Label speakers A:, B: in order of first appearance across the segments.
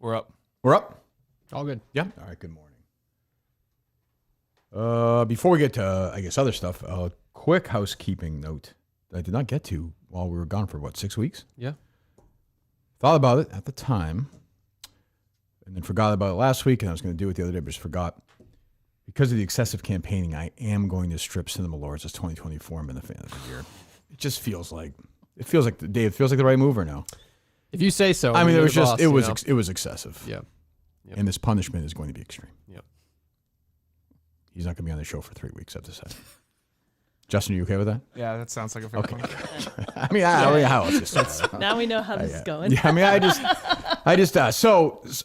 A: We're up.
B: We're up?
C: All good.
B: Yeah. All right, good morning. Before we get to, I guess, other stuff, a quick housekeeping note that I did not get to while we were gone for, 6 weeks?
C: Yeah.
B: Thought about it at the time, and then forgot about it last week, and I was going to do it the other day, but just forgot. Because of the excessive campaigning, I am going to strip Cinema Lords as 2024 Minifan of the year. It just feels like, Dave, feels like the right move or no?
C: If you say so.
B: I mean,
C: it
B: was excessive.
C: Yeah. Yep.
B: And this punishment is going to be extreme.
C: Yep.
B: He's not going to be on the show for 3 weeks, I have to say. Justin, are you okay with that?
A: Yeah, that sounds like a fair point.
B: I mean, how else is
D: Now we know how this is going.
B: Yeah,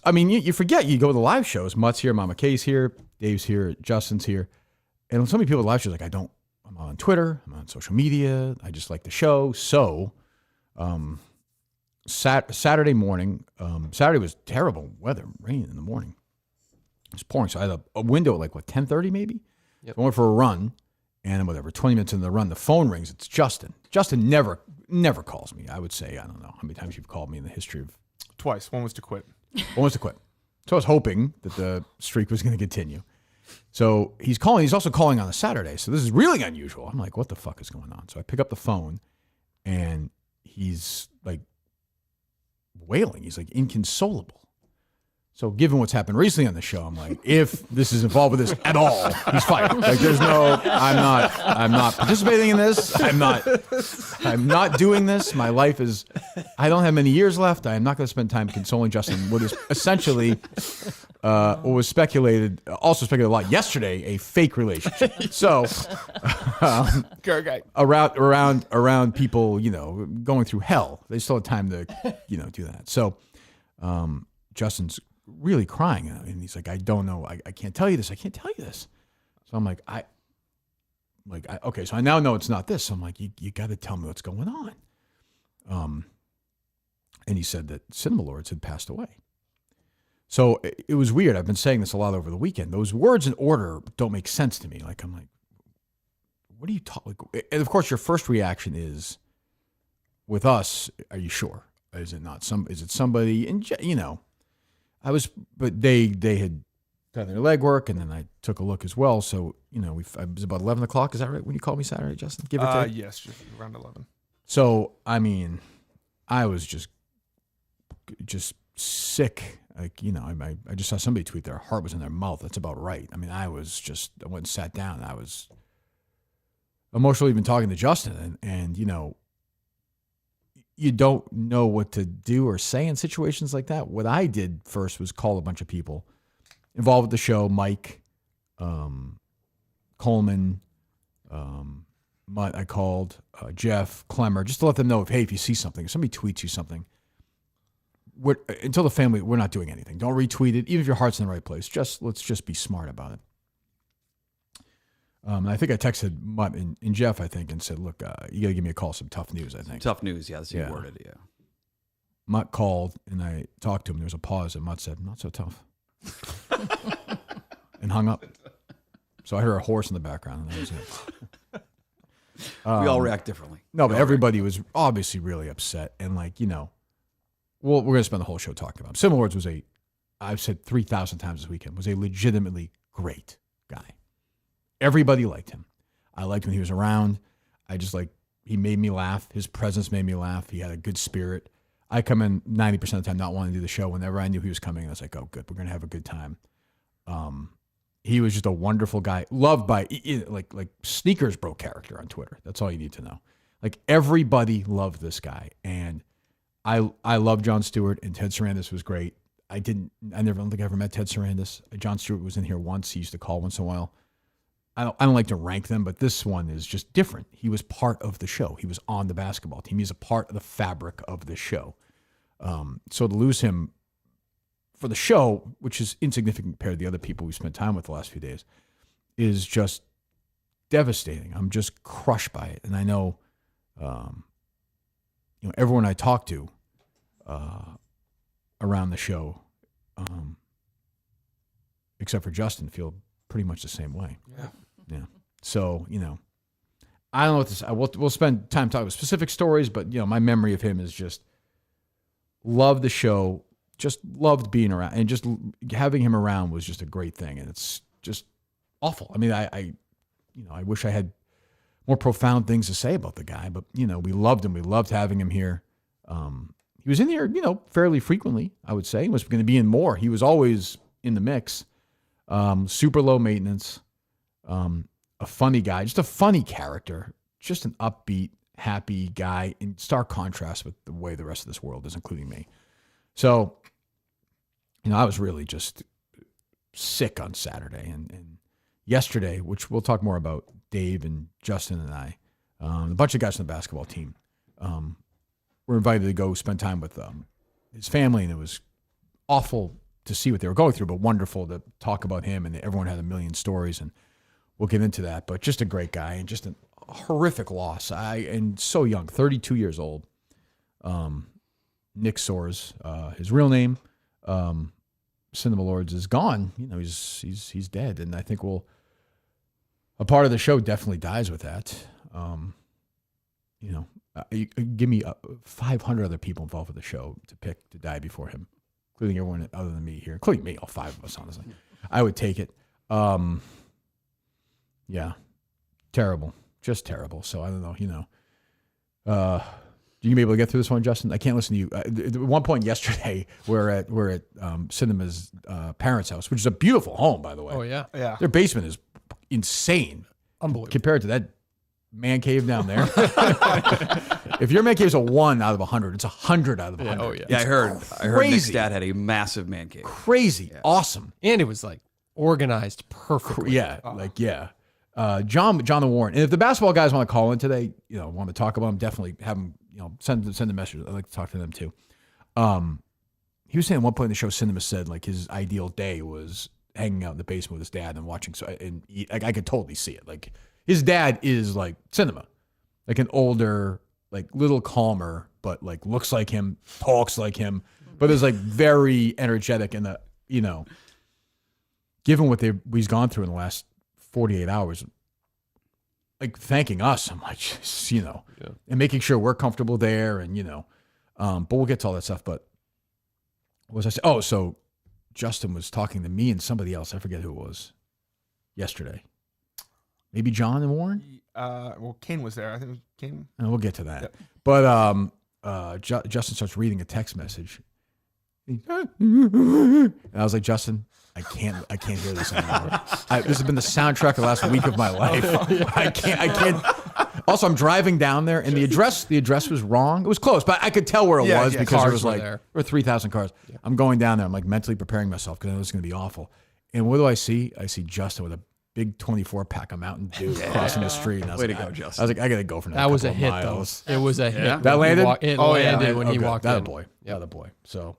B: I mean, you forget, you go to the live shows. Mutt's here, Mama Kay's here, Dave's here, Justin's here. And so many people at live shows, I'm on Twitter, I'm on social media, I just like the show. So, Saturday morning, Saturday was terrible weather, rain in the morning. It was pouring. So I had a window at 10:30 maybe.
C: Yep.
B: I went for a run, and 20 minutes into the run, the phone rings. It's Justin. Justin never calls me. I would say, I don't know how many times you've called me in the history of.
A: Twice. One was to quit.
B: One was to quit. So I was hoping that the streak was going to continue. So he's calling. He's also calling on a Saturday. So this is really unusual. I'm like, what the fuck is going on? So I pick up the phone, and he's wailing. He's inconsolable. So given what's happened recently on the show, I'm like, if this is involved with this at all, he's fired. There's no, I'm not participating in this. I'm not doing this. My life is, I don't have many years left. I am not going to spend time consoling Justin with his essentially, what was also speculated a lot yesterday, a fake relationship. So, around people, going through hell, they still have time to, do that. So, Justin's really crying, and he's like, I don't know, I can't tell you this. I can't tell you this. So I'm like, okay, so I now know it's not this. So I'm like, you got to tell me what's going on. And he said that Cinema Lords had passed away. So it was weird. I've been saying this a lot over the weekend. Those words in order don't make sense to me. I'm like, what are you talking? And of course, your first reaction is, with us, are you sure? Is it not is it somebody? And but they had done their legwork, and then I took a look as well. So, it was about 11 o'clock. Is that right when you called me Saturday, Justin? Give or take?
A: Yes, just around 11.
B: So, I mean, I was just sick. I just saw somebody tweet their heart was in their mouth. That's about right. I mean, I went and sat down. I was emotionally even talking to Justin, and you don't know what to do or say in situations like that. What I did first was call a bunch of people involved with the show, Mike, Coleman, Mutt, I called, Jeff, Clemmer, just to let them know if you see something, if somebody tweets you something, until the family, we're not doing anything. Don't retweet it, even if your heart's in the right place. Let's just be smart about it. And I think I texted Mutt and Jeff, I think, and said, look, you got to give me a call, some tough news, I think.
E: Tough news, yeah, that's you worded, yeah.
B: Mutt called, and I talked to him. There was a pause, and Mutt said, not so tough. And hung up. So I heard a horse in the background, and that was it.
E: We all react differently.
B: No, but everybody was obviously really upset. And we're going to spend the whole show talking about him. Cinema Lords was I've said 3,000 times this weekend, was a legitimately great guy. Everybody liked him. I liked when he was around. He made me laugh. His presence made me laugh. He had a good spirit. I come in 90% of the time not wanting to do the show. Whenever I knew he was coming, I was like, oh, good, we're going to have a good time. He was just a wonderful guy, loved by, like Sneakers Bro character on Twitter. That's all you need to know. Everybody loved this guy. And I love Jon Stewart, and Ted Sarandis was great. I don't think I ever met Ted Sarandis. Jon Stewart was in here once. He used to call once in a while. I don't like to rank them, but this one is just different. He was part of the show. He was on the basketball team. He's a part of the fabric of the show. So to lose him for the show, which is insignificant compared to the other people we spent time with the last few days, is just devastating. I'm just crushed by it. And I know, everyone I talk to around the show, except for Justin, feel pretty much the same way.
A: Yeah.
B: Yeah. So, I don't know what to say. We'll spend time talking about specific stories, but, my memory of him is just love the show, just loved being around, and just having him around was just a great thing. And it's just awful. I mean, I wish I had more profound things to say about the guy, but we loved him. We loved having him here. He was in here, fairly frequently, I would say. He was going to be in more. He was always in the mix. Super low maintenance. A funny guy, just a funny character, just an upbeat, happy guy in stark contrast with the way the rest of this world is, including me. So, I was really just sick on Saturday and yesterday, which we'll talk more about, Dave and Justin and I, a bunch of guys on the basketball team, were invited to go spend time with his family, and it was awful to see what they were going through, but wonderful to talk about him, and everyone had a million stories, and we'll get into that. But just a great guy, and just a horrific loss. And so young, 32 years old. Nick Soares, his real name, Cinema Lords, is gone. He's dead, and I think a part of the show definitely dies with that. You give me 500 other people involved with the show to pick to die before him, including everyone other than me here, including me, all 5 of us, honestly. I would take it. Yeah, terrible, just terrible. So I don't know, you can be able to get through this one, Justin? I can't listen to you. At one point yesterday, we're at Cinema's parents' house, which is a beautiful home, by the way.
C: Oh, yeah.
A: Yeah.
B: Their basement is insane.
C: Unbelievable.
B: Compared to that man cave down there. If your man cave is a 1 out of 100, it's 100 out of 100.
C: Oh, yeah.
E: Yeah, I heard
B: crazy.
E: Nick's dad had a massive man cave.
B: Crazy. Yeah. Awesome.
C: And it was like organized perfectly.
B: Yeah. John and Warren. And if the basketball guys want to call in today, want to talk about them, definitely have them, send a message. I'd like to talk to them too. He was saying at one point in the show, Cinema said like his ideal day was hanging out in the basement with his dad and watching. I could totally see it. Like his dad is like Cinema, like an older, like little calmer, but like looks like him, talks like him, but is like very energetic and given what he's gone through in the last 48 hours, like thanking us so much, and making sure we're comfortable there, and but we'll get to all that stuff. But what was I saying? Oh, so Justin was talking to me and somebody else. I forget who it was. Yesterday, maybe John and Warren.
A: Well, Kane was there. I think it was Kane.
B: And we'll get to that.
A: Yep.
B: But Justin starts reading a text message. And I was like, Justin, I can't hear this anymore. This has been the soundtrack of the last week of my life. I can't. Also, I'm driving down there, and the address was wrong. It was close, but I could tell where it was because there was like there were 3,000 cars. Yeah. I'm going down there. I'm like mentally preparing myself because I know it's going to be awful. And what do I see? I see Justin with a big 24-pack of Mountain Dew crossing the street. And I was
E: Way
B: like,
E: to go, Justin.
B: I was like, I got to go for
C: that was a hit,
B: miles.
C: though. It was a hit.
B: That landed?
C: It landed when he walked in.
B: That boy. Yeah, the boy. So,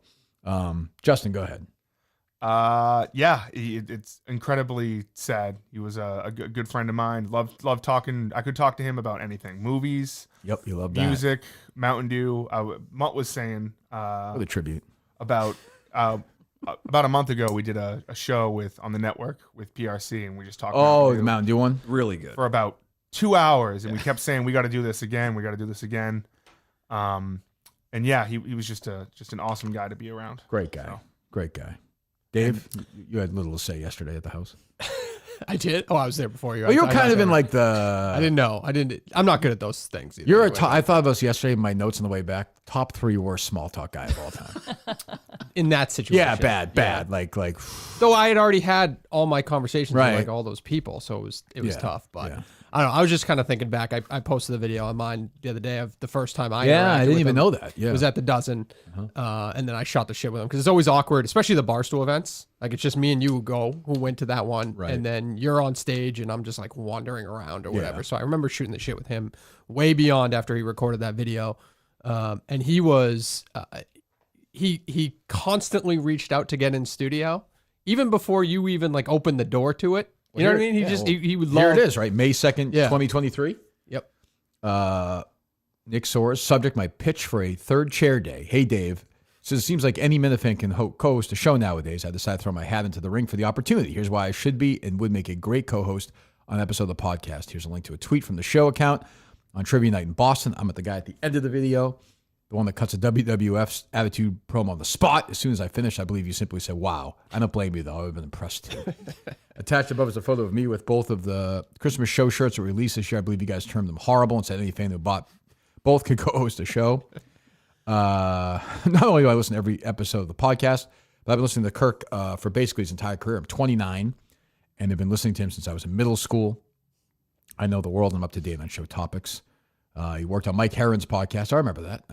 B: Justin, go ahead.
A: It's incredibly sad. He was a good friend of mine. Loved talking. I could talk to him about anything: movies,
B: Yep, you love that.
A: music, Mountain Dew. Mutt was saying
B: What a tribute.
A: about a month ago we did a show on the network with PRC, and we just talked.
B: Oh, the Mountain Dew one.
E: Really good.
A: for about 2 hours, and we kept saying we got to do this again. We got to do this again. And yeah, he was just an awesome guy to be around.
B: Great guy.
A: So.
B: Great guy. Dave, you had little to say yesterday at the house.
C: I did. Oh, I was there before you.
B: Oh, you were
C: I
B: kind
C: got
B: of in
C: there.
B: like the.
C: I didn't know. I'm not good at those things. Either,
B: You're
C: anyway.
B: I thought about this yesterday in my notes on the way back. Top 3 worst small talk guy of all time.
C: In that situation.
B: Yeah, bad.
C: Yeah.
B: Like.
C: Though I had already had all my conversations
B: Right.
C: with like all those people, so it was
B: Yeah,
C: tough. But
B: yeah.
C: I don't know. I was just kind of thinking back. I posted the video on mine the other day of the first time I
B: Yeah, I
C: interacted
B: didn't
C: with
B: even
C: him.
B: know that. Yeah.
C: It was at the Dozen, and then I shot the shit with him because it's always awkward, especially the Barstool events. Like it's just me and you who went to that one,
B: Right.
C: and then you're on stage and I'm just like wandering around or whatever.
B: Yeah.
C: So I remember shooting the shit with him way beyond after he recorded that video, and he was he constantly reached out to get in studio even before you even like opened the door to it. You know what I mean? He would love.
B: Here it is, right? May 2nd,
C: Yeah.
B: 2023.
C: Yep.
B: Nick Soares, subject, my pitch for a third chair day. Hey, Dave. Says, it seems like any Minifan can co-host a show nowadays. I decided to throw my hat into the ring for the opportunity. Here's why I should be and would make a great co-host on an episode of the podcast. Here's a link to a tweet from the show account on Trivia Night in Boston. I'm at the guy at the end of the video. the one that cuts a WWF's Attitude promo on the spot. As soon as I finished, I believe you simply said, wow. I don't blame you, though. I would have been impressed, too. Attached above is a photo of me with both of the Christmas show shirts that were released this year. I believe you guys termed them horrible and said any fan who bought both could co-host a show. Not only do I listen to every episode of the podcast, but I've been listening to Kirk for basically his entire career. I'm 29, and I've been listening to him since I was in middle school. I know the world, and I'm up to date on show topics. He worked on Mike Herron's podcast. I remember that.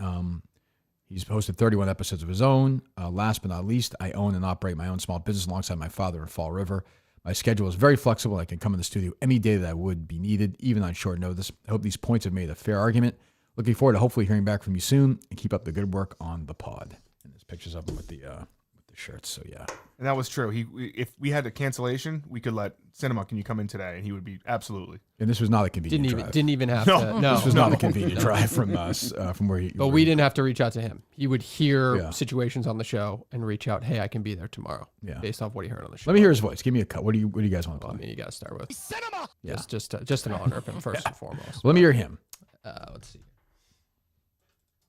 B: He's hosted 31 episodes of his own. Last but not least, I own and operate my own small business alongside my father in Fall River. My schedule is very flexible. I can come in the studio any day that I would be needed, even on short notice. I hope these points have made a fair argument. Looking forward to hopefully hearing back from you soon, and keep up the good work on the pod. And there's pictures of him with the shirts. So yeah,
A: And that was true. If we had a cancellation, we could let Cinema, can you come in today? And he would be absolutely.
B: and this was not a convenient drive.
C: Didn't even have to. No,
B: This was not a convenient drive from us, from where he.
C: But we didn't have to reach out to him. He would hear
B: Yeah.
C: situations on the show and reach out. Hey, I can be there tomorrow.
B: Yeah.
C: Based off what he heard on the show.
B: Let me hear his voice. Give me a cut. What do you guys want to
C: I
B: play?
C: mean, you got to start with
D: Cinema.
B: Yeah.
C: just an honor of him first and foremost.
B: Let me hear him.
C: Let's see.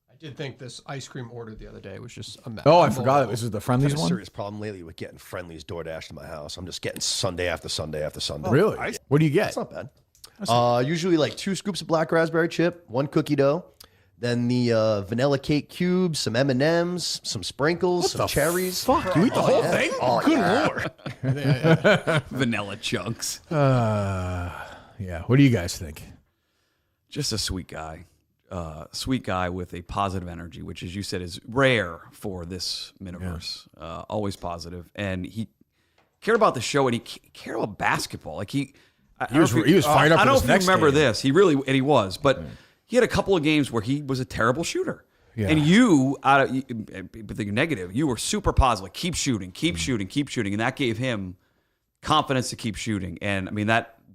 C: I did think this ice cream order the other day was just a mess.
B: Oh, I forgot it. This is the
D: I've
B: Friendlies
D: had a
B: one.
D: serious problem lately with getting Friendlies DoorDash to my house. I'm just getting Sunday after Sunday after Sunday.
B: Really? What do you get?
D: It's not bad. Usually like 2 scoops of black raspberry chip, 1 cookie dough, then the vanilla cake cubes, some M&Ms, some sprinkles, some cherries.
B: Fuck, you eat the whole thing?
D: Oh, good Lord.
E: Vanilla chunks.
B: Yeah. What do you guys think?
E: Just a sweet guy. Sweet guy with a positive energy, which, as you said, is rare for this Miniverse. Always positive, and he cared about the show, and he cared about basketball. Like he
B: was fired up
E: I
B: for
E: don't know
B: this
E: if you
B: next
E: remember
B: game.
E: this. He was, but he had a couple of games where he was a terrible shooter.
B: Yeah.
E: And you, but the negative, you were super positive. Keep shooting, keep shooting, keep shooting, and that gave him confidence to keep shooting. And I mean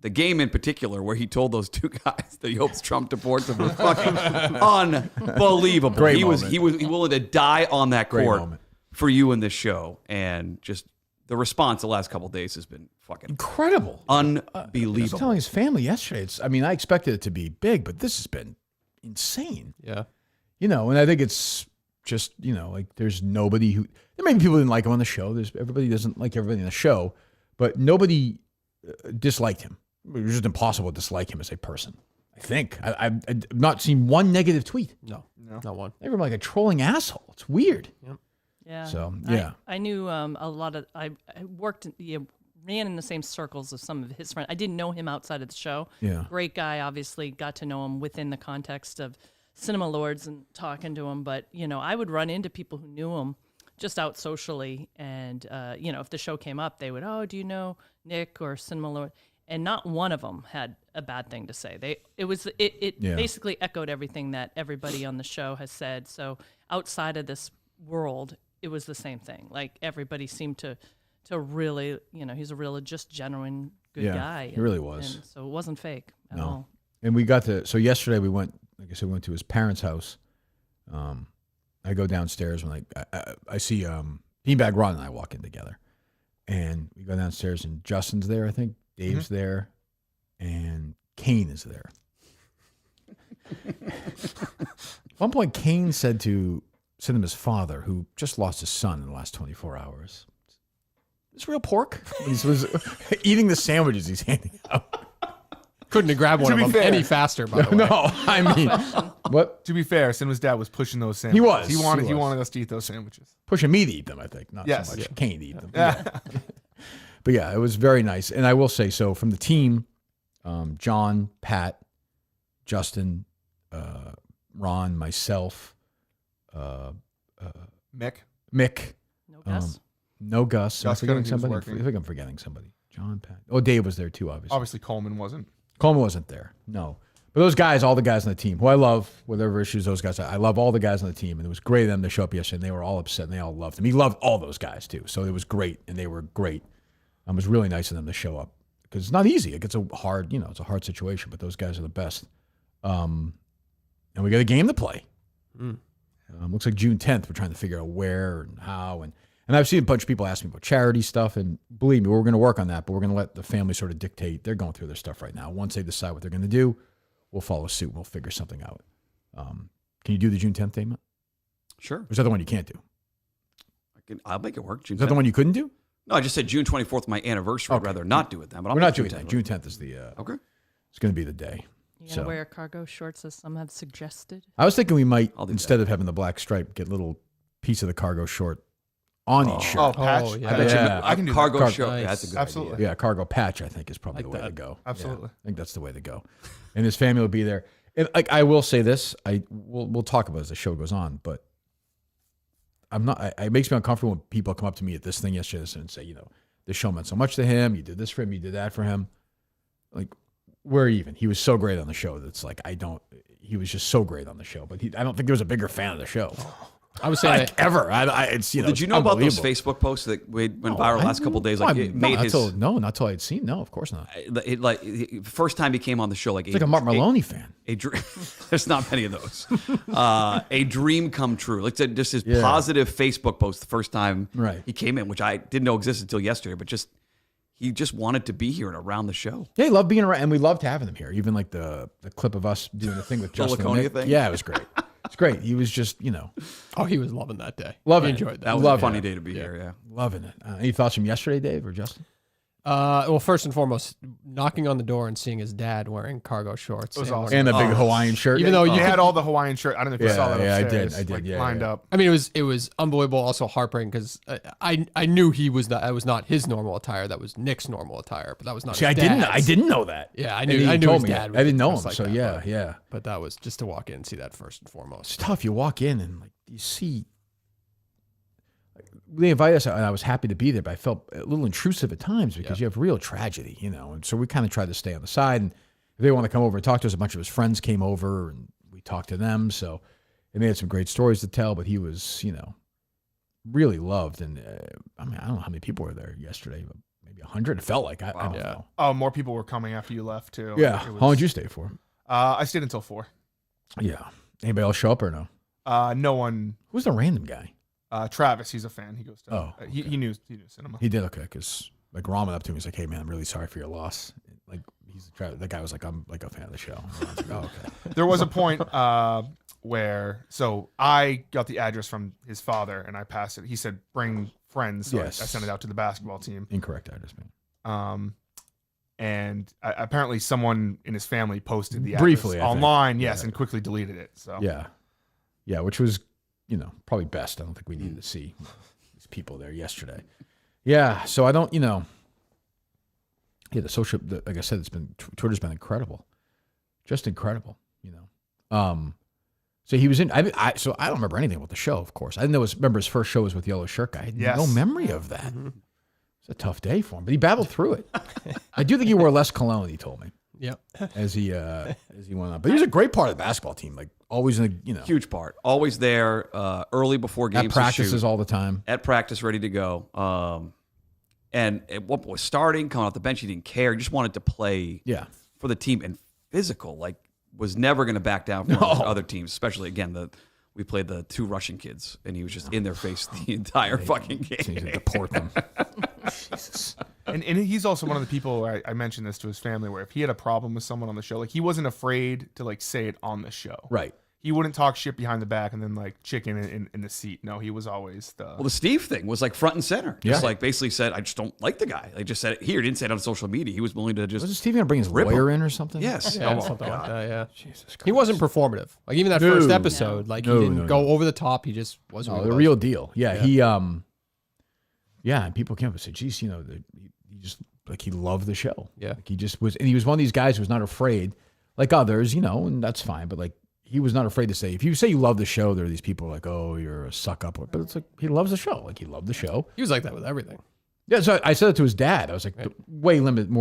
E: the game in particular, where he told those 2 guys that he hopes Trump deports them, was fucking unbelievable.
B: Great
E: he was
B: moment.
E: willing to die on that
B: Great
E: court
B: moment.
E: for you in this show, and just the response the last couple of days has been fucking
B: Incredible. I was
E: unbelievable.
B: telling his family yesterday. I expected it to be big, but this has been insane.
C: Yeah.
B: And I think it's just, like there's nobody who, there may be people who didn't like him on the show. Everybody doesn't like everybody on the show, but nobody disliked him. It was just impossible to dislike him as a person. I think I've not seen one negative tweet.
C: No, not one.
B: They were like a trolling asshole. It's weird.
F: Yeah.
B: So, yeah.
F: I knew a lot of, I worked, ran in the same circles as some of his friends. I didn't know him outside of the show.
B: Yeah.
F: Great guy, obviously, got to know him within the context of Cinema Lords and talking to him. But, I would run into people who knew him just out socially. And, if the show came up, they would, oh, do you know Nick or Cinema Lord? And not one of them had a bad thing to say. It basically echoed everything that everybody on the show has said. So outside of this world, it was the same thing. Like everybody seemed to really, he's a real, just genuine good guy.
B: He really was.
F: And so it wasn't fake at
B: No.
F: all.
B: And so yesterday we went, like I said, we went to his parents' house. I go downstairs when I see Beanbag Ron and I walk in together. And we go downstairs and Justin's there, I think. Dave's there. And Kane is there. At one point, Kane said to Cinema's father, who just lost his son in the last 24 hours, "This real pork?" He was eating the sandwiches he's handing out.
C: Couldn't have grabbed one
A: To
C: of
A: be
C: them
A: fair.
C: any faster, by the way.
B: No, I mean, what?
A: To be fair, Cinema's dad was pushing those sandwiches.
B: was.
A: He
B: He was.
A: wanted us to eat those sandwiches.
B: Pushing me to eat them, I think. Not
A: Yes.
B: so much
A: Yeah.
B: Kane to eat them. But yeah, it was very nice. And I will say, so from the team, John, Pat, Justin, Ron, myself,
A: Mick.
B: Mick,
F: No guess.
B: no Gus. Am I
A: Gus
B: forgetting
A: Cunningham was
B: somebody?
A: working.
B: I think I'm forgetting somebody. John, Pat. Oh, Dave was there too, obviously.
A: Obviously, Coleman wasn't.
B: Coleman wasn't there. No. But those guys, all the guys on the team, who I love, whatever issues those guys, I love all the guys on the team. And it was great of them to show up yesterday. And they were all upset and they all loved him. He loved all those guys too. So it was great. And they were great. It was really nice of them to show up because it's not easy. It gets a hard, it's a hard situation, but those guys are the best. And we got a game to play. Looks like June 10th. We're trying to figure out where and how. And I've seen a bunch of people ask me about charity stuff. And believe me, we're going to work on that, but we're going to let the family sort of dictate. They're going through their stuff right now. Once they decide what they're going to do, we'll follow suit. We'll figure something out. Can you do the June 10th date?
E: Sure.
B: Was that the one you can't do?
E: I'll make it work. June
B: Is that the
E: 10th.
B: one you couldn't do?
E: No, I just said June 24th, my anniversary.
B: Okay.
E: I'd rather not do it then. But I'll
B: We're
E: make
B: not doing
E: June
B: that.
E: 10th
B: June
E: work.
B: 10th is the.
E: Okay.
B: It's going to be the day.
F: You gonna
B: So
F: wear cargo shorts as some have suggested?
B: I was thinking we might,
E: I'll do
B: instead of having the black stripe, get a little piece of the cargo short on each shirt.
A: Oh, patch.
C: Oh, yeah.
A: I bet you.
B: Yeah.
A: I can do
E: cargo
A: that.
E: shirt.
C: Nice.
E: Yeah, that's a good
A: Absolutely.
E: idea.
B: Yeah, cargo patch, I think, is probably
C: Like
B: the way to
C: that.
B: go.
A: Absolutely.
B: Yeah, I think that's the way to go. And his family will be there. And like I will say this, we'll talk about it as the show goes on, but I'm not. It makes me uncomfortable when people come up to me at this thing yesterday and say, you know, this show meant so much to him. You did this for him. You did that for him. Like, we're even. He was so great on the show. That's like He was just so great on the show. But I don't think there was a bigger fan of the show.
C: I was saying
B: Like, ever. It's
E: Did you know about those
B: unbelievable.
E: Facebook posts that went viral the last couple of days? Like it made his.
B: Not till I'd seen. No, of course not.
E: The first time he came on the show, like
B: It's like a Mark Maloney fan.
E: there's not many of those. A dream come true. Like just his positive Facebook post the first time
B: Right.
E: he came in, which I didn't know existed until yesterday, but he just wanted to be here and around the show.
B: Yeah, he loved being around, and we loved having him here. Even like the clip of us doing the thing with Justin. and
E: Laconia
B: Nick.
E: thing?
B: Yeah, it was great. It's great. He was just,
C: oh, he was loving that day.
B: Loving
C: He
B: it.
C: enjoyed
E: That
C: that.
E: was
B: Love
E: a funny
B: it.
E: day to be here. Yeah.
B: loving it. Any thoughts from yesterday, Dave or Justin?
C: Well, first and foremost, knocking on the door and seeing his dad wearing cargo shorts.
A: was
C: and
A: awesome.
B: And a big Hawaiian shirt.
C: Even though
A: You
C: you
A: had
C: could,
A: all the Hawaiian shirt. I don't know if you saw that
B: Yeah, I
A: upstairs.
B: did. I did,
A: like,
B: yeah,
A: lined
B: yeah.
A: up.
C: I mean, it was unbelievable. Also heartbreaking because I knew he was not. That was not his normal attire. That was Nick's normal attire. But that was not.
B: See,
C: his
B: I
C: dad's.
B: didn't know that.
C: Yeah, I
B: And
C: knew.
B: he
C: I knew
B: told
C: his
B: me.
C: dad.
B: I didn't know him,
C: was like
B: so
C: that,
B: yeah,
C: but-
B: yeah.
C: But that was just to walk in and see that first and foremost.
B: It's tough. You walk in and like you see. They invited us, and I was happy to be there, but I felt a little intrusive at times because you have real tragedy, you know. And so we kind of tried to stay on the side. And if they want to come over and talk to us, a bunch of his friends came over, and we talked to them. So, and they had some great stories to tell. But he was, you know, really loved. And I mean, I don't know how many people were there yesterday, but maybe 100. It felt like I don't know.
A: Oh, more people were coming after you left too.
B: Yeah.
A: It was-
B: How long did you stay for?
A: I stayed until 4.
B: Yeah. Anybody else show up or no?
A: No one.
B: Who's the random guy?
A: Travis, he's a fan. He goes to.
B: Oh,
A: he knew cinema.
B: He did okay because like Ron went up to me. He's like, "Hey man, I'm really sorry for your loss." Like the guy was like, "I'm like a fan of the show." And I was like, "Oh okay."
A: There was a point where I got the address from his father and I passed it. He said, "Bring friends." So
B: Yes.
A: I sent it out to the basketball team.
B: Incorrect address, man.
A: And apparently someone in his family posted the address
B: Briefly, I think.
A: online. Yes,
B: Yeah.
A: and quickly deleted it. So
B: Yeah, which was, you know, probably best. I don't think we needed to see these people there yesterday. Yeah, so I don't, you know. Yeah, like I said, Twitter's been incredible, just incredible, you know. So he was in. So I don't remember anything about the show. Of course, I didn't know. Remember his first show was with Yellow Shirt Guy. I had
A: Yes.
B: no memory of that. It's a tough day for him, but he battled through it. I do think he wore less cologne. He told me
C: Yep.
B: as he went on, but he was a great part of the basketball team. Like always in the, you know,
E: Huge part. Always there, early before games.
B: at practices
E: to shoot.
B: all the time.
E: At practice, ready to go. And at what was starting, coming off the bench, he didn't care. He just wanted to play
B: Yeah.
E: for the team and physical. Like was never going to back down from other teams, especially again we played the 2 Russian kids, and he was just in their face the entire fucking
B: So he
E: game.
B: had to deport them. Jesus.
A: And he's also one of the people where I mentioned this to his family, where if he had a problem with someone on the show, like he wasn't afraid to like say it on the show.
B: Right.
A: He wouldn't talk shit behind the back and then like chicken in the seat. No, he was always the.
E: Well, the Steve thing was like front and center. Just
B: Yeah.
E: like basically said, I just don't like the guy. They just said it here. Didn't say it on social media. He was willing to just
B: Wasn't Steve going to bring his
E: Rip
B: lawyer in or something?
E: yes.
C: Yeah,
E: Oh,
C: something like that. Yeah.
B: Jesus Christ.
C: He wasn't performative. Like even that
B: No.
C: first episode, like
B: No,
C: he didn't
B: no,
C: go
B: no.
C: over the top. He just wasn't.
B: No,
C: who he
B: the
C: was.
B: real deal. Yeah, he yeah, and people came up and said, geez, you know, he just like he loved the show.
C: Yeah.
B: Like he just was, and he was one of these guys who was not afraid, like others, you know, and that's fine. But like he was not afraid to say, if you say you love the show, there are these people like, oh, you're a suck up. But it's like he loves the show. Like he loved the show.
C: He was like that with everything.
B: Yeah, so I said it to his dad. I was like, more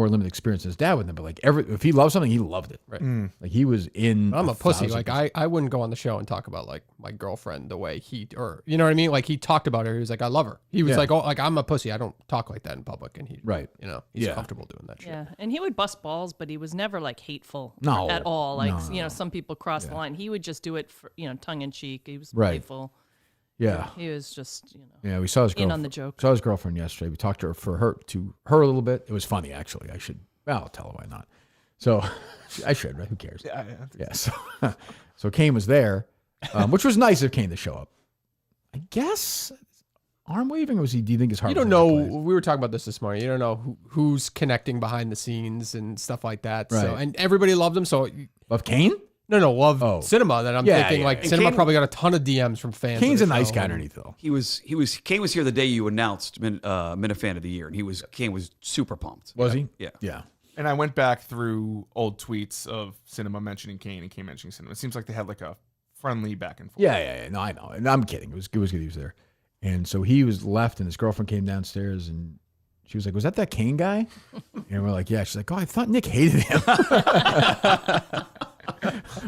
B: limited experience than his dad with him, but like if he loved something, he loved it.
C: Right.
B: Like he was in.
C: I'm a pussy.
B: 1,000%.
C: Like I wouldn't go on the show and talk about like my girlfriend the way he or you know what I mean. Like he talked about her. He was like, I love her. He was
B: Yeah.
C: like, oh, like I'm a pussy. I don't talk like that in public. And he,
B: Right.
C: You know, he's
B: Yeah.
C: comfortable doing that shit.
F: Yeah, and he would bust balls, but he was never like hateful
B: No.
F: at all. Like
B: No,
F: you know, some people cross the line. He would just do it for tongue in cheek. He was
B: Right.
F: playful.
B: Yeah.
F: He was just
B: Yeah, we saw his
F: in on
B: girlfriend.
F: the joke.
B: Saw his girlfriend yesterday. We talked to her a little bit. It was funny actually. I'll tell her why not. So I should, right? Who cares?
A: Yeah.
B: Yeah. So Kane was there, which was nice of Kane to show up. I guess arm waving, or do you think his heart?
C: You don't
B: was
C: know.
B: in the right place?
C: We were talking about this morning. You don't know who's connecting behind the scenes and stuff like that. So,
B: Right.
C: and everybody loved him. So,
B: Love Kane?
C: love cinema. That I'm
B: Yeah,
C: thinking
B: yeah,
C: like
B: yeah.
C: cinema
E: Kane-
C: probably got a ton of DMs from fans. of
B: Kane's
C: the
B: a nice
C: show.
B: guy underneath, though.
E: Kane was here the day you announced Minifan of the year, and Kane was super pumped.
B: Was he?
E: Yeah.
B: Yeah.
A: And I went back through old tweets of Cinema mentioning Kane and Kane mentioning Cinema. It seems like they had like a friendly back and forth.
B: Yeah. No, I know. And I'm kidding. It was good he was there. And so he was left, and his girlfriend came downstairs, and she was like, "Was that Kane guy?" And we're like, "Yeah." She's like, "Oh, I thought Nick hated him."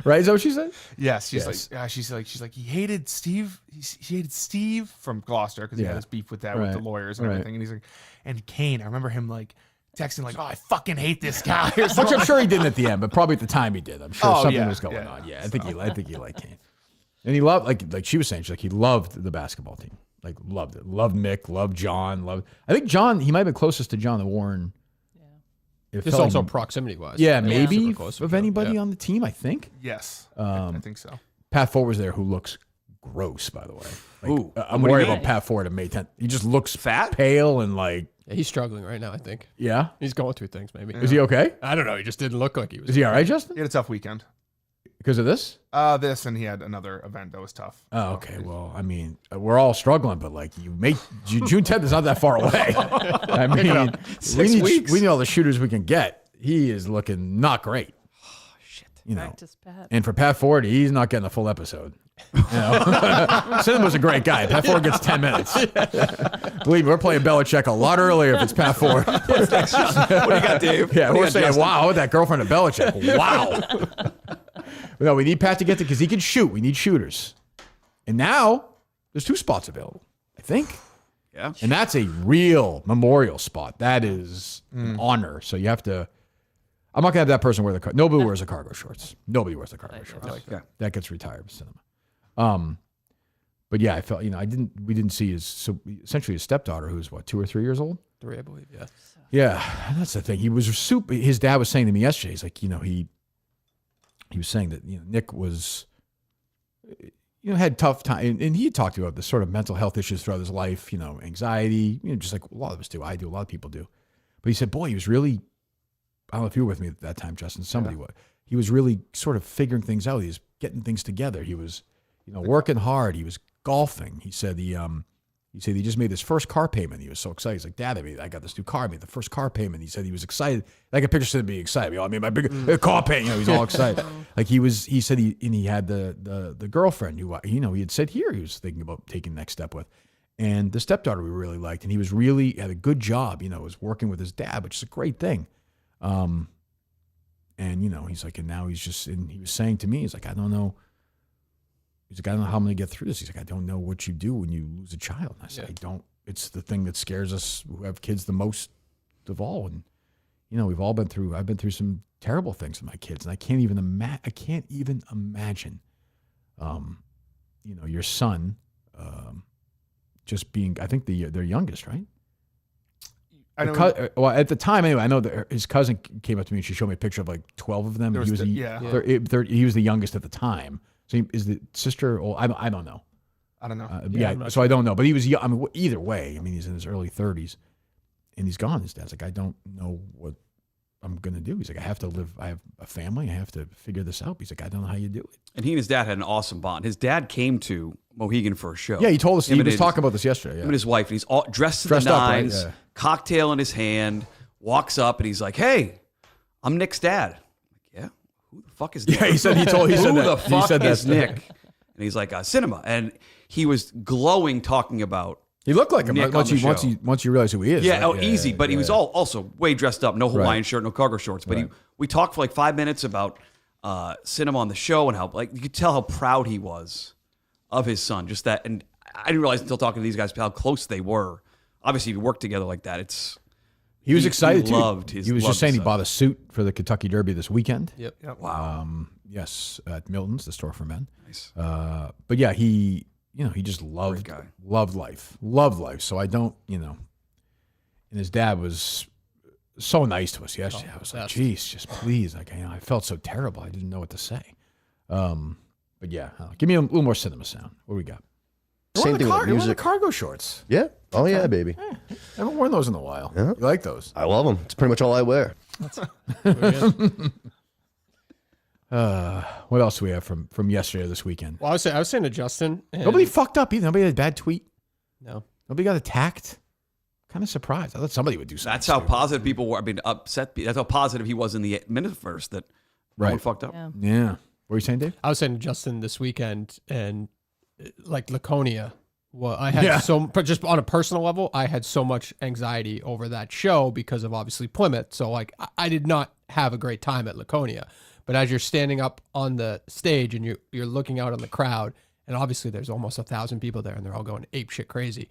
B: Right? Is that what she said?
A: Yes,
B: Yes.
A: she's like he hated Steve. She hated Steve from Gloucester because he
B: Yeah.
A: had this beef with that with the
B: Right.
A: lawyers and
B: Right.
A: everything. And he's like, and Kane. I remember him like texting like, "Oh, I fucking hate this guy." Or
B: Which
A: something.
B: I'm sure he didn't at the end, but probably at the time he did. I'm sure
A: Oh,
B: something
A: yeah,
B: was going
A: yeah.
B: on. Yeah, I think he liked Kane, and he loved like she was saying. She's like he loved the basketball team, like loved it, loved Mick, loved John, loved. I think John. He might have been closest to John than Warren. It
C: Just
B: felt
C: also
B: like-
C: proximity wise.
B: yeah, maybe
C: super close with
B: of
C: them.
B: anybody
C: Yeah.
B: on the team. I think
A: Yes,
B: Um,
A: I think so.
B: Pat Ford was there, who looks gross, by the way. Like,
E: Ooh,
B: I'm
E: what do you
B: worried
E: mean?
B: about Pat Ford at May 10th. He just looks
E: Fat?
B: pale, and like,
C: Yeah, he's struggling right now. I think
B: yeah.
C: he's going through things. Maybe
B: Is he okay?
C: I don't know. He just didn't look like he was.
B: Is he all right, Justin?
A: He had a tough weekend.
B: Because of this?
A: This and he had another event that was tough.
B: Oh, okay. Well, I mean, we're all struggling, but like, you make June 10th is not that far away. I mean, we need all the shooters we can get. He is looking not great. Oh, shit. You know,
F: Practice Pat.
B: and for Pat Ford, he's not getting a full episode. You know? Cinema's a great guy. Pat Ford gets 10 minutes. Believe me, we're playing Belichick a lot earlier if it's Pat Ford.
E: What do you got, Dave?
B: Yeah,
E: What do you
B: we're
E: got,
B: saying,
E: Justin?
B: wow, that girlfriend of Belichick. Wow. No, we need Pat to get there because he can shoot. We need shooters. And now there's 2 spots available, I think.
E: Yeah.
B: And that's a real memorial spot. That is an honor. So you have to. I'm not going to have that person wear the. Nobody wears the cargo shorts. Nobody wears the cargo shorts.
E: Yeah.
B: That gets retired with cinema. But yeah, I felt, we didn't see essentially his stepdaughter, who's what, 2 or 3 years old?
C: 3, I believe. Yeah.
B: Yeah, and that's the thing. He was super. His dad was saying to me yesterday, he's like, he was saying that Nick was, had tough time, and he had talked about the sort of mental health issues throughout his life, anxiety, just like a lot of us do. I do, a lot of people do. But he said, boy, he was really. I don't know if you were with me at that time, Justin. Somebody was. He was really sort of figuring things out. He was getting things together. He was, working hard. He was golfing. He said he just made his first car payment. He was so excited. He's like, "Dad, I got this new car. I made the first car payment." He said he was excited. I can picture him being excited. I made my big car payment. He's all excited. Like he said he had the girlfriend who he had said he was thinking about taking the next step with, and the stepdaughter we really liked, and he was really had a good job. Was working with his dad, which is a great thing. And he's like, and now he's just, and he was saying to me, he's like, I don't know. He's like, I don't know how I'm going to get through this. He's like, I don't know what you do when you lose a child. And I said, I don't. It's the thing that scares us who have kids the most of all. And we've all been through. I've been through some terrible things with my kids, and I can't even imagine. Your son, just being. I think their youngest, right?
A: I know.
B: Well, at the time, anyway, I know that his cousin came up to me and she showed me a picture of like 12 of them.
A: There
B: He
A: was
B: was he was the youngest at the time. So is the sister? Oh, I don't know.
A: I don't know.
B: So I don't know. But he was young. I mean, either way, he's in his early 30s, and he's gone. His dad's like, I don't know what I'm gonna do. He's like, I have to live. I have a family. I have to figure this out. He's like, I don't know how you do it.
E: And he and his dad had an awesome bond. His dad came to Mohegan for a show.
B: Yeah, he told us.
E: Him
B: He
E: and
B: was
E: his-
B: talking about this yesterday.
E: Him
B: Yeah.
E: and his wife, and he's all dressed to
B: Dressed
E: the
B: up, right?
E: nines,
B: Yeah.
E: cocktail in his hand, walks up, and he's like, "Hey, I'm Nick's dad." I'm like, yeah, who the fuck is Nick?
B: Yeah, he said
E: Who
B: that.
E: the
B: He
E: fuck
B: said
E: is
B: that.
E: Nick? And he's like, cinema. And he was glowing talking about.
B: He looked like him
E: Nick
B: once
E: on the
B: you
E: show.
B: realize who he is.
E: Yeah,
B: right?
E: oh, easy. But he was also way dressed up, no Hawaiian shirt, no cargo shorts. But we talked for like 5 minutes about cinema on the show and how you could tell how proud he was of his son. Just that, and I didn't realize until talking to these guys how close they were. Obviously, if you work together like that,
B: He was excited too.
E: Loved his.
B: He was
E: loved
B: just saying
E: his
B: he
E: son.
B: bought a suit for the Kentucky Derby this weekend.
C: Yep.
E: Wow.
B: Yes, at Milton's, the store for men.
E: Nice.
B: But yeah, he just loved
E: guy.
B: loved life. So I don't, and his dad was so nice to us yesterday. I was like, geez, just please. Like, I felt so terrible. I didn't know what to say. But yeah, give me a little more cinema sound. What do we got?
D: Same thing with
B: The
D: music.
B: cargo shorts.
D: Yeah. Oh yeah, baby.
B: I haven't worn those in a while.
D: Yeah.
B: You like those?
D: I love them. It's pretty much all I wear.
B: What else do we have from yesterday or this weekend?
C: Well, I was saying to Justin. And
B: Nobody fucked up either. Nobody had a bad tweet.
C: No.
B: Nobody got attacked. Kind of surprised. I thought somebody would do something.
E: That's how
B: stupid.
E: positive people were. I mean, upset. That's how positive he was in the Minifans that no one fucked up.
F: Yeah.
B: Yeah. What were you saying, Dave?
C: I was saying to Justin this weekend, and like Laconia. Well, I had but just on a personal level, I had so much anxiety over that show because of obviously Plymouth. So like, I did not have a great time at Laconia. But as you're standing up on the stage and you're looking out on the crowd, and obviously there's almost 1,000 people there, and they're all going ape shit crazy.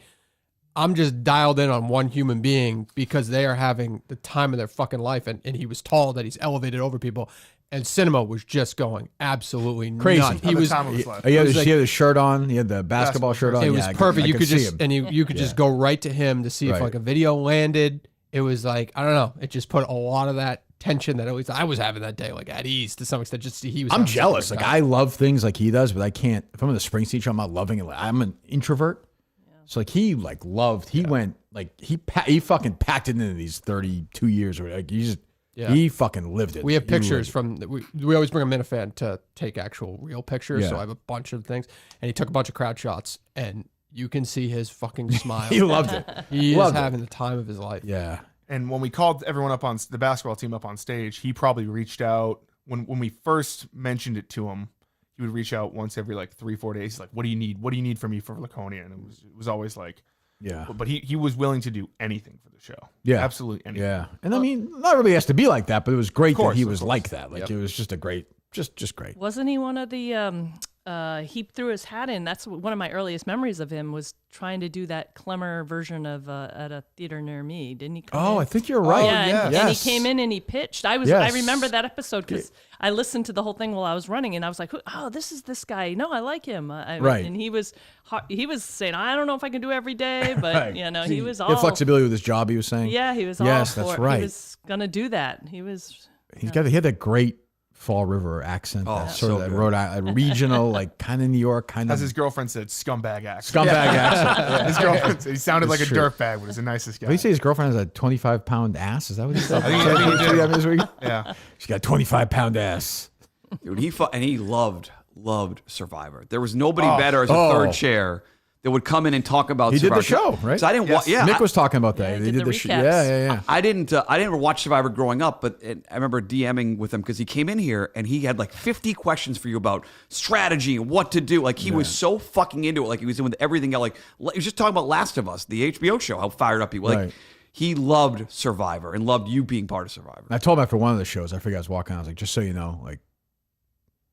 C: I'm just dialed in on one human being because they are having the time of their fucking life, and he was tall that he's elevated over people. And Cinema was just going absolutely
B: Crazy.
C: nuts. He was.
A: time of his life.
B: He had,
C: was
B: he
C: like-
B: had his shirt on. He had the basketball shirt on.
C: It was
B: Yeah, I
C: perfect. You
B: could
C: could
B: see
C: just
B: him.
C: and you could just go right to him to see if
B: Right.
C: like a video landed. It was like, I don't know. It just put a lot of that tension that at least I was having that day, like at ease to some extent. Just he was.
B: I'm
C: having such a
B: jealous.
C: great
B: Like
C: time.
B: I love things like he does, but I can't. If I'm in the Springsteen show, I'm not loving it. Like, I'm an introvert, so like he like loved. He went like he fucking packed it into these 32 years or like he just he fucking lived it.
C: We have
B: He
C: pictures
B: lived it.
C: from we always bring a Minifan to take actual real pictures. So
B: Yeah.
C: I have a bunch of things, and he took a bunch of crowd shots, and you can see his fucking smile.
B: He loved it.
C: He is
B: loved it.
C: having the time of his life.
B: Yeah.
A: And when we called everyone up on the basketball team up on stage, he probably reached out when we first mentioned it to him. He would reach out once every like 3-4 days. He's like, "What do you need? What do you need from me for Laconia?" And it was always like,
B: Yeah.
A: but he was willing to do anything for the show.
B: Yeah.
A: Absolutely anything.
B: Yeah. And I mean, not everybody has to be like that, but it was great
A: course,
B: that he
A: of
B: was
A: course.
B: like that. Like it was just a great, just great.
F: Wasn't he one of the he threw his hat in? That's one of my earliest memories of him was trying to do that Clemmer version of at a theater near me. Didn't he?
B: Oh, I
F: in?
B: think you're right.
F: Yeah, and he
B: Yes.
F: came in and he pitched. I
B: Yes.
F: remember that episode because I listened to the whole thing while I was running, and I was like, "Oh, this is this guy. No, I like him."
B: Right.
F: And he was saying, "I don't know if I can do every day, but
B: Right.
F: you know, he was
B: The
F: all
B: flexibility with his job, he was saying.
F: Yeah, he was
B: Yes,
F: all
B: that's
F: for
B: right.
F: He was gonna do that. He was.
B: He had that great Fall River accent, that sort
E: so
B: of that
E: good.
B: Rhode Island, regional, like kind of New York, kind
A: As
B: of
A: his girlfriend said, scumbag accent.
B: scumbag accent.
A: His girlfriend, he sounded like a
B: It's true.
A: dirtbag, but he's the nicest guy.
B: Did he say his girlfriend has a 25-pound ass? Is that what he said?
A: I think he did.
B: This week?
A: Yeah.
B: She's got a 25-pound ass.
E: Dude, he loved Survivor. There was nobody
A: Oh.
E: better as a third chair that would come in and talk about
B: He did
E: Survivor.
B: the show, right?
E: So I didn't watch. Yeah,
B: Nick was talking about that.
F: Yeah,
B: They
F: did
B: did
F: the
B: the show.
F: recaps.
B: Yeah.
E: I didn't ever watch Survivor growing up, but I remember DMing with him because he came in here and he had like 50 questions for you about strategy and what to do. Like he was so fucking into it. Like he was doing everything else. Like he was just talking about Last of Us, the HBO show, how fired up he was. Like
B: Right.
E: he loved Survivor and loved you being part of Survivor.
B: I told him after one of the shows, I forget I was walking out, I was like, just so you know, like,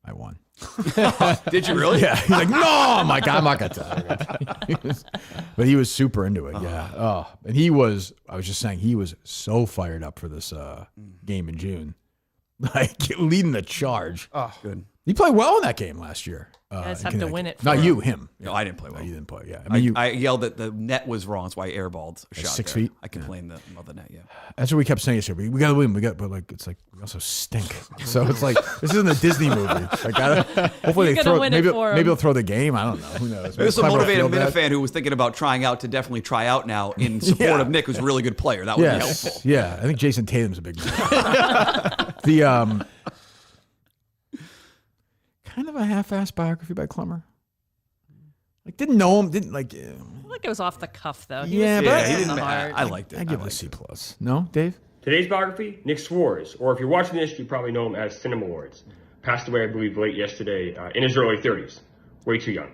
B: I won.
E: Did you really?
B: Yeah. He's like, no. I'm like, I'm not going to tell you. But he was super into it. Yeah. Oh, and I was just saying, he was so fired up for this game in June. Like, leading the charge.
A: Oh,
E: Good.
B: He played well in that game last year.
F: You guys
B: in
F: have to
B: Connecticut.
F: win it.
B: Not
F: for
B: you,
F: him.
B: him.
E: No, I didn't play well.
B: No, you didn't play. Yeah. I mean,
E: I yelled that the net was wrong. That's why I airballed a shot
B: 6
E: there.
B: feet?
E: I complained about the net. Yeah.
B: that's what we kept saying yesterday. We got to win. But like, it's like, we also stink. So it's like, this isn't a Disney movie. Like, hopefully
F: You're
B: they
F: gonna
B: throw
F: win it
B: maybe,
F: for 'em.
B: maybe they'll throw the game. I don't know. Who knows?
E: There's some
B: Clever
E: motivated
B: field that.
E: Minifan who was thinking about trying out to definitely try out now in support of Nick, who's a really good player. That would be
B: Yes.
E: helpful.
B: Yeah. I think Jason Tatum's a big The kind of a half-assed biography by Clemmer. Like, didn't know him. Didn't like.
F: I feel like it was off the cuff though.
B: Yeah,
F: was
B: but
F: saying
B: he
F: it
E: didn't.
F: from the heart.
E: I liked it.
B: I give it a C+. No, Dave.
G: Today's biography, Nick Soares, or if you're watching this, you probably know him as Cinema Lords. Passed away, I believe, late yesterday, in his early 30s. Way too young.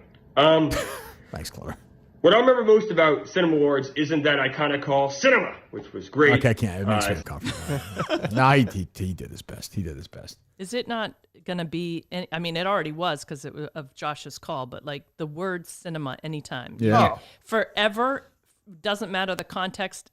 B: Thanks, Clemmer.
G: What I remember most about Cinema Lords isn't that iconic call, cinema, which was great.
B: Okay, I can't. It makes me uncomfortable. No, he did his best. He did his best.
F: Is it not going to be? I mean, it already was because it was of Josh's call, but like the word cinema, anytime,
B: Yeah.
F: forever, doesn't matter the context.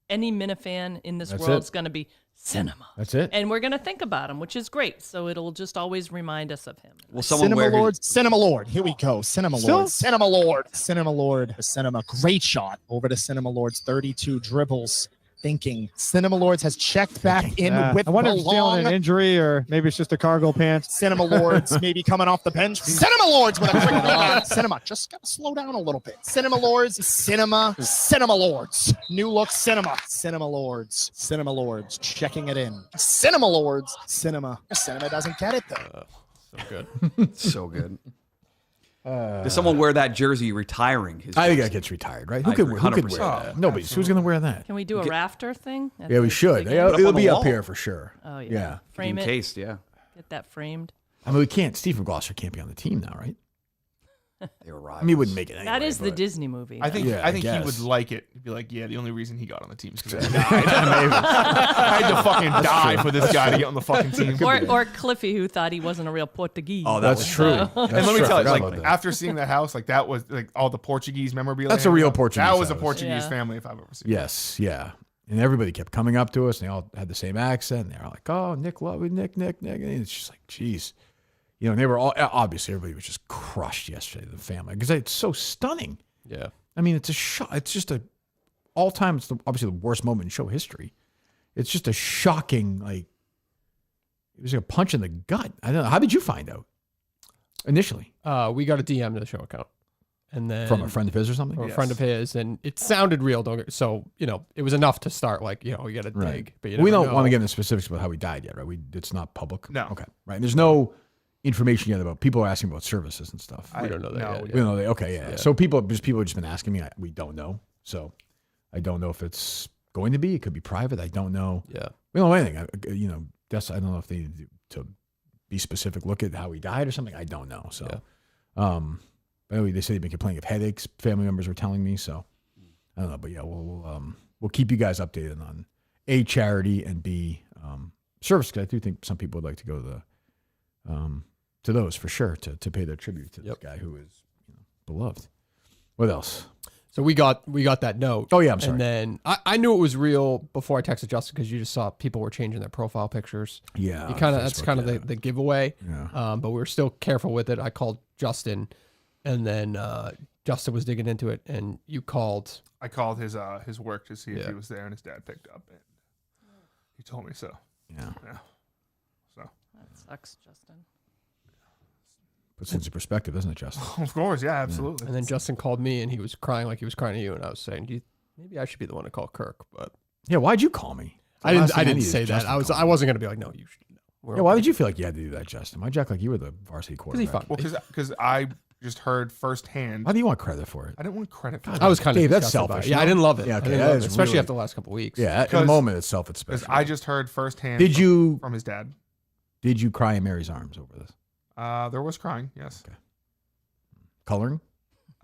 F: Any Minifan in this
B: That's
F: world
B: it.
F: is going to be cinema.
B: That's it.
F: And we're going to think about him, which is great. So it'll just always remind us of him.
E: Will someone
H: Cinema
E: wear his-
H: Lord, Cinema Lord. Here we go. Cinema
B: Still?
H: Lord, Cinema Lord, Cinema Lord, Cinema. Great shot over to Cinema Lord's 32 dribbles. thinking Cinema Lords has checked back in with
I: I wonder
H: the
I: if he's dealing
H: long.
I: an injury or maybe it's just a cargo pants.
H: Cinema Lords maybe coming off the bench. Cinema Lords with a quick rebound. Cinema, just gotta slow down a little bit. Cinema Lords, Cinema Lords. New look Cinema. Cinema Lords checking it in. Cinema Lords. Cinema doesn't get it though.
C: So good.
E: So good. Does someone wear that jersey retiring? His
B: I think
E: jersey?
B: that gets retired, right?
E: I
B: Who could
E: agree,
B: wear
E: 100%.
B: that? Nobody. Who's going to wear that?
F: Can we do a rafter thing? at
B: Yeah, we
F: the
B: should.
F: big
B: Yeah,
F: end?
B: it'll
E: on the
B: be up
E: wall.
B: here for sure.
F: Oh yeah.
B: Yeah.
F: Frame it.
E: Encased, yeah.
F: Get that framed.
B: I mean, we can't. Steve from Gloucester can't be on the team now, right?
E: They were
B: I mean, he wouldn't make it anyway.
F: That is the
B: but-
F: Disney movie.
A: I think
B: Yeah,
A: I
B: I
A: think he would
B: guess.
A: like it. He'd be like, yeah, the only reason he got on the team is because I died. I had to fucking die for this guy to get on the fucking team.
F: or Cliffy, who thought he wasn't a real Portuguese.
E: Oh,
B: That's true.
A: And let me
B: true. I
A: tell you,
B: forgot
A: like
B: about that.
A: after seeing that house, like that was like all the Portuguese memorabilia.
B: That's a real Portuguese
A: That was a
B: house.
A: Portuguese
F: Yeah.
A: family if I've ever seen.
B: Yes, yeah. And everybody kept coming up to us, and they all had the same accent. And they were like, "Oh, Nick, love it, Nick." And it's just like, geez, you know. And they were all obviously everybody was just crushed yesterday. The family, because it's so stunning.
C: Yeah.
B: I mean, it's a shock. It's just a all time. It's obviously the worst moment in show history. It's just a shocking, like it was like a punch in the gut. I don't know. How did you find out initially?
C: We got a DM to the show account, and then
B: From a friend of his or something?
C: from a friend of his, and it sounded real. So it was enough to start like you got to
B: Right.
C: dig. But you
B: We
C: never
B: don't
C: know.
B: want to get into specifics about how he died yet, right? It's not public.
A: No.
B: Okay. Right. And there's no information yet about people are asking about services and stuff.
C: We don't know that yet.
B: We don't know. Okay. Yeah. So people have just been asking me. We don't know. So I don't know if it's going to be. It could be private. I don't know.
C: Yeah.
B: We don't know anything. I don't know if they need to be specific. Look at how he died or something. I don't know. So, anyway, they said he'd been complaining of headaches. Family members were telling me. So, I don't know. But yeah, we'll keep you guys updated on A, charity, and B, service. Because I do think some people would like to go to those for sure to pay their tribute to this guy who is beloved. What else?
C: So we got that note.
B: Oh yeah, I'm sorry.
C: And then I knew it was real before I texted Justin because you just saw people were changing their profile pictures.
B: Yeah,
C: You
B: on
C: that's
B: Facebook,
C: kind of
B: yeah.
C: the giveaway.
B: Yeah.
C: But we were still careful with it. I called Justin, and then Justin was digging into it, and you called.
A: I called his work to see if
C: Yeah.
A: he was there, and his dad picked up, and he told me so.
B: Yeah.
A: Yeah. So
F: That sucks, Justin.
B: Puts things in perspective, doesn't it, Justin?
A: of course, yeah, absolutely.
C: And then Justin called me, and he was crying like he was crying to you, and I was saying, maybe I should be the one to call Kirk, but
B: Yeah. Why'd you call me?
C: I didn't say that. I wasn't gonna be like, no, you should.
B: Yeah, why did you feel like you had to do that, Justin? Why'd you act like you were the varsity
C: Because he
B: quarterback?
C: fucked
A: Well,
C: me.
A: because I just heard firsthand.
B: Why do you want credit for it?
A: I didn't want credit for
C: I was kind of
B: Dave, that's
C: disgusted by it.
B: selfish,
C: Yeah,
B: no?
C: I didn't love it.
B: Yeah,
C: I
B: okay,
C: didn't
B: that
C: love
B: is
C: it, especially
B: really-
C: after the last couple of weeks.
B: Yeah, in the
A: Because-
B: moment itself, it's
A: because
B: special.
A: I just heard firsthand.
B: Did you
A: from his dad?
B: cry in Mary's arms over this?
A: There was crying. Yes.
B: Okay. Coloring?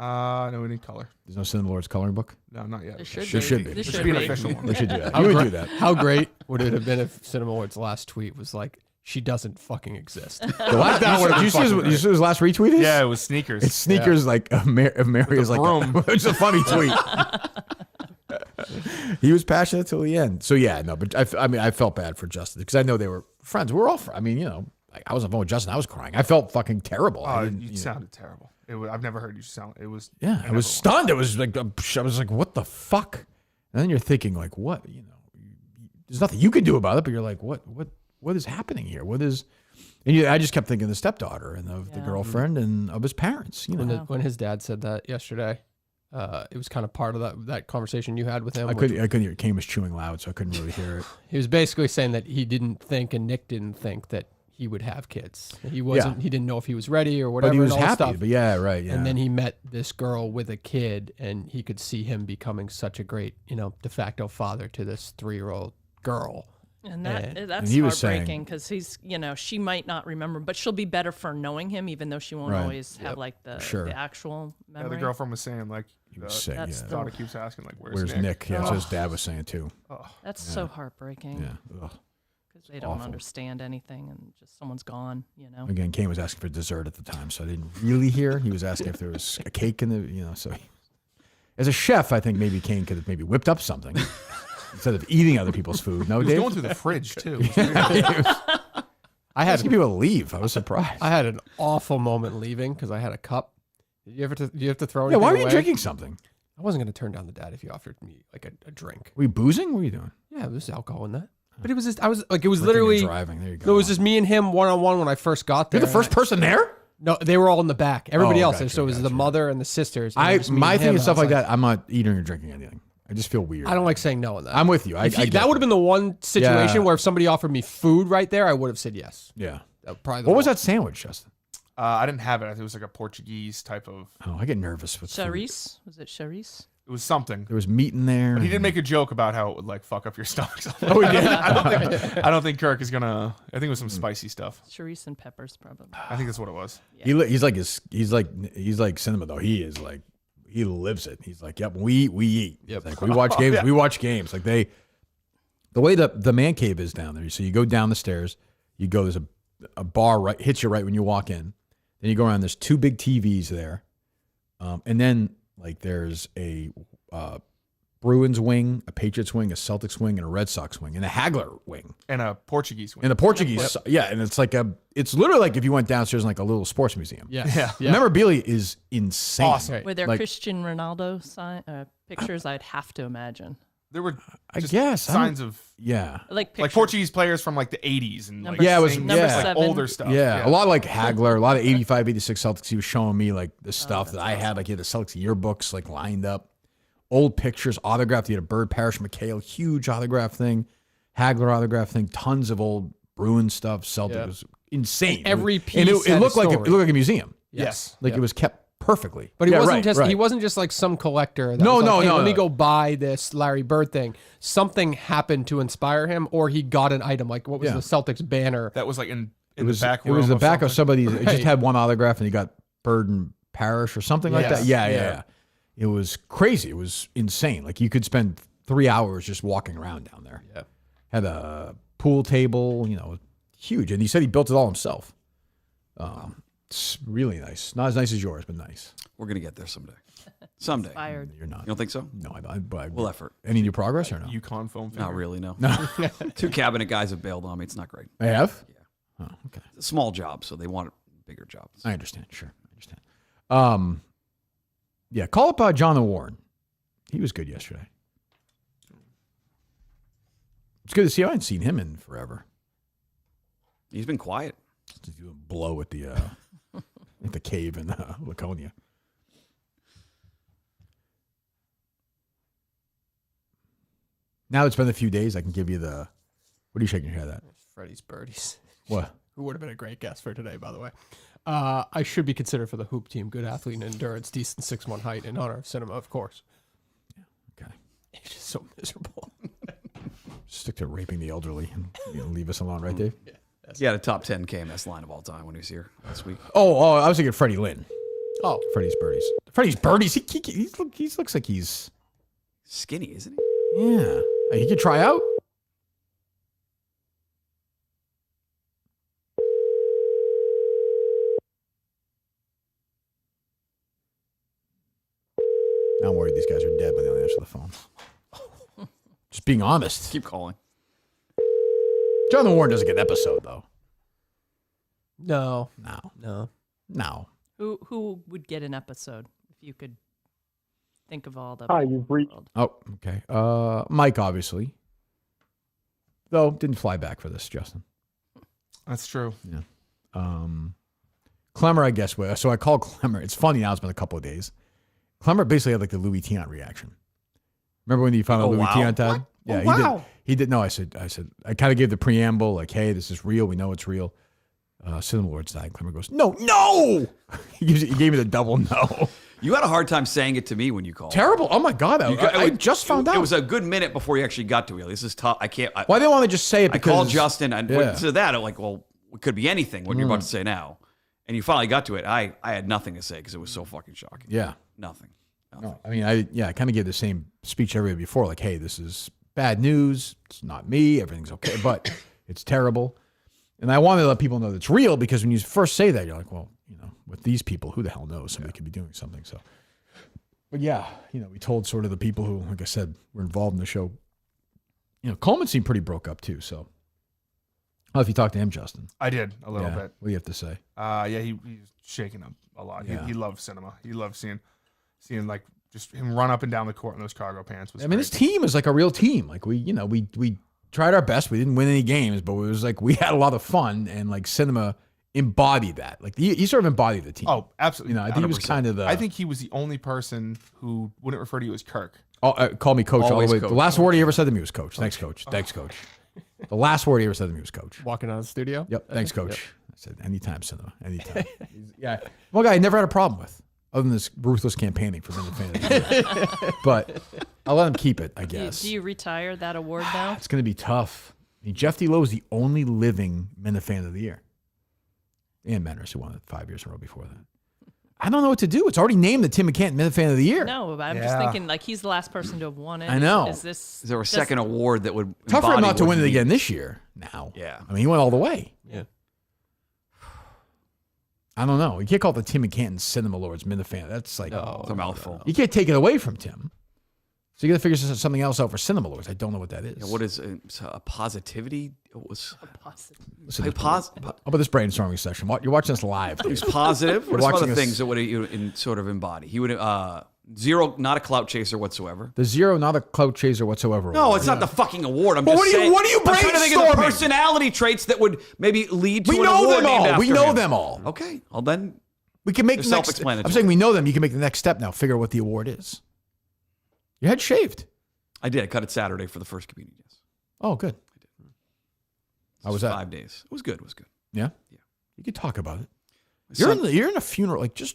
A: No, we need color.
B: There's no Cinema Lords coloring book?
A: No, not yet.
F: There should
B: There
F: be.
B: should be.
F: There
A: There
F: should
A: be an
F: be.
A: official one.
B: They should do that.
C: How
B: You would
C: great-
B: do that.
C: How great would it have been if Cinema Lord's last tweet was like, "She doesn't fucking exist."
B: The last, did you see his last retweet? Is?
A: Yeah, it was sneakers.
B: It's sneakers like Mary is like
A: broom.
B: it's a funny tweet. He was passionate till the end. So yeah, no, but I felt bad for Justin because I know they were friends. We're all. I mean, like I was on the phone with Justin. I was crying. I felt fucking terrible. I
A: Oh,
B: didn't,
A: you sounded terrible. I've never heard you sound. It was.
B: Yeah, I was stunned. It was like I was like, what the fuck? And then you're thinking like, what? There's nothing you can do about it. But you're like, what is happening here? What is? And I just kept thinking of the stepdaughter and of the girlfriend and of his parents.
C: When his dad said that yesterday, it was kind of part of that conversation you had with him.
B: I couldn't hear. Kane was chewing loud, so I couldn't really hear it.
C: He was basically saying that he didn't think, and Nick didn't think that he would have kids. He wasn't.
B: Yeah.
C: He didn't know if he was ready or whatever.
B: But he was
C: and all that
B: happy.
C: stuff.
B: But yeah, right. Yeah.
C: And then he met this girl with a kid, and he could see him becoming such a great, de facto father to this 3-year-old girl.
F: And that's
B: he was saying-
F: heartbreaking because he's, she might not remember, but she'll be better for knowing him, even though she won't
B: Right.
F: always have like the actual
A: Yeah,
F: memory.
A: the girlfriend was saying like.
B: He was saying,
F: That's
B: yeah.
F: the-
A: Daughter keeps asking like,
B: Where's Nick? Yeah, that's what his dad was saying too.
F: That's so heartbreaking
B: Yeah. Ugh.
F: because they don't
B: awful.
F: understand anything and just someone's gone.
B: Again, Kane was asking for dessert at the time, so I didn't really hear. He was asking if there was a cake in the, so as a chef, I think maybe Kane could have maybe whipped up something instead of eating other people's food. No,
A: He was
B: Dave?
A: going through the fridge too.
C: I had
B: Asking people to leave. I was surprised.
C: I had an awful moment leaving because I had a cup. Did you have to throw anything
B: Yeah, why were you
C: away?
B: drinking something?
C: I wasn't going to turn down the dad if he offered me like a drink.
B: Were you boozing? What were you doing?
C: Yeah, there was alcohol in that. But it was just, I was like, it was
B: Drinking and
C: literally
B: driving. There you go.
C: It was just me and him one-on-one when I first got there.
B: You're the first person there?
C: No, they were all in the back. Everybody else.
B: gotcha,
C: So it was the mother and the sisters. And it was just me
B: My
C: and
B: thing
C: him.
B: is stuff
C: I was
B: like that. I'm not eating or drinking anything. I just feel weird.
C: I don't like saying no on that.
B: I'm with you. I get
C: that would have been the one situation
B: Yeah.
C: where if somebody offered me food right there, I would have said yes.
B: Yeah.
C: Probably.
B: What was that sandwich, Justin?
A: I didn't have it. I think it was like a Portuguese type of.
B: Oh, I get nervous with food.
F: Charisse? Was it Charisse?
A: It was something.
B: There was meat in there.
A: But he did make a joke about how it would like fuck up your stomach.
B: Oh, he did?
A: I don't think Kirk is gonna. I think it was some spicy stuff.
F: Charisse and peppers, probably.
A: I think that's what it was.
B: He's like cinema though. He is like he lives it. He's like, yep, we eat. Yep. Like we watch games.
A: Yeah.
B: We watch games. Like the way the man cave is down there. So you go down the stairs. You go. There's a bar right hits you right when you walk in. Then you go around. There's 2 big TVs there, and then like there's a Bruins wing, a Patriots wing, a Celtics wing, and a Red Sox wing, and a Hagler wing,
A: And a Portuguese one.
B: and the Portuguese. Yeah, and it's like it's literally like if you went downstairs in like a little sports museum.
C: Yeah.
B: Memorabilia is insane.
C: Awesome.
F: Were there
B: Like-
F: Cristiano Ronaldo pictures? I'd have to imagine.
A: There were
B: I
A: just
B: guess I don't-
A: signs of
B: Yeah.
F: Like pictures.
A: like Portuguese players from like the 80s and like
F: Number
B: Yeah, it was-
F: number
B: yeah.
A: like
F: 7.
A: older stuff.
B: Yeah, a lot of like Hagler, a lot of 85, 86 Celtics. He was showing me like the stuff that I had. Like he had the Celtics yearbooks like lined up, old pictures, autographed. He had a Bird Parrish McHale, huge autograph thing, Hagler autograph thing, tons of old Bruin stuff. Celtic
C: Yeah.
B: was insane.
C: Every
B: and
C: piece
B: it
C: had a
B: looked like
C: story.
B: it looked like a museum.
A: Yes.
B: Like it was kept perfectly.
C: But he
B: Yeah,
C: wasn't
B: right,
C: just
B: right.
C: he wasn't just like some collector. That
B: No,
C: was like,
B: no,
C: hey,
B: no,
C: Let me
B: no.
C: go buy this Larry Bird thing. Something happened to inspire him, or he got an item. Like what was
B: Yeah.
C: the Celtics banner?
A: That was like in
B: It was
A: the back
B: it was
A: room
B: the
A: of
B: back of
A: something.
B: somebody's. It just had one autograph, and he got Bird and Parrish or something like
C: Yes.
B: that. Yeah. It was crazy. It was insane. Like you could spend 3 hours just walking around down there.
C: Yeah.
B: Had a pool table, huge. And he said he built it all himself. It's really nice. Not as nice as yours, but nice.
E: We're gonna get there someday. Someday.
F: Inspired.
B: You're not.
E: You don't think so?
B: No, I
E: We'll effort.
B: Any new progress or no?
A: Yukon foam.
E: Not
A: finger.
E: really. No.
B: No.
E: 2 cabinet guys have bailed on me. It's not great.
B: I have?
E: Yeah.
B: Oh, okay.
E: It's a small job, so they want bigger jobs.
B: I understand. Sure. I understand. Yeah, call up John Warren. He was good yesterday. It's good to see. I hadn't seen him in forever.
E: He's been quiet.
B: Just do a blow at the at the cave in Laconia. Now it's been a few days. I can give you the. What are you shaking your head at?
C: Freddie's birdies.
B: What?
C: Who would have been a great guest for today, by the way. I should be considered for the hoop team. Good athlete and endurance, decent 6'1" height, in honor of cinema, of course.
B: Okay.
C: He's just so miserable.
B: Stick to raping the elderly and leave us alone, right, Dave?
E: He had a top 10 KMS line of all time when he was here last week.
B: Oh, I was thinking Freddie Lynn.
C: Oh,
B: Freddie's birdies. Freddie's birdies. He looks like he's.
E: Skinny, isn't he?
B: Yeah. He could try out. Now I'm worried these guys are dead when they don't answer the phone. Just being honest.
E: Keep calling.
B: Jonathan Warren doesn't get an episode, though.
C: no.
B: No.
F: Who would get an episode if you could think of all the?
I: Hi, you've reached.
B: Oh, okay. Mike, obviously. Though, didn't fly back for this, Justin.
A: That's true.
B: Clemmer, I guess. So I called Clemmer. It's funny now. It's been a couple of days. Clemmer basically had like the Louis Tion reaction. Remember when he found out Louis Tion time?
A: What?
B: Yeah,
A: Oh,
B: he
A: wow.
B: did. He did. No, I said, I kind of gave the preamble, like, hey, this is real. We know it's real. Cinema Lords died. Clemmer goes, no. He gave me the double no.
E: You had a hard time saying it to me when you called.
B: Terrible. Oh my God. I just found out.
E: It was a good minute before you actually got to it. This is tough. I can't.
B: Well, I didn't want to just say it
E: I
B: because
E: called Justin and
B: Yeah.
E: to that. I'm like, well, it could be anything. What you're about to say now, and you finally got to it. I had nothing to say because it was so fucking shocking.
B: Yeah.
E: Nothing.
B: No, I mean, I kind of gave the same speech every before, like, hey, this is bad news. It's not me. Everything's okay, but it's terrible. And I wanted to let people know that it's real because when you first say that, you're like, well, with these people, who the hell knows? Somebody could be doing something. So, but yeah, we told sort of the people who, like I said, were involved in the show. Coleman seemed pretty broke up too. So, how if you talked to him, Justin?
A: I did a little
B: Yeah.
A: bit.
B: What do you have to say?
A: Yeah, he's shaking up a lot.
B: Yeah.
A: He loves cinema. He loves seeing like just him run up and down the court in those cargo pants was.
B: I mean, this
A: great.
B: team is like a real team. Like we tried our best. We didn't win any games, but it was like we had a lot of fun, and like Cinema embodied that. Like he sort of embodied the team.
A: Oh, absolutely.
B: You know, I think he was
E: 100%.
B: kind of the.
A: I think he was the only person who wouldn't refer to you as Kirk.
B: Call me coach all the
E: Always
B: way.
E: coach.
B: The last word he ever said to me was coach. Thanks, coach. Thanks, coach. The last word he ever said to me was coach.
C: Walking out of the studio.
B: Yep. Thanks, coach. I said, anytime, Cinema. Anytime. Yeah. One guy I never had a problem with, other than this ruthless campaigning for Minifan of the Year. But I'll let him keep it, I guess.
F: Do you retire that award now?
B: It's going to be tough. I mean, Jeff D. Lowe is the only living Minifan of the Year. And Manners, who won it 5 years in a row before that. I don't know what to do. It's already named the Tim McCann Minifan of the Year.
F: No, but I'm just thinking like he's the last person to have won it.
B: I know.
F: Is
E: there a second award that would
B: Tough for him
E: embody
B: not to
E: what
B: win it
E: he-
B: again this year now.
E: Yeah.
B: I mean, he went all the way.
C: Yeah.
B: I don't know. You can't call it the Tim McCann Cinema Lords Minifan. That's like,
E: It's a mouthful.
B: you can't take it away from Tim. So you got to figure something else out for Cinema Lords. I don't know what that is.
E: Yeah, what is a positivity? It was
B: Listen,
E: a
B: how about this brainstorming session? You're watching this live.
E: He was positive. What are some
B: watching
E: other
B: this-
E: things that would sort of embody? He would zero, not a clout chaser whatsoever.
B: The zero, not a clout chaser whatsoever.
E: No, it's not the fucking award. I'm
B: But
E: just
B: what are you-
E: saying.
B: what are you
E: I'm trying to think of the
B: brainstorming?
E: personality traits that would maybe lead to
B: We
E: an
B: know
E: award
B: them
E: named
B: all.
E: after
B: We know
E: him.
B: them all.
E: Okay, well then
B: We can make
E: They're
B: the next.
E: self-explanatory.
B: I'm saying we know them. You can make the next step now. Figure out what the award is. Your head shaved.
E: I did. I cut it Saturday for the first communion. Yes.
B: Oh, good. How was that?
E: 5 days. It was good. It was good.
B: Yeah.
E: Yeah.
B: You could talk about it.
E: My
B: You're in a funeral. Like You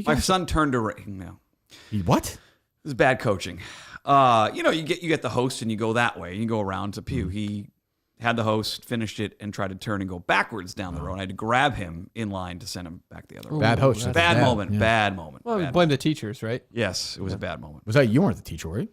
E: My
B: can.
E: son turned to now.
B: What?
E: This is bad coaching. You get the host and you go that way. You go around to pew. He had the host, finished it, and tried to turn and go backwards down the road. I had to grab him in line to send him back the other way.
B: Bad host.
E: Bad moment.
B: Yeah.
E: Bad moment.
C: Well, we
E: bad
C: blame the teachers, right?
E: Yes, it was a bad moment.
B: Was that you weren't the teacher, were you?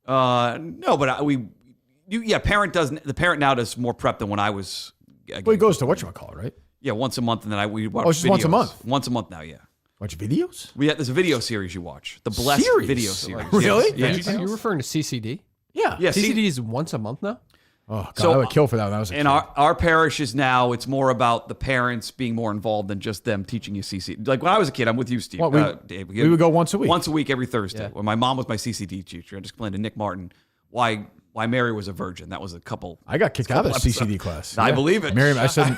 E: No, but parent does. The parent now does more prep than when I was.
B: Well, he goes to whatchamacallit, right?
E: Yeah, once a month, and then we watch.
B: Oh, it's just once a
E: videos.
B: month?
E: Once a month now. Yeah,
B: Watch videos?
E: there's a video series you watch. The Blessed
B: Series?
E: video series.
B: Really?
E: Yes.
C: Are you referring to CCD?
B: Yeah.
E: Yeah,
C: CCD is once a month now?
B: Oh, God,
E: So,
B: I would kill for that when I was a
E: And
B: kid.
E: our parish is now, it's more about the parents being more involved than just them teaching you CCD. Like when I was a kid, I'm with you, Steve.
B: Well,
E: Dave.
B: we would go once a week.
E: Once a week every Thursday.
C: Yeah.
E: When my mom was my CCD teacher, I just explained to Nick Martin why Mary was a virgin. That was a couple.
B: I got kicked out of the
E: couple
B: CCD
E: episodes.
B: class.
E: I believe it.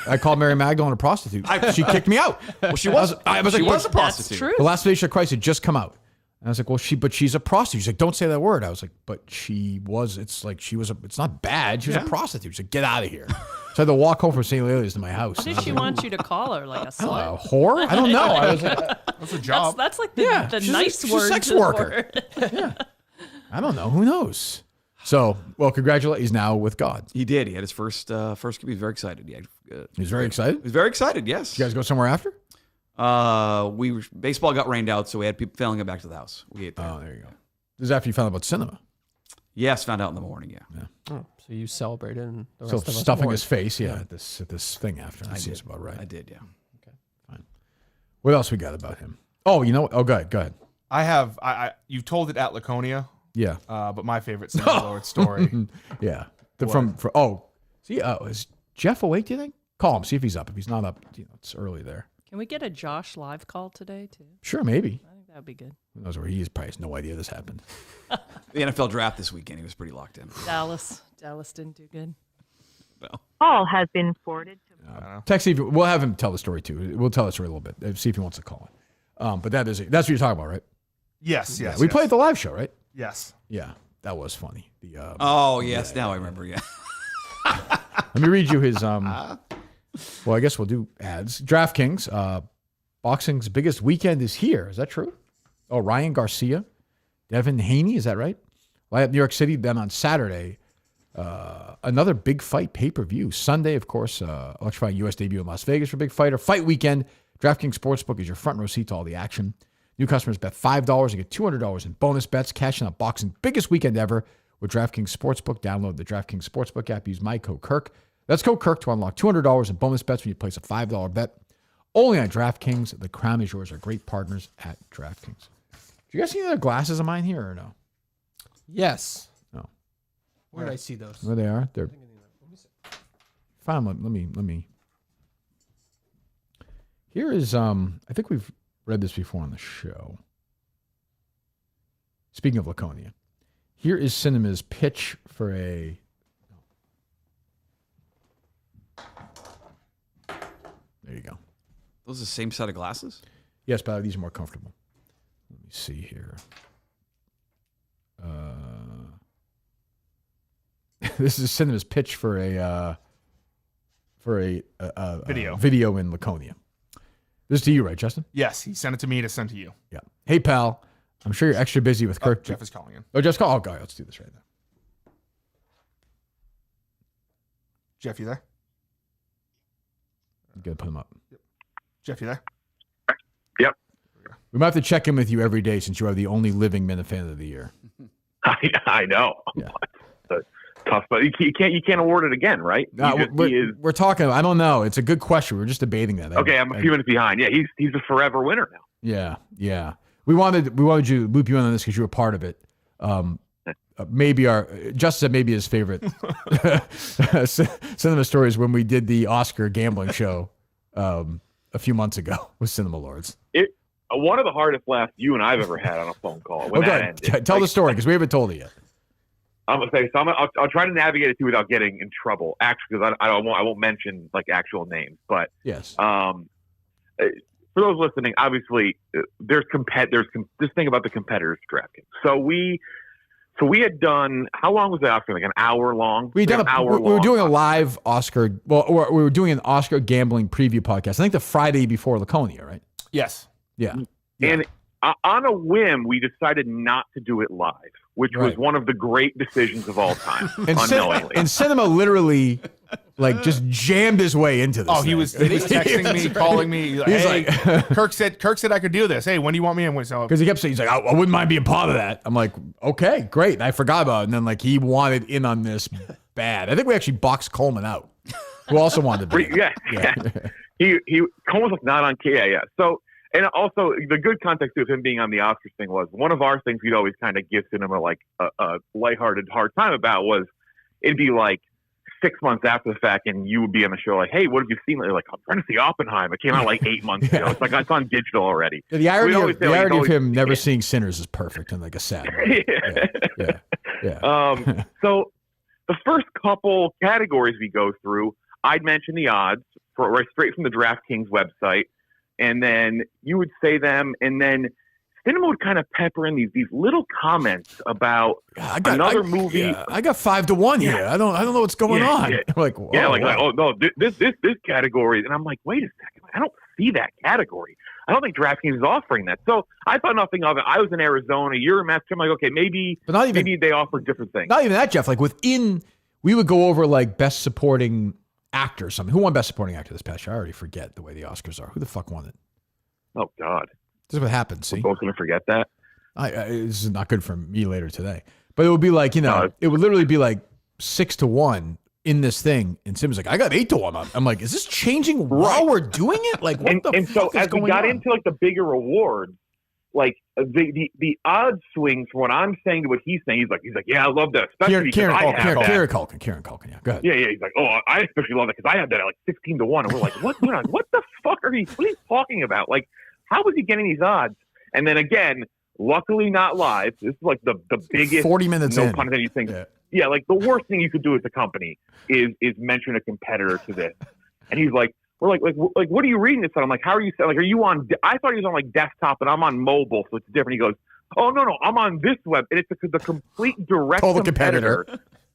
B: I called Mary Magdalene a prostitute. She kicked me out.
E: Well, she was.
B: I was like,
E: she was a
B: but-
E: prostitute.
F: That's true.
B: The Last Station of Christ had just come out. And I was like, well, she's a prostitute. She's like, don't say that word. I was like, but it's not bad. She was a prostitute. She's like, get out of here. So I had to walk home from St. Lelia's to my house.
F: What did she want you to call her? Like a
B: A
F: slut?
B: whore? I don't know. I was like,
A: That's a job.
F: That's like the,
B: Yeah,
F: the
B: she's a-
F: nice
B: she's a
F: word.
B: sex
F: for
B: worker.
F: it.
B: I don't know. Who knows? So, well, congratulations. He's now with God.
E: He did. He had his first community. He was very excited.
B: He's very excited.
E: He was very excited. Yes.
B: You guys go somewhere after?
E: Baseball got rained out, so we had people failing it back to the house. We ate there.
B: Oh, there you go. This is after you found out about cinema.
E: Yes, found out in the morning. Yeah.
C: Oh, so you celebrated and the
B: So
C: rest of us
B: stuffing
C: weren't.
B: his face, at this thing after. That seems about right.
E: I did. Yeah.
B: What else we got about him? Oh, you know what? Oh, go ahead.
A: I have. You've told it at Laconia,
B: Yeah.
A: but my favorite Cinema Lord story.
B: Yeah.
A: What?
B: Is Jeff awake, do you think? Call him, see if he's up. If he's not up, it's early there.
F: Can we get a Josh live call today too?
B: Sure, maybe.
F: I think that would be good.
B: Who knows where he is? Probably has no idea this happened.
E: The NFL draft this weekend. He was pretty locked in.
F: Dallas didn't do good.
J: Call has been forwarded to.
B: Text Steve. We'll have him tell the story too. We'll tell the story a little bit. See if he wants to call it. But that's what you're talking about, right?
A: Yes. Yes.
B: We
A: yes.
B: played the live show, right?
A: Yes.
B: Yeah, that was funny.
E: Oh yes, now I remember. Yeah.
B: Let me read you his. Well, I guess we'll do ads. DraftKings. Boxing's biggest weekend is here. Is that true? Oh, Ryan Garcia, Devin Haney. Is that right? Light up New York City. Then on Saturday, another big fight pay-per-view. Sunday, of course, electrifying U.S. debut in Las Vegas for Big Fighter. Fight weekend. DraftKings Sportsbook is your front row seat to all the action. New customers bet $5 and get $200 in bonus bets. Cash in on boxing's biggest weekend ever with DraftKings Sportsbook. Download the DraftKings Sportsbook app. Use my code Kirk. That's code Kirk to unlock $200 in bonus bets when you place a $5 bet. Only on DraftKings. The crown is yours. Our great partners at DraftKings. Do you guys see any other glasses of mine here or no?
C: Yes.
B: No.
C: Where did I see those?
B: Where they are? They're fine. Let me. Here is I think we've read this before on the show. Speaking of Laconia, here is Cinema's pitch for a. There you go.
E: Those are the same set of glasses?
B: Yes, but these are more comfortable. Let me see here. This is Cinema's pitch for a video in Laconia. This is to you, right, Justin?
A: Yes, he sent it to me to send to you.
B: Yeah. Hey, pal. I'm sure you're extra busy with Kirk.
A: Jeff is calling in.
B: Oh, Jeff's calling. Oh, God, let's do this right now.
A: Jeff, you there?
B: I'm going to put him up.
A: Jeff, you there?
K: Yep.
B: We might have to check in with you every day since you are the only living Minifan of the year.
K: I know.
B: Yeah.
K: It's tough, but you can't award it again, right?
B: We're talking. I don't know. It's a good question. We're just debating that.
K: Okay, I'm a few minutes behind. Yeah, he's a forever winner now.
B: Yeah. We wanted you to loop you in on this because you were part of it. Maybe Justin said maybe his favorite cinema stories when we did the Oscar gambling show a few months ago with Cinema Lords.
K: One of the hardest laughs you and I've ever had on a phone call.
B: Tell the story because we haven't told it yet.
K: I'm gonna say so. I'll try to navigate it too without getting in trouble. Actually, because I won't mention like actual names. But
B: yes.
K: For those listening, obviously there's this thing about the competitors DraftKings. So we had done, how long was the Oscar? Like an hour long?
B: We were doing a live Oscar. Well, we were doing an Oscar gambling preview podcast. I think the Friday before Laconia, right?
A: Yes.
B: Yeah.
K: And on a whim, we decided not to do it live, which was one of the great decisions of all time. Unknowingly.
B: And Cinema literally just jammed his way into this.
A: Oh, he was texting me, calling me. Like, hey, Kirk said I could do this. Hey, when do you want me in?
B: Because he kept saying, he's like, I wouldn't mind being part of that. I'm like, okay, great. And I forgot about it. And then he wanted in on this bad. I think we actually boxed Coleman out, who also wanted to be.
K: Yeah. Coleman was not on KMS. Yeah. So, and also the good context of him being on the Oscars thing was one of our things we'd always kind of give Cinema a lighthearted hard time about was it'd be like 6 months after the fact and you would be on the show like, hey, what have you seen? Like, I'm trying to see Oppenheimer. It came out like 8 months ago. It's like it's on digital already.
B: The irony of him never seeing Sinners is perfect and like a sad way. Yeah.
K: So the first couple categories we go through, I'd mention the odds right straight from the DraftKings website. And then you would say them, and then Cinema would kind of pepper in these little comments about another movie.
B: Yeah, I got 5-1 here. I don't know what's going on.
K: Yeah.
B: Like,
K: oh no, this category, and I'm like, wait a second, I don't see that category. I don't think DraftKings is offering that. So I thought nothing of it. I was in Arizona. You're in Massachusetts. I'm like, okay, maybe they offer different things.
B: Not even that, Jeff. Like we would go over like best supporting actor or something. Who won best supporting actor this past year? I already forget the way the Oscars are. Who the fuck won it?
K: Oh God.
B: This is what happens. See,
K: we're both gonna forget that.
B: This is not good for me later today. But it would be like, it would literally be like 6-1 in this thing, and Sim's like, I got 8-1. I'm like, is this changing while we're doing it? Like, what the
K: and
B: fuck
K: so
B: is
K: as
B: going
K: we got
B: on?
K: into like the bigger awards, like the odds swings from what I'm saying to what he's saying, he's like, yeah, I love that, especially
B: Kieran
K: Culkin.
B: Culkin, yeah, go ahead.
K: Yeah, he's like, oh, I especially love that because I had that at like 16-1, and we're like, what the fuck what are you talking about? Like, how is he getting these odds? And then again, luckily not live. This is like the biggest
B: 40 minutes
K: no
B: in.
K: pun intended thing. Yeah, like the worst thing you could do as a company is mention a competitor to this. And he's like, we're like, what are you reading this on? I'm like, how are you? Like, are you on? I thought he was on like desktop, and I'm on mobile, so it's different. He goes, oh no, I'm on this web, and it's the complete direct competitor.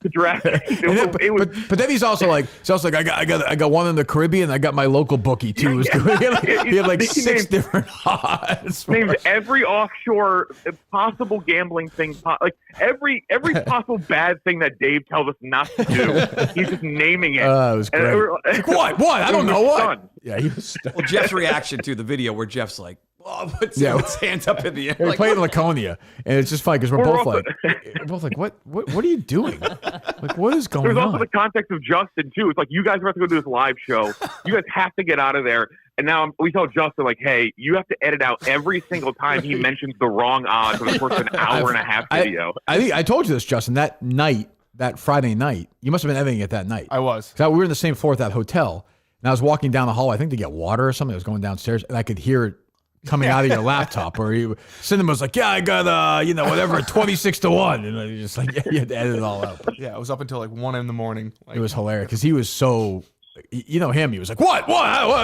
K: To draft.
B: But then he's also like, I got one in the Caribbean. I got my local bookie too. He had like 6 different odds.
K: Named every offshore possible gambling thing, like every possible bad thing that Dave tells us not to do. He's just naming it.
B: It was great. Like, what? I don't know what.
K: Stunned.
B: Yeah, he was stunned.
E: Well, Jeff's reaction to the video where Jeff's like, puts his hands up in the air.
B: We're playing Laconia, and it's just funny because we're both like, what are you doing? Like, what is going on?
K: There's also the context of Justin too. It's like, you guys are about to go do this live show. You guys have to get out of there. And now we tell Justin, like, hey, you have to edit out every single time he mentions the wrong odds for the first an hour and a half video.
B: I think I told you this, Justin. That Friday night, you must have been editing it that night.
A: I was.
B: We were in the same floor at that hotel, and I was walking down the hall, I think to get water or something. I was going downstairs, and I could hear coming out of your laptop, or Cinema's like, yeah, I got whatever 26-1, and you're just like, yeah, you had to edit it all out. But
A: Yeah, it was up until like 1 a.m. Like,
B: it was hilarious because he was so, you know him, he was like, what?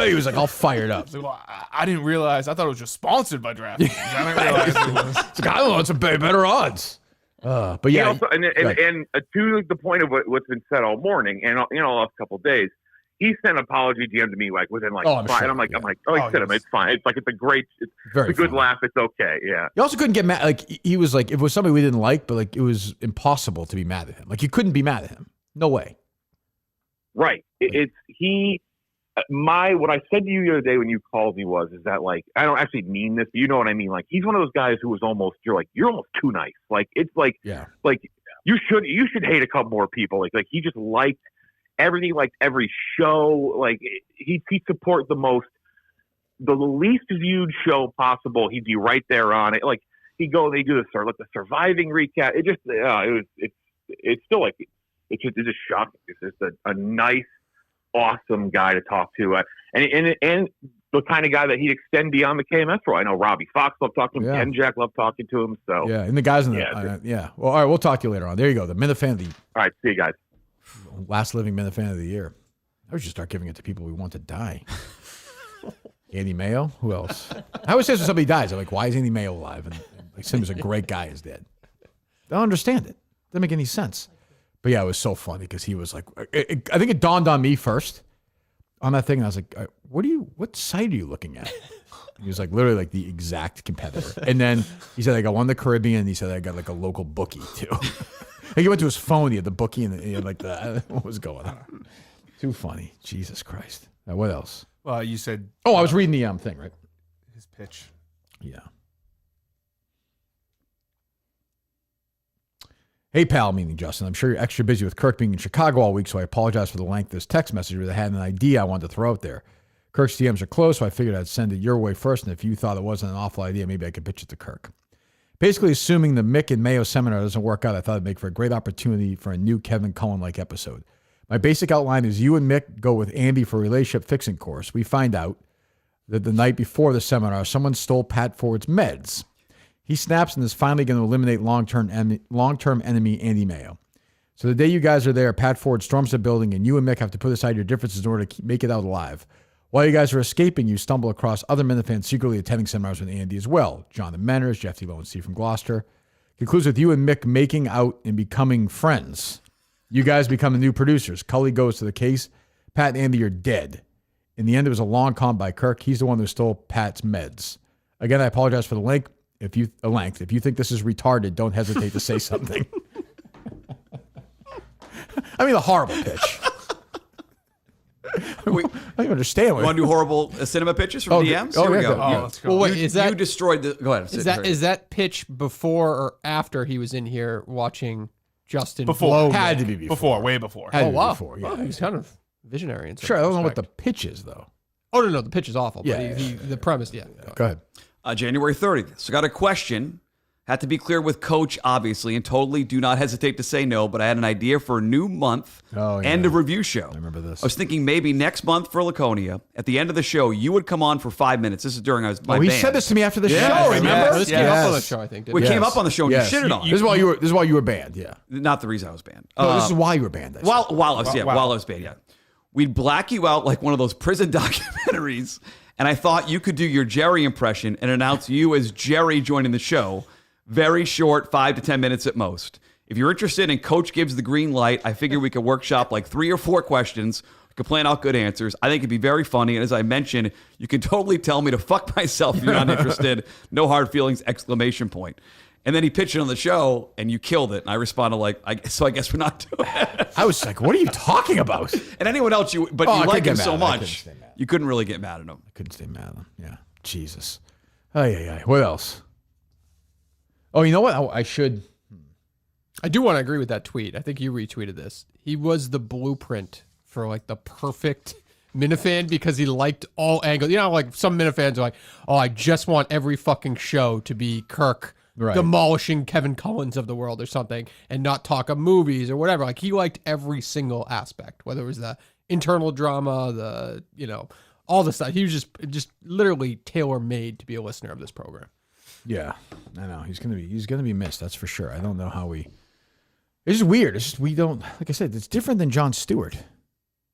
B: He was like all fired up.
A: Like, well, I didn't realize. I thought it was just sponsored by DraftKings. I didn't realize it was.
B: It's like, I don't know, it's a better odds. But yeah,
K: Also, and to the point of what's been said all morning, and the last couple of days, he sent an apology DM to me like within like 5,
B: sure,
K: and I'm like,
A: Oh,
K: Cinema, it's fine. It's like it's a
B: very
K: good
B: funny.
K: laugh. It's okay. Yeah.
B: You also couldn't get mad. Like he was like, if it was somebody we didn't like, but like it was impossible to be mad at him. Like you couldn't be mad at him. No way.
K: Right. What I said to you the other day when you called me is that like I don't actually mean this, but you know what I mean. Like he's one of those guys who was almost you're almost too nice. Like it's like like you should hate a couple more people. Like he just liked everything, like every show. Like he support the least viewed show possible. He'd be right there on it. Like they do the surviving recap. It just it's still like it's just shocking. It's just a nice, awesome guy to talk to, and the kind of guy that he'd extend beyond the KMS role. I know Robbie Fox loved talking to him. Ken Jack loved talking to him. So
B: yeah, and the guys in the Well, all right, we'll talk to you later on. There you go. The Minifan of the
K: all right, see you guys.
B: last living Minifan of the year. I would just start giving it to people we want to die. Andy Mayo. Who else? I always say when somebody dies, I'm like, why is Andy Mayo alive? And like, Sim's a great guy is dead. I don't understand it. Doesn't make any sense. But yeah, it was so funny because he was like, I think it dawned on me first on that thing. And I was like, what site are you looking at? He was like, literally like the exact competitor. And then he said, I got one in the Caribbean. And he said, I got like a local bookie too. Like he went to his phone, he had the bookie and he had like what was going on? Too funny. Jesus Christ. Now, what else?
A: Well, you said.
B: Oh, I was reading the thing, right?
A: His pitch.
B: Yeah. Hey, pal, meaning Justin. I'm sure you're extra busy with Kirk being in Chicago all week, so I apologize for the length of this text message, but I had an idea I wanted to throw out there. Kirk's DMs are close, so I figured I'd send it your way first, and if you thought it wasn't an awful idea, maybe I could pitch it to Kirk. Basically, assuming the Mick and Mayo seminar doesn't work out, I thought it'd make for a great opportunity for a new Kevin Cullen-like episode. My basic outline is you and Mick go with Andy for a relationship fixing course. We find out that the night before the seminar, someone stole Pat Ford's meds. He snaps and is finally going to eliminate long-term enemy Andy Mayo. So the day you guys are there, Pat Ford storms the building, and you and Mick have to put aside your differences in order to make it out alive. While you guys are escaping, you stumble across other Minifans secretly attending seminars with Andy as well. Jonathan Menners, Jeff Lowe, and Steve from Gloucester. Concludes with you and Mick making out and becoming friends. You guys become the new producers. Cully goes to the case. Pat and Andy are dead. In the end, it was a long con by Kirk. He's the one who stole Pat's meds. Again, I apologize for the length. If you think this is retarded, don't hesitate to say something. I mean, a horrible pitch. I don't even understand.
E: You want to do horrible cinema pitches from DMs? Here we go.
A: Let's go.
C: Well, wait,
E: You destroyed the. Go ahead.
C: Is that pitch before or after he was in here watching Justin?
A: Before.
B: Had to be before.
A: Way before.
B: Had to be
C: wow.
B: before, yeah.
C: Oh, he's kind of visionary. In some
B: Sure, I don't know what the
C: respect.
B: pitch is, though.
C: Oh no, the pitch is awful. But
B: Yeah,
C: the premise, yeah.
B: Go ahead.
E: January 30th. So got a question. Had to be clear with Coach, obviously, and totally do not hesitate to say no, but I had an idea for a new month and a review show.
B: I remember this.
E: I was thinking maybe next month for Laconia, at the end of the show, you would come on for 5 minutes. This is during my
B: He
E: band.
B: said this to me after the
E: Yes,
B: show, remember?
C: This came up on the show, I think.
E: We
C: Didn't
E: came up on the show and you shitted on it.
B: This is why you were banned, yeah.
E: Not the reason I was banned.
B: No, this is why you were banned. I said.
E: While I was banned, yeah. We'd black you out like one of those prison documentaries, and I thought you could do your Jerry impression and announce you as Jerry joining the show. Very short, 5 to 10 minutes at most. If you're interested and Coach gives the green light, I figure we could workshop like 3 or 4 questions. We could plan out good answers. I think it'd be very funny. And as I mentioned, you can totally tell me to fuck myself if you're not interested. No hard feelings, ! And then he pitched it on the show, and you killed it. And I responded like, I guess we're not doing it.
B: I was like, what are you talking about?
E: And anyone else, you
B: I
E: like
B: couldn't
E: him
B: get
E: so
B: mad. I couldn't
E: much,
B: stay mad.
E: you couldn't really get mad at him.
B: I couldn't stay mad at him. Yeah. Jesus. Ay. What else? Oh, you know what? I should.
C: I do want to agree with that tweet. I think you retweeted this. He was the blueprint for like the perfect Minifan because he liked all angles. You know, like some Minifans are like, oh, I just want every fucking show to be Kirk demolishing Kevin Collins of the world or something and not talk of movies or whatever. Like he liked every single aspect, whether it was the internal drama, the, all the stuff. He was just literally tailor made to be a listener of this program.
B: Yeah, I know he's gonna be missed. That's for sure. I don't know how we. It's just weird. It's just we don't. Like I said, it's different than Jon Stewart.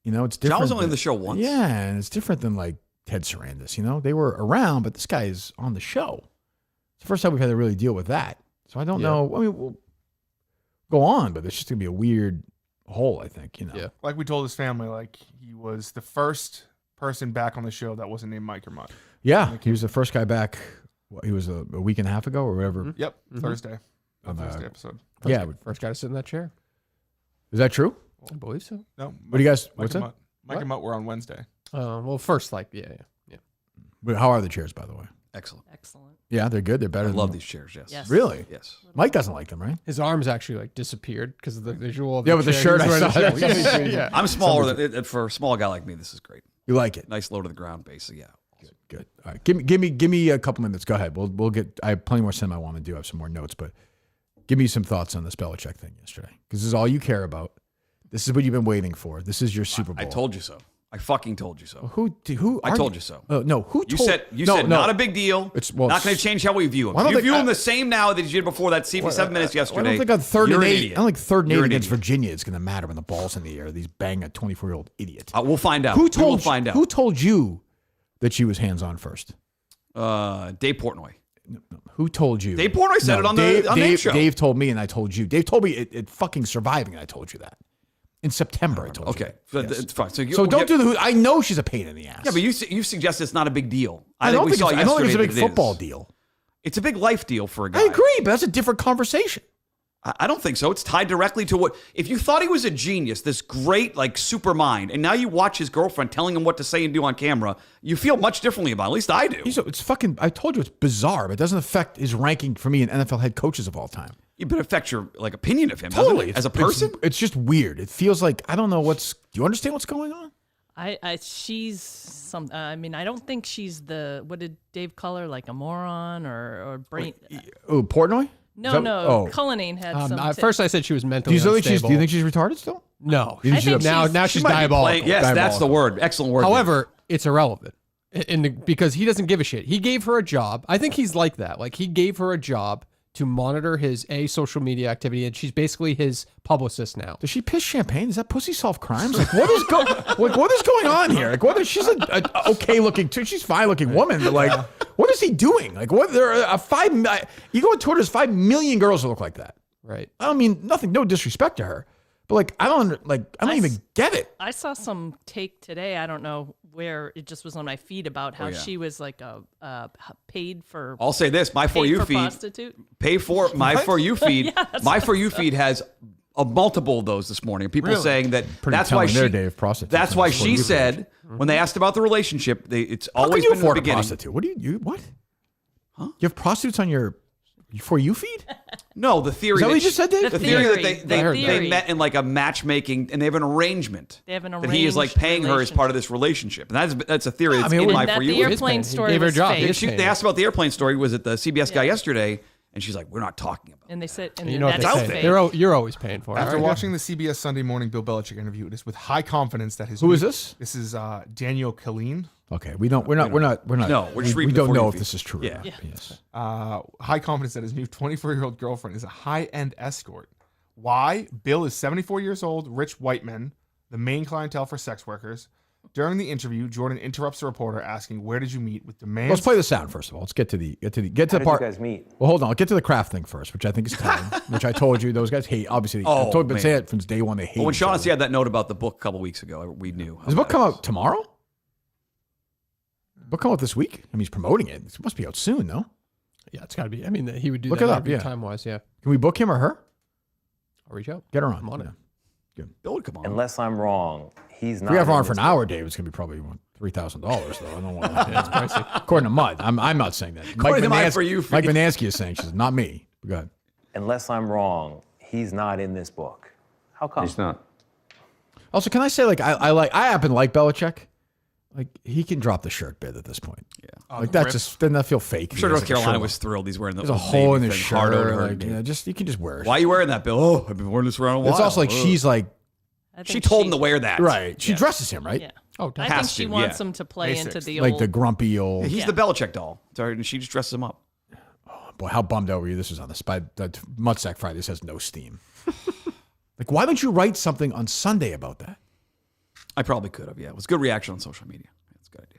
B: You know, it's different.
E: John was only on the show once.
B: Yeah, and it's different than like Ted Sarandis. You know, they were around, but this guy is on the show. It's the first time we've had to really deal with that. So I don't know. I mean, we'll go on, but it's just gonna be a weird hole. I think. You know.
C: Yeah.
A: Like we told his family, like he was the first person back on the show that wasn't named Mike or Mutt.
B: Yeah, he was the first guy back. He was a week and a half ago or whatever.
A: Yep, Thursday. Thursday episode.
C: First guy to sit in that chair.
B: Is that true?
C: I believe so.
A: No.
B: What do you guys?
A: Mike
B: What's
A: and
B: that?
A: Mutt. Mike and Mutt were on Wednesday.
C: Well, first, yeah.
B: But how are the chairs, by the way?
E: Excellent.
B: Yeah, they're good. They're better.
E: I
B: than
E: love these chairs. Yes.
F: Yes.
B: Really?
E: Yes.
B: Mike doesn't like them, right?
C: His arms actually like disappeared because of the visual. Of
B: Yeah, with the
C: chair.
B: shirt,
C: He was
B: I
C: wearing
B: saw
C: the
B: that.
C: shirt. Yeah.
E: I'm smaller than for a small guy like me. This is great.
B: You like it?
E: Nice low to the ground base. So yeah.
B: Good. All right. Give me a couple minutes. Go ahead. We'll get. I have plenty more cinema I want to do. I have some more notes, but give me some thoughts on this Belichick thing yesterday, because this is all you care about. This is what you've been waiting for. This is your Super Bowl.
E: I told you so. I fucking told you so.
B: Who?
E: I told you so.
B: No. Who?
E: You
B: told,
E: said
B: no,
E: not a big deal.
B: It's
E: not going to change how we view him.
B: Well, I don't
E: You
B: think
E: view him the same now that you did before that 7 minutes yesterday.
B: I don't think on third
E: You're
B: and
E: an
B: 8.
E: idiot.
B: I don't think third and 8
E: You're an
B: against
E: idiot.
B: Virginia is going to matter when the ball's in the air. These bang a 24-year-old idiot.
E: We'll find out.
B: Who
E: We
B: told?
E: will find out.
B: Who told you that she was hands on first?
E: Dave Portnoy.
B: Who told you?
E: Dave Portnoy said it on the Dave show.
B: Dave told me, and I told you. Dave told me it fucking surviving, and I told you that. In September, I told you.
E: Okay,
B: that.
E: so it's fine. So
B: Don't do the who. I know she's a pain in the ass.
E: Yeah, but you suggest it's not a big deal.
B: I don't think it's a big
E: that it
B: football
E: is.
B: deal.
E: It's a big life deal for a guy.
B: I agree, but that's a different conversation.
E: I don't think so. It's tied directly to what. If you thought he was a genius, this great like super mind, and now you watch his girlfriend telling him what to say and do on camera, you feel much differently about it. At least I do.
B: It's fucking. I told you it's bizarre, but it doesn't affect his ranking for me in NFL head coaches of all time.
E: But it affects your like opinion of him,
B: Totally,
E: doesn't it? As a person.
B: It's just weird. It feels like I don't know what's. Do you understand what's going on?
F: She's some. I mean, I don't think she's the. What did Dave call her? Like a moron or brain?
B: Oh, Portnoy?
F: No. Cullinane had some.
C: At first, I said she was mentally
B: Do you
C: unstable.
B: think she's retarded still?
C: No.
B: Do you think she's
C: Now she's
E: might be
C: diabolical.
E: playing- yes, that's the word. Excellent word.
C: However, it's irrelevant because he doesn't give a shit. He gave her a job. I think he's like that. Like he gave her a job to monitor his social media activity, and she's basically his publicist now.
B: Does she piss champagne? Does that pussy solve crimes? Like what is what is going on here? Like what is she's an okay looking she's fine looking woman, but like what is he doing? Like what there are you go on Twitter, there's 5 million girls that look like that.
C: Right.
B: I don't mean nothing, no disrespect to her. But like I don't even get it.
F: I saw some take today. I don't know where it just was on my feed about how
E: yeah.
F: she was like paid for.
E: I'll say this: my For
F: paid
E: You
F: for
E: feed,
F: prostitute.
E: pay for my For You feed.
F: Yeah, that's
E: my
F: what
E: For
F: I
E: You
F: saw.
E: feed has a multiple of those this morning. People
A: Really?
E: saying that
B: Pretty
E: that's why
B: telling there,
E: she.
B: Dave, prostitutes
E: That's
B: on
E: why
B: the For
E: she
B: You page.
E: said when they asked about the relationship, it's
B: How
E: always
B: can you
E: been in the
B: afford a
E: beginning.
B: prostitute? What do you what? Huh? You have prostitutes on your For You feed?
E: No, the theory.
B: Is that what
E: that
B: you just said, Dave?
E: The theory that
F: theory.
E: they
F: I heard that.
E: they met in like a matchmaking, and they have an arrangement.
F: They have an
E: that he is like
F: arranged
E: paying her as part of this relationship, and that's a theory. That's
B: I mean,
E: in
B: and
E: my
F: that
E: For
F: the
E: You. feed.
F: airplane
C: He
F: story
C: gave her a
F: was
C: job.
F: fake.
C: He
E: They asked about the airplane story. Was it the CBS guy yesterday? And she's like, "We're not talking about."
F: And they said, and
C: You know what
F: that's
C: they
F: fake.
C: say. You're always paying for it.
A: After
C: Right?
A: watching the CBS Sunday Morning Bill Belichick interview, it is with high confidence that his
B: Who is this?
A: This is Daniel Killeen.
B: Okay, we're not. No,
E: we're just
B: we
E: reading the
B: don't
E: For You
B: know if
E: feed.
B: this is true.
E: Yeah.
B: Or not. Yes.
A: High confidence that his new 24-year-old girlfriend is a high-end escort. Why? Bill is 74 years old, rich white men, the main clientele for sex workers. During the interview, Jordan interrupts the reporter asking, "Where did you meet?" With demands.
B: Let's play the sound first of all. Let's get to the part.
L: you guys meet?
B: Well, hold on. I'll get to the craft thing first, which I think is telling. Which I told you those guys hate. Obviously,
E: Oh,
B: I've been
E: man.
B: saying it from day one. They hate.
E: Well, when
B: each other.
E: Shaughnessy had that note about the book a couple weeks ago, we knew.
B: Does the book come out tomorrow? Book come out this week? I mean, he's promoting it. It must be out soon, no?
C: Yeah, it's got to be. I mean, he would do
B: Look
C: that
B: it up,
C: interview
B: yeah.
C: time-wise, yeah.
B: Can we book him or her?
C: I'll reach out.
B: Get her on.
C: I'm on it.
E: Bill would come on.
L: Unless I'm wrong, he's
B: If
L: not.
B: we have her
L: in
B: on for
L: this
B: an hour, Dave, it's gonna be probably $3,000 though. I don't want to. It's pricey. According to Mud, I'm not saying that.
E: According to my For You feed.
B: Mike Manansky is saying she's not me. Go ahead.
L: Unless I'm wrong, he's not in this book. How come?
M: He's not.
B: Also, can I say I happen to like Belichick. Like he can drop the shirt bid at this point.
E: Yeah.
B: Like that just doesn't that feel fake?
E: I'm sure
B: He has,
E: North
B: like, a
E: Carolina
B: shirt
E: was
B: on.
E: thrilled. He's wearing the
B: There's a hole in his
E: Hard
B: shirt.
E: over.
B: Like, you can just wear it.
E: Why are you wearing that, Bill? Oh, I've been wearing this around a while.
B: It's also like
E: Ugh.
B: she's like
F: I think
E: She told him to wear that.
B: Right. She dresses him, right?
F: Yeah.
C: Oh,
F: I think she wants him to play into the
B: like
F: old.
B: the grumpy old.
E: Yeah, he's the Belichick doll. Sorry, and she just dresses him up.
B: Boy, how bummed out were you? This was on the spy. Mudsack Friday. This has no steam. Like, why don't you write something on Sunday about that?
E: I probably could have. Yeah, it was good reaction on social media. That's a good idea.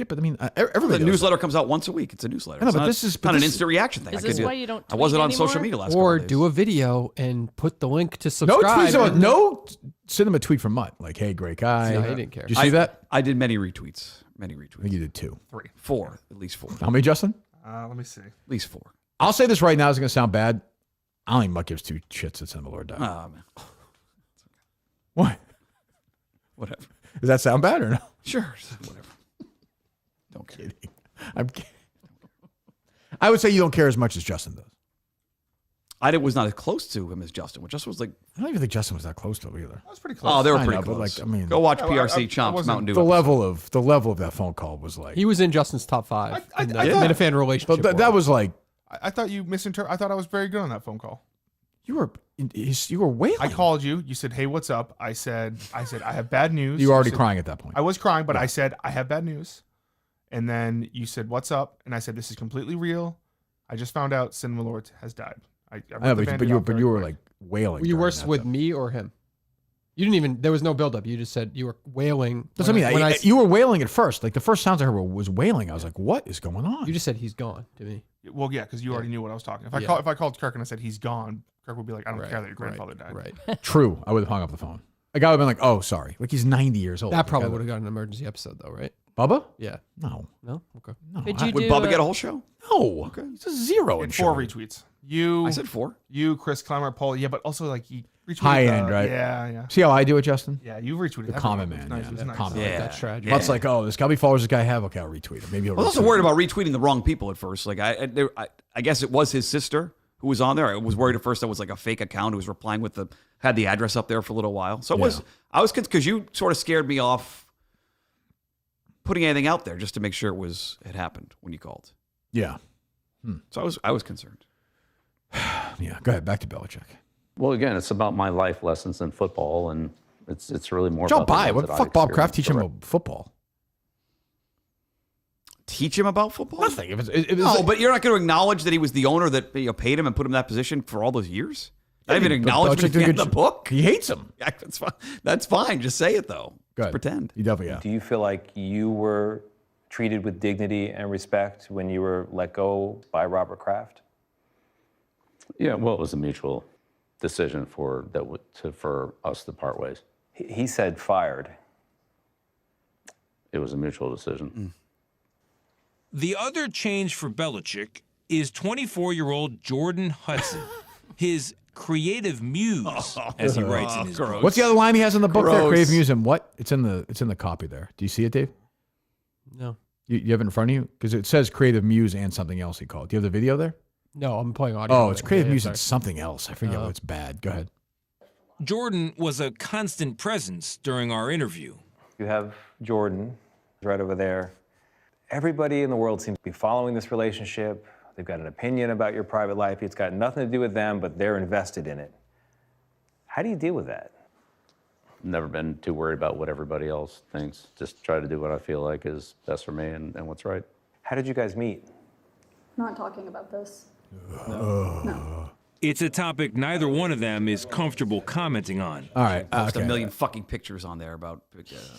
B: But I mean, everybody.
E: The newsletter comes out once a week. It's a newsletter.
B: I know,
E: It's
B: but
E: not,
B: this is
E: not an instant reaction thing.
F: Is this why you don't
E: I wasn't
F: tweet
E: on social
F: anymore?
E: media last
C: Or
E: couple of
C: do a video and put the link to
B: No
C: subscribe.
B: tweets. No, send him a tweet from Mutt. Like, hey, great guy.
C: No, he didn't care.
B: Did you see that?
E: I did many retweets. Many retweets.
B: I think you did 2.
A: 3.
E: 4. At least 4.
B: How many, Justin?
A: Let me see.
E: At least 4.
B: I'll say this right now. It's going to sound bad. I don't think Mutt gives 2 shits that Cinema Lord died.
E: Oh, man.
B: What?
E: Whatever.
B: Does that sound bad or no?
E: Sure. Whatever. Don't care.
B: Kidding. I'm kidding. I would say you don't care as much as Justin does.
E: I was not as close to him as Justin. Justin was like,
B: I don't even think Justin was that close to him either.
A: That was pretty close.
E: oh, they were
B: I
E: pretty
B: know, but,
E: close.
B: like, I mean,
E: go watch
A: I
E: PRC Chomps
A: wasn't-
E: Mountain Dew.
B: the level of that phone call was like
C: He was in Justin's top 5
A: I
C: in the
A: thought-
C: Minifan relationship.
B: that
C: world.
B: was like
A: I thought you misinterpreted. I thought I was very good on that phone call.
B: you were wailing.
A: I called you. You said, "Hey, what's up?" I said, I have bad news.
B: You were already
A: said-
B: crying at that point.
A: I was crying, but I said, I have bad news. And then you said, "What's up?" And I said, "This is completely real. I just found out Cinema Lord has died." I
B: I know,
A: ripped the
B: but
A: Band-Aid
B: you
A: off very
B: were
A: quick.
B: like wailing.
C: Were you
B: during
C: worse
B: that,
C: with
B: though.
C: me or him? You didn't even. There was no buildup. You just said you were wailing.
B: That's what I mean.
C: when
B: You were wailing at first. Like the first sounds I heard was wailing. I was like, "What is going on?"
C: You just said he's gone to me.
A: Well, yeah, because you already knew what I was talking. If
C: Yeah.
A: I called Kirk and I said he's gone, Kirk would be like, "I don't care that your grandfather died."
C: Right.
B: True. I would have hung up the phone. A guy would have been like, "Oh, sorry." Like he's 90 years old.
C: That probably
B: Like,
C: would have got an emergency episode though, right?
B: Bubba?
C: Yeah.
B: No.
C: No. Okay.
B: No.
F: Could you
E: Would
F: do
E: Bubba get a whole show?
B: No. Okay. It's a 0 in
A: 4
B: show.
A: retweets. You.
E: I said 4.
A: You, Chris Clemmer, Paul. Yeah, but also like he retweeted
B: High end, right?
A: Yeah.
B: See how I do it, Justin?
A: Yeah, you retweeted
B: The
A: everyone.
B: common
A: It was
B: man.
A: nice.
B: Yeah,
A: It was
B: the
A: nice.
B: common
E: Yeah.
B: man.
C: That's tragic.
E: Yeah.
B: Mutt's like, "Oh, this how many followers does this guy have? Okay, I'll retweet him. Maybe he'll."
E: I was also
B: retweet
E: worried
B: him."
E: about retweeting the wrong people at first. Like I guess it was his sister who was on there. I was worried at first that was like a fake account who was replying with had the address up there for a little while. So I was because you sort of scared me off putting anything out there just to make sure it happened when you called.
B: Yeah.
E: So I was concerned.
B: Yeah. Go ahead. Back to Belichick.
L: Well, again, it's about my life lessons in football, and it's really more
B: Don't
L: about the
B: buy it.
L: ones
B: What the
L: that
B: fuck
L: I
B: Bob Kraft
L: experienced.
B: teach him about football?
E: Teach him about football?
B: Nothing. If it's
E: No, but you're not going to acknowledge that he was the owner that paid him and put him in that position for all those years? Not even acknowledge
B: Belichick did a
E: in
B: good
E: the
B: job.
E: book?
B: He hates him.
E: Yeah, that's fine. That's fine. Just say it, though.
B: Go
E: Just
B: ahead.
E: pretend.
B: You definitely
L: Do you feel like you were treated with dignity and respect when you were let go by Robert Kraft?
M: Yeah, well, it was a mutual decision for us to part ways.
L: He said fired.
M: It was a mutual decision.
N: The other change for Belichick is 24-year-old Jordan Hudson, his creative muse, as he writes in his book.
B: What's the other line he has in the book there?
E: Gross.
B: Creative Muse and what? It's in the copy there. Do you see it, Dave?
C: No.
B: You have it in front of you? Because it says Creative Muse and something else he called. Do you have the video there?
C: No, I'm playing audio.
B: Oh,
C: of
B: it's
C: it.
B: Creative
C: Yeah,
B: Muse
C: sorry.
B: and something else. I forget what's bad. Go ahead.
N: Jordan was a constant presence during our interview.
L: You have Jordan right over there. Everybody in the world seems to be following this relationship. They've got an opinion about your private life. It's got nothing to do with them, but they're invested in it. How do you deal with that?
M: Never been too worried about what everybody else thinks. Just try to do what I feel like is best for me and what's right.
L: How did you guys meet?
O: Not talking about this.
N: It's a topic neither one of them is comfortable commenting on.
B: All right.
E: Post
B: okay.
E: a million fucking pictures on there about.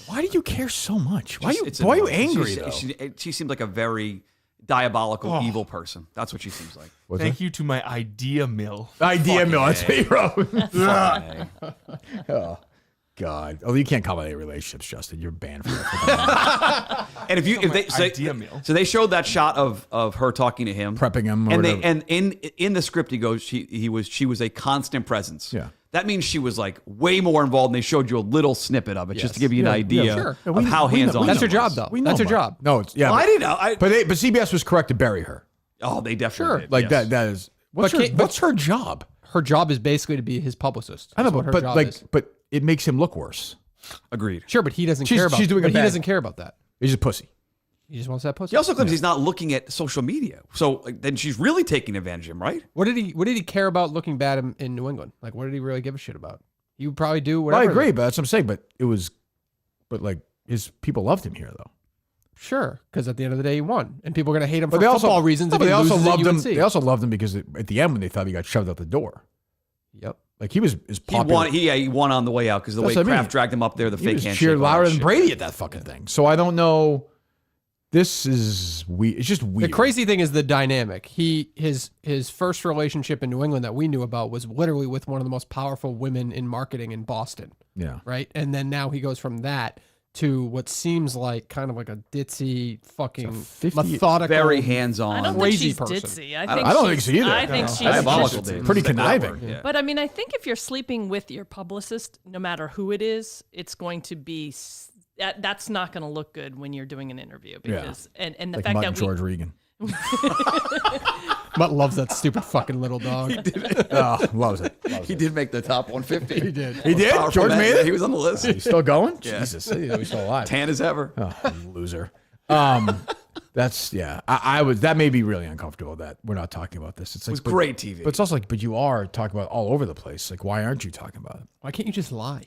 B: Why do you care so much? Why
E: It's
B: are you
E: annoying.
B: angry,
E: She-
B: though?
E: She seemed like a very diabolical, evil person. That's what she seems like.
A: Thank you to my idea mill.
B: Idea mill. That's what he wrote.
E: Fucking A.
B: Oh, God. Oh, you can't comment any relationships, Justin. You're banned from that.
E: And if they
A: idea meal.
E: so they showed that shot of her talking to him,
B: Prepping him or
E: and
B: whatever.
E: in the script he goes she was a constant presence.
B: Yeah.
E: That means she was like way more involved, and they showed you a little snippet of it just to give you an
B: Yeah,
E: idea
B: yeah, sure. Yeah,
E: of how hands-on.
C: That's
E: she
C: her job,
E: was.
C: though.
B: We know
C: That's her
B: about
C: job.
B: it. No, it's yeah.
E: Well, I didn't know.
B: But CBS was correct to bury her.
E: Oh, they definitely did.
B: Like
E: yes.
B: that is what's
C: But
B: her,
C: can't-
B: what's her job?
C: Her job is basically to be his publicist.
B: I know,
C: That's what her
B: but
C: job
B: like
C: is.
B: but it makes him look worse.
E: Agreed.
C: Sure, but he doesn't
B: She's-
C: care about.
B: she's doing a
C: but he
B: bad-
C: doesn't care about that.
B: He's a pussy.
C: He just wants that pussy.
E: He also claims he's not looking at social media, so like, then she's really taking advantage of him, right?
C: What did he care about looking bad in New England? Like, what did he really give a shit about? He would probably do
B: Well, I
C: whatever.
B: agree, but that's what I'm saying. But like his people loved him here, though.
C: Sure, because at the end of the day, he won, and people are going to hate him
B: But
C: for
B: they
C: football
B: also,
C: reasons.
B: no,
C: If
B: but
C: he
B: they also
C: loses at
B: loved him.
C: UNC.
B: They also loved him because at the end when they thought he got shoved out the door.
C: Yep.
B: Like he was
E: He
B: popular.
E: won. He won on the way out because the way
B: That's what I
E: Kraft
B: mean.
E: dragged him up there, the
B: He
E: fake
B: was
E: handshake,
B: cheered
E: all that
B: louder than
E: shit.
B: Brady at that fucking thing. So I don't know. This is weird. It's just weird.
C: The crazy thing is the dynamic. His first relationship in New England that we knew about was literally with one of the most powerful women in marketing in Boston.
B: Yeah.
C: Right. And then now he goes from that to what seems like kind of like a ditzy, fucking methodical,
E: very hands-on.
F: I don't think
C: crazy
F: she's
C: person.
F: ditzy.
B: I don't think so either.
F: I think she's
E: Diabolical,
F: just-
E: dude.
B: Pretty
E: Stick with that
B: conniving.
E: word, yeah.
F: But I mean, I think if you're sleeping with your publicist, no matter who it is, it's going to be that's not going to look good when you're doing an interview because and the
B: like
F: fact
B: Mutt
F: that
B: and George Regan.
C: Mutt loves that stupid fucking little dog.
B: Oh, loves it.
E: He did make the top 150.
C: He did.
B: He did?
E: Powerful
B: George
E: man.
B: made it?
E: He was on the list.
B: He's still going?
E: Yeah.
B: Jesus. He's still alive.
E: Tan as ever.
B: Oh, loser. That's I was that made me really uncomfortable that we're not talking about this. It's like,
E: was great TV.
B: But it's also like, but you are talking about it all over the place. Like, why aren't you talking about it?
C: Why can't you just lie?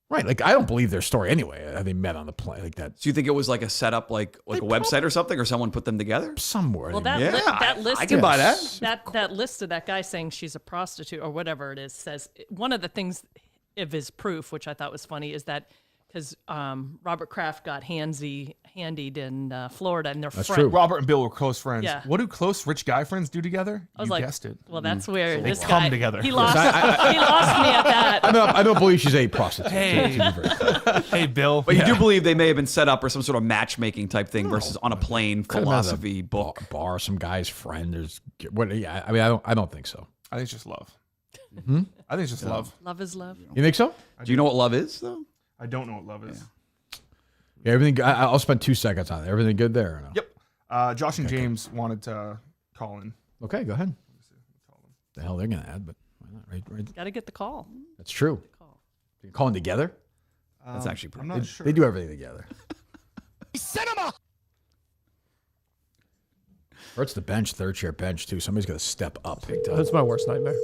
B: Right. Like, I don't believe their story anyway. How they met on the plane like that.
E: So you think it was like a setup, like a website or something, or someone put them together?
B: Somewhere.
F: Well, that
E: Yeah,
F: that list
E: I can buy that.
F: That list of that guy saying she's a prostitute or whatever it is says one of the things of his proof, which I thought was funny, is that because Robert Kraft got handied in Florida and they're
B: That's
F: friends.
B: true.
A: Robert and Bill were close friends.
F: Yeah.
A: What do close rich guy friends do together?
F: I was
A: You
F: like,
A: guessed it.
F: well, that's where
A: They
F: this
A: come
F: guy
A: together.
F: He
A: Yes,
F: lost. He lost me at that.
B: I don't believe she's a prostitute.
A: Hey. Hey, Bill.
E: But you do believe they may have been set up or some sort of matchmaking type thing versus on a plane
B: Could have been at a
E: philosophy book.
B: Bar, some guy's friend. There's what? Yeah. I mean, I don't think so.
A: I think it's just love.
B: Hmm?
A: I think it's just love.
F: Love is love.
B: You think so?
E: Do you know what love is, though?
A: I don't know what love is.
B: Yeah, everything. I'll spend 2 seconds on it. Everything good there? Or no?
A: Yep. Josh and James wanted to call in.
B: Okay, go ahead. The hell they're gonna add, but why not? Right.
F: Got to get the call.
B: That's true. You calling together?
E: That's actually pretty.
A: I'm not sure.
B: They do everything together.
H: Cinema.
B: Or it's the bench, third chair bench too. Somebody's got to step up.
C: That's my worst nightmare.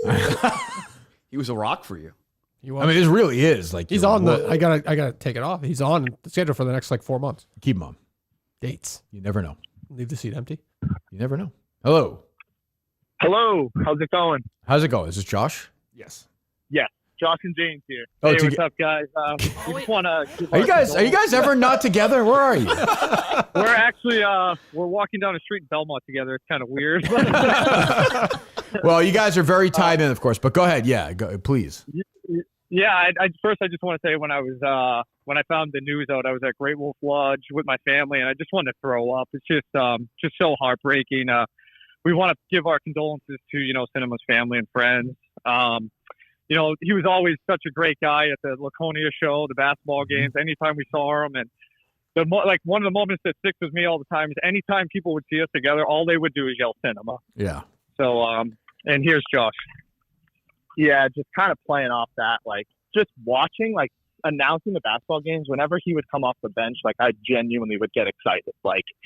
E: He was a rock for you.
B: I mean, it really is. Like
C: He's on the. I gotta take it off. He's on the schedule for the next like 4 months.
B: Keep him on.
C: Dates.
B: You never know.
C: Leave the seat empty.
B: You never know. Hello.
P: Hello. How's it going?
B: How's it going? Is this Josh?
A: Yes.
P: Yes. Josh and James here.
B: Oh,
P: hey,
B: to
P: what's
B: get-
P: up, guys? We just want to.
B: Are you guys ever not together? Where are you?
P: We're actually we're walking down the street in Belmont together. It's kind of weird.
B: Well, you guys are very tied in, of course. But go ahead. Yeah, go, please.
P: Yeah. I just want to say when I found the news out, I was at Great Wolf Lodge with my family, and I just wanted to throw up. It's just so heartbreaking. We want to give our condolences to Cinema's family and friends. He was always such a great guy at the Laconia show, the basketball games. Anytime we saw him, and one of the moments that sticks with me all the time is anytime people would see us together, all they would do is yell Cinema.
B: Yeah.
P: So, and here's Josh.
Q: Yeah, just kind of playing off that, just watching, announcing the basketball games. Whenever he would come off the bench, I genuinely would get excited.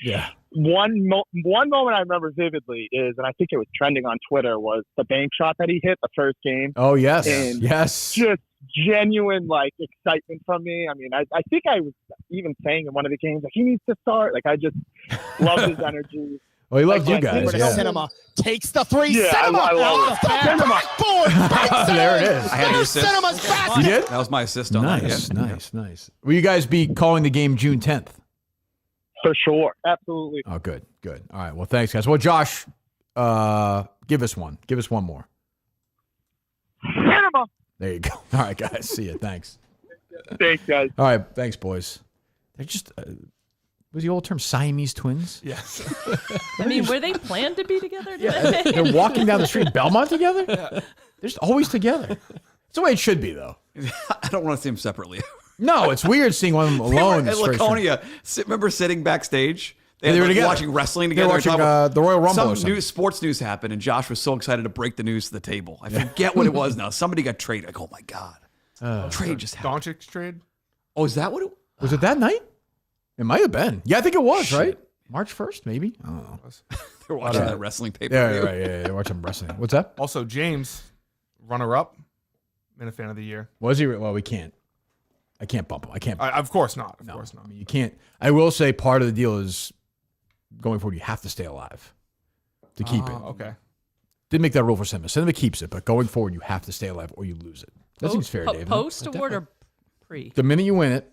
B: Yeah.
Q: One moment I remember vividly is, and I think it was trending on Twitter, was the bank shot that he hit the first game.
B: Oh yes,
Q: And
B: yes.
Q: just genuine excitement from me. I mean, I think I was even saying in one of the games he needs to start. I just love his energy.
B: Well, he loves you guys. Yeah.
H: Cinema takes the three.
Q: Yeah,
H: Cinema
Q: I love
H: off
Q: it.
H: the
Q: Cinema.
H: backboard.
B: There it is.
E: I had your assist.
H: Cinema's basket.
B: You did?
E: That was my assist on that.
B: Nice,
E: Yeah.
B: nice. Will you guys be calling the game June 10th?
Q: For sure, absolutely.
B: Oh, good. All right. Well, thanks, guys. Well, Josh, give us one. Give us one more.
Q: Cinema.
B: There you go. All right, guys. See you. Thanks.
Q: Thanks, guys.
B: All right. Thanks, boys. They're just, was the old term Siamese twins?
A: Yes.
F: I mean, were they planned to be together?
B: Yeah. They're walking down the street in Belmont together? They're just always together. That's the way it should be, though.
E: I don't want to see them separately.
B: No, it's weird seeing one of them alone.
E: At Laconia, remember sitting backstage?
B: They were together.
E: Watching wrestling
B: They
E: together.
B: were watching
E: talking-
B: the Royal Rumble or
E: Some
B: something.
E: sports news happened, and Josh was so excited to break the news to the table. I forget what it was now. Somebody got traded. Oh my god, trade just happened.
A: Doncic's trade.
E: Oh, is that what it
B: Was it that night? It might have been. Yeah, I think it was, right? March 1st, maybe? I don't know.
E: They were watching that wrestling paper.
B: Yeah, right. Yeah, watching wrestling. What's that?
A: Also, James, runner-up, Minifan of the year.
B: Was he? Well, we can't. I can't bump him. I can't.
A: Of course not. Of course not.
B: I mean, you can't. I will say part of the deal is going forward, you have to stay alive to keep it.
A: Okay.
B: Didn't make that rule for Cinema. Cinema keeps it, but going forward, you have to stay alive or you lose it. That seems fair, David.
F: Post award or pre?
B: The minute you win it,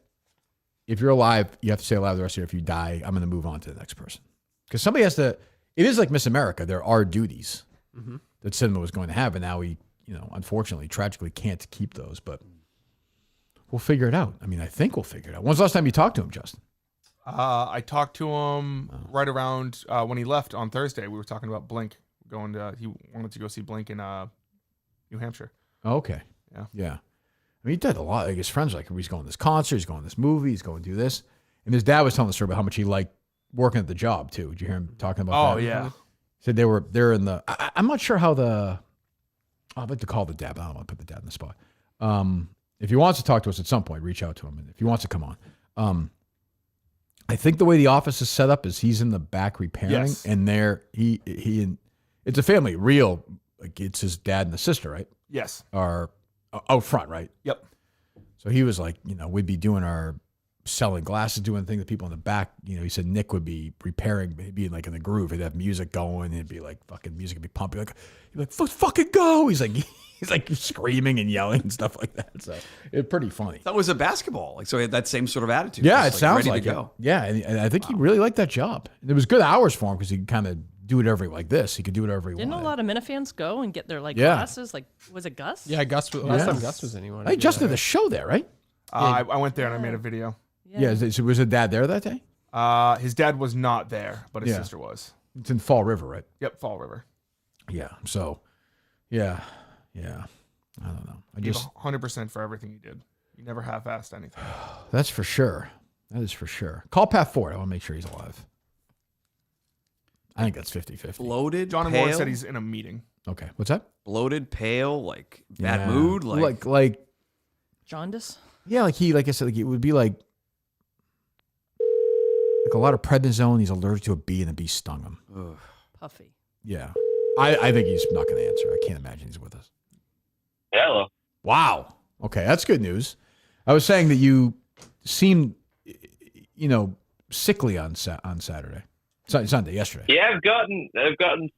B: if you're alive, you have to stay alive the rest of the year. If you die, I'm going to move on to the next person. Because somebody has to. It is like Miss America. There are duties that Cinema was going to have, and now we, unfortunately, tragically can't keep those. But we'll figure it out. I mean, I think we'll figure it out. When's the last time you talked to him, Justin?
A: I talked to him right around when he left on Thursday. We were talking about Blink. He wanted to go see Blink in New Hampshire.
B: Oh, okay. Yeah. I mean, he did a lot. Like his friends were like, he's going to this concert, he's going to this movie, he's going to do this. And his dad was telling the story about how much he liked working at the job too. Did you hear him talking about that?
A: Oh, yeah.
B: He said they're in the. I'm not sure how I'd like to call the dad, but I don't want to put the dad in the spot. If he wants to talk to us at some point, reach out to him. And if he wants to come on. I think the way the office is set up is he's in the back repairing, and it's a family, like it's his dad and the sister, right?
A: Yes.
B: Are out front, right?
A: Yep.
B: So he was like, we'd be doing our selling glasses, doing things. The people in the back, he said Nick would be repairing, he'd be like in the groove. He'd have music going. It'd be like fucking music would be pumping. He'd be like, fucking go. He's like screaming and yelling and stuff like that. So it's pretty funny.
E: That was a basketball. Like, so he had that same sort of attitude.
B: Yeah,
E: Just,
B: it sounds
E: ready
B: like
E: to
B: it.
E: go.
B: Yeah, and I think he really liked that job. It was good hours for him because he could kind of do it like this. He could do it every
F: Didn't
B: wanted.
F: a lot of Minifans go and get their glasses? Like, was it Gus?
C: Yeah, Gus. Last time Gus was anyone.
B: Hey, Justin did the show there, right?
A: I went there and I made a video.
B: Yeah. Was his dad there that day?
A: His dad was not there, but his sister was.
B: It's in Fall River, right?
A: Yep, Fall River.
B: Yeah. So, yeah. I don't know. I
A: Gave
B: just
A: 100% for everything you did. You never half-assed anything.
B: That's for sure. That is for sure. Call Pat Ford. I want to make sure he's alive. I think that's 50-50.
E: Bloated,
A: John
E: pale?
A: Ward said he's in a meeting.
B: Okay. What's that?
E: Bloated, pale, like bad mood,
B: like
F: jaundice.
B: Yeah, like I said, like it would be like a lot of prednisone. He's allergic to a bee, and the bee stung him.
E: Ugh.
F: Puffy.
B: Yeah, I think he's not going to answer. I can't imagine he's with us.
R: Hello.
B: Wow. Okay, that's good news. I was saying that you seemed, sickly on Saturday, Sunday, yesterday.
R: Yeah, I've gotten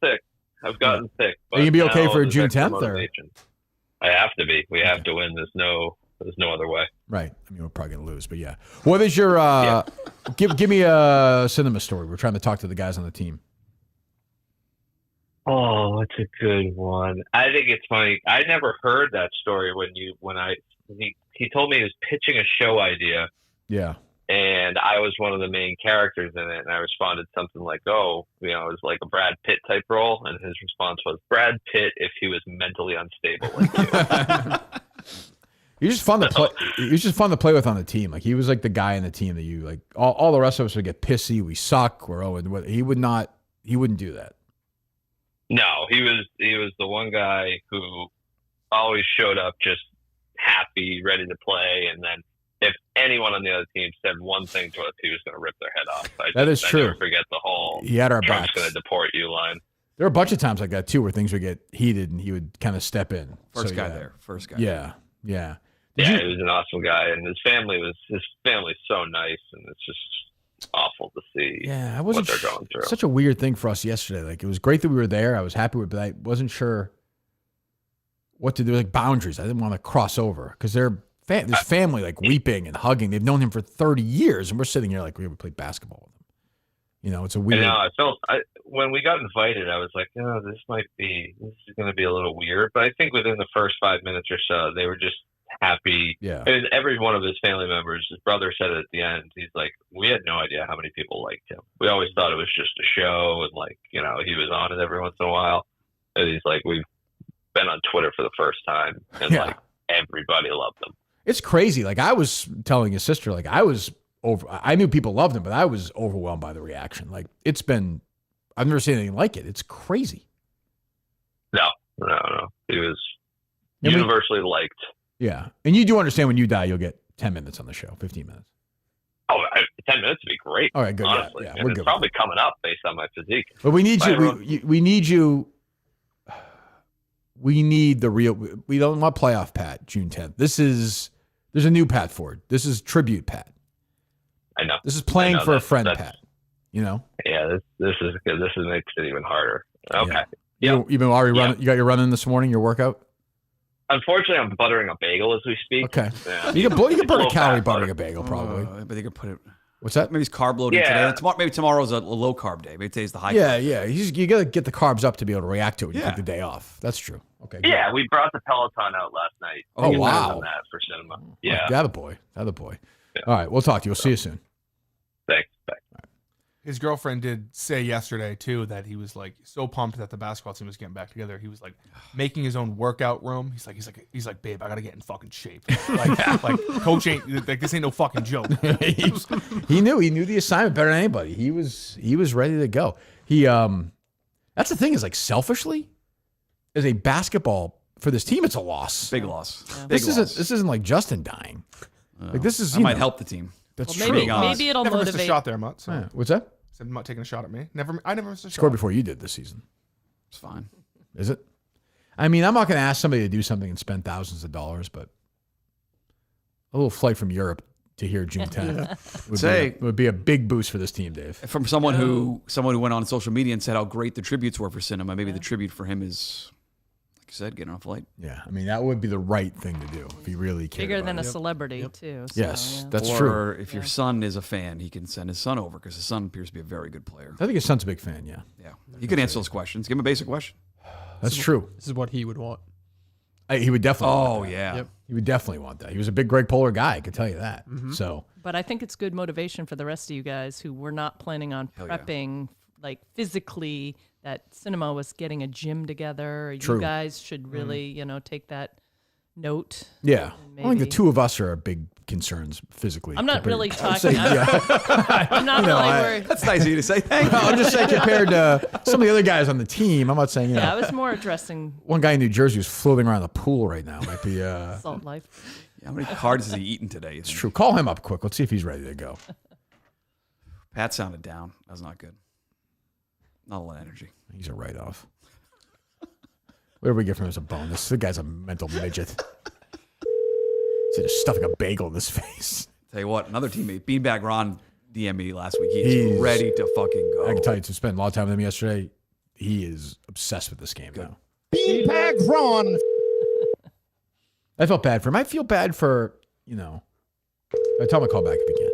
R: sick. I've gotten sick.
B: Are you gonna be okay
R: now
B: for
R: there's
B: June
R: extra
B: 10th? Or?
R: motivation. I have to be. We have to win. There's no other way.
B: Right. I mean, we're probably gonna lose, but yeah. What is your? Give me a cinema story. We're trying to talk to the guys on the team.
R: Oh, that's a good one. I think it's funny. I never heard that story he told me he was pitching a show idea.
B: Yeah.
R: And I was one of the main characters in it, and I responded something like, "Oh, it was like a Brad Pitt type role," and his response was, "Brad Pitt if he was mentally unstable like you."
B: He's just fun to play. He's just fun to play with on the team. Like he was like the guy in the team that you like. All the rest of us would get pissy. We suck. He would not. He wouldn't do that.
R: No, he was the one guy who always showed up just happy, ready to play, and then if anyone on the other team said one thing to us, he was going to rip their head off.
B: That is true.
R: I never forget the whole
B: He had our
R: Trump's
B: backs.
R: going to deport you line.
B: There were a bunch of times like that too, where things would get heated, and he would kind of step in.
E: First guy there.
B: Yeah.
R: Yeah, he was an awesome guy, and his family's so nice, and it's just awful to see what they're going through.
B: Such a weird thing for us yesterday. Like it was great that we were there. I was happy with it, but I wasn't sure what to do. Like boundaries. I didn't want to cross over because this family like weeping and hugging. They've known him for 30 years, and we're sitting here like we played basketball with him. It's a weird.
R: I felt when we got invited, I was like, this is going to be a little weird. But I think within the first 5 minutes or so, they were just happy.
B: Yeah.
R: And every one of his family members, his brother said it at the end. He's like, we had no idea how many people liked him. We always thought it was just a show, and he was on it every once in a while. And he's like, we've been on Twitter for the first time, and everybody loved him.
B: It's crazy. Like I was telling his sister, like I knew people loved him, but I was overwhelmed by the reaction. Like I've never seen anything like it. It's crazy.
R: No. He was universally liked.
B: Yeah. And you do understand when you die, you'll get 10 minutes on the show, 15 minutes.
R: Oh, 10 minutes would be great.
B: All right, good.
R: Honestly.
B: Yeah,
R: and
B: we're
R: it's
B: good.
R: probably coming up based on my physique.
B: But we need you. We need you. we need the real. We don't want playoff Pat June 10th. There's a new Pat Ford. This is tribute Pat.
R: I know.
B: This is playing for a friend
R: that's-
B: Pat. You know.
R: Yeah, this is good. This makes it even harder. Okay.
B: Yeah. You've been already running. You got your running this morning. Your workout.
R: Unfortunately, I'm buttering a bagel as we speak.
B: Okay.
R: Yeah.
B: You can burn a
R: Little
B: calorie
R: fat
B: buttering a bagel probably.
E: But they could put it.
B: What's that?
E: Maybe it's carb loading
R: Yeah.
E: today. Maybe tomorrow's a low carb day. Maybe today's the high.
B: Yeah,
E: carb.
B: yeah. You got to get the carbs up to be able to react to it when you take the day off. That's true. Okay. good.
R: Yeah, we brought the Peloton out last night.
B: Oh,
R: We
B: wow.
R: done that for cinema. Yeah.
B: That a boy. That a boy. All right. We'll talk to you. We'll see you soon.
R: Thanks. Bye.
A: His girlfriend did say yesterday too that he was like so pumped that the basketball team was getting back together. He was like making his own workout room. He's like, babe, I gotta get in fucking shape. like coach ain't like this ain't no fucking joke.
B: He knew the assignment better than anybody. He was ready to go. That's the thing is like selfishly, as a basketball for this team, it's a loss.
E: Big loss.
F: Yeah.
E: Big loss.
B: This isn't like Justin dying. Like this is
E: That might help the team.
B: That's
F: Well,
B: true.
F: maybe it'll
A: Never
F: motivate.
A: missed a shot there, Mutt. So.
B: Yeah. What's that?
A: Said Mutt taking a shot at me. I never missed a
B: Scored
A: shot.
B: before you did this season.
E: It's fine.
B: Is it? I mean, I'm not going to ask somebody to do something and spend thousands of dollars, but a little flight from Europe to here June 10th would be a big boost for this team, Dave.
E: From someone who went on social media and said how great the tributes were for cinema. Maybe the tribute for him is, like you said, getting on a flight.
B: Yeah, I mean that would be the right thing to do if he really cared.
F: Bigger
B: about
F: than
B: it.
F: a celebrity too. So,
B: Yes,
F: yeah.
B: that's
E: or
B: true.
E: Or if your son is a fan, he can send his son over because his son appears to be a very good player.
B: I think his son's a big fan. Yeah,
E: Yeah, he could answer those questions. Give him a basic question.
B: that's true.
C: This is what he would want.
B: He would definitely.
E: Oh
B: want that.
E: yeah.
C: Yep.
B: He would definitely want that. He was a big Greg Polar guy. I could tell you that.
C: Mm-hmm.
B: So
F: But I think it's good motivation for the rest of you guys who were not planning on
E: Hell yeah.
F: prepping like physically. That cinema was getting a gym together.
B: True.
F: You guys should really, take that note.
B: yeah,
F: And
B: I think the
F: maybe-
B: two of us are big concerns physically.
F: I'm not
B: compared-
F: really
B: I'd
F: talking.
B: say,
F: I'm not
B: You know,
F: really
B: I-
F: worried.
E: That's nice of you to say. Thank you.
B: I'm just saying compared to some of the other guys on the team. I'm not saying
F: Yeah, I was more addressing
B: one guy in New Jersey who's floating around the pool right now. Might be.
F: salt life.
E: How many cards has he eaten today?
B: It's true. Call him up quick. Let's see if he's ready to go.
E: Pat sounded down. That was not good. Not a lot of energy.
B: He's a write-off. What do we get from him as a bonus? The guy's a mental midget. Instead of stuffing a bagel in his face.
E: Tell you what, another teammate, Beanbag Ron, DM'd me last week. He's
B: He's
E: ready to fucking go.
B: I can tell you, to spend a lot of time with him yesterday, he is obsessed with this game now.
H: Beanbag Ron.
B: I felt bad for him. I feel bad for, I tell him to call back if he can.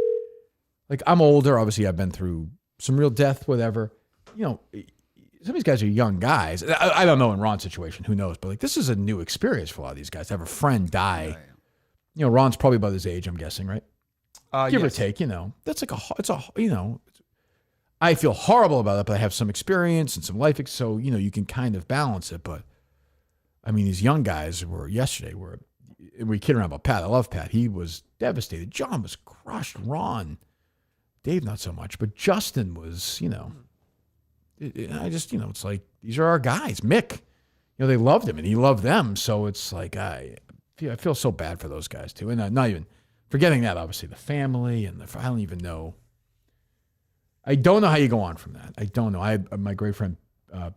B: Like, I'm older. Obviously, I've been through some real death, whatever. Some of these guys are young guys. I don't know in Ron's situation. Who knows? But, like, this is a new experience for a lot of these guys. To have a friend die. Ron's probably about his age, I'm guessing, right? Give or take, That's like I feel horrible about it, but I have some experience and some life. So, you can kind of balance it. But, I mean, these young guys we kid around about Pat. I love Pat. He was devastated. John was crushed. Ron, Dave, not so much. But Justin was, it's like, these are our guys. Mick, they loved him and he loved them. So it's like, I feel so bad for those guys too. And not even forgetting that, obviously, the family and I don't even know. I don't know how you go on from that. I don't know. My great friend,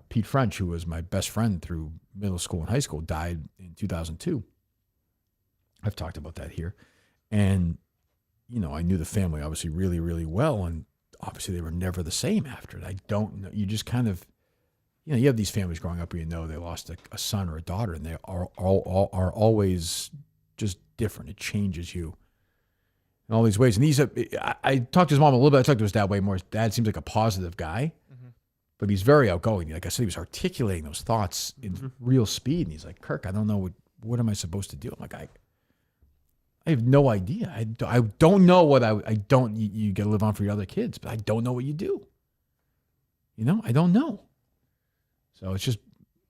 B: Pete French, who was my best friend through middle school and high school, died in 2002. I've talked about that here. And, I knew the family obviously really, really well. And obviously they were never the same after it. I don't know. You just kind of, you have these families growing up where they lost a son or a daughter and they are always just different. It changes you in all these ways. And I talked to his mom a little bit. I talked to his dad way more. His dad seems like a positive guy, but he's very outgoing. Like I said, he was articulating those thoughts in real speed. And he's like, Kirk, I don't know what am I supposed to do? I'm like, I have no idea. I don't know what you get to live on for your other kids, but I don't know what you do. I don't know. So it's just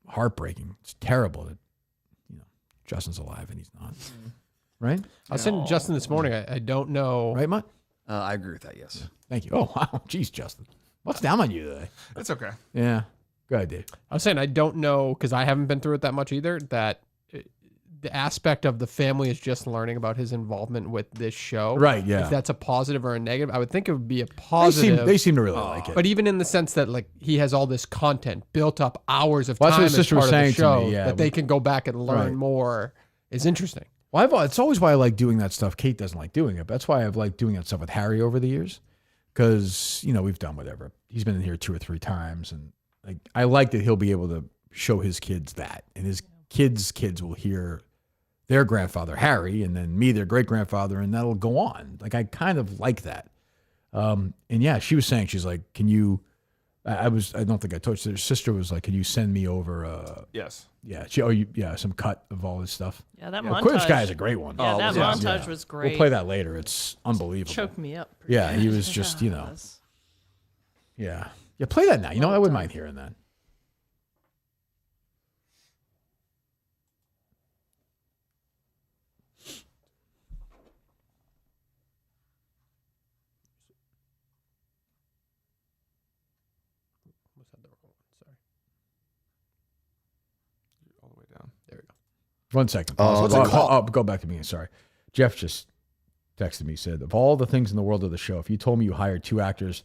B: heartbreaking. It's terrible that, Justin's alive and he's not. Right?
C: I was saying to Justin this morning, I don't know.
B: Right, Mutt?
E: I agree with that, yes.
B: Thank you. Oh, wow. Jeez, Justin. What's down on you today?
A: It's okay.
B: Yeah. Go ahead, Dave.
C: I was saying I don't know because I haven't been through it that much either. That aspect of the family is just learning about his involvement with this show.
B: Right, yeah.
C: If that's a positive or a negative, I would think it would be a positive.
B: They seem to really like it.
C: But even in the sense that like he has all this content built up, hours of
B: Well, that's
C: time
B: what his
C: as
B: sister
C: part
B: was
C: of the
B: saying to
C: show
B: me, yeah.
C: that they can go back and learn
B: Right.
C: more is interesting.
B: Well, it's always why I like doing that stuff. Kate doesn't like doing it. But that's why I've liked doing that stuff with Harry over the years. Because, we've done whatever. He's been in here 2 or 3 times. And like I like that he'll be able to show his kids that. And his kids will hear their grandfather, Harry, and then me, their great-grandfather, and that'll go on. Like, I kind of like that. And yeah, she was saying, she's like, can you, I don't think I told you, her sister was like, can you send me over,
A: yes.
B: Yeah, some cut of all this stuff.
F: Yeah, that
B: Quidditch
F: montage-
B: guy is a great one.
F: Yeah, that montage was great.
B: We'll play that later. It's unbelievable.
F: Choked me up.
B: Yeah, he was just, Yeah. Yeah, play that now. I wouldn't mind hearing that.
A: All the way down.
C: There we go.
B: 1 second.
D: what's it called?
B: Go back to me. Sorry. Jeff just texted me, said, of all the things in the world of the show, if you told me you hired 2 actors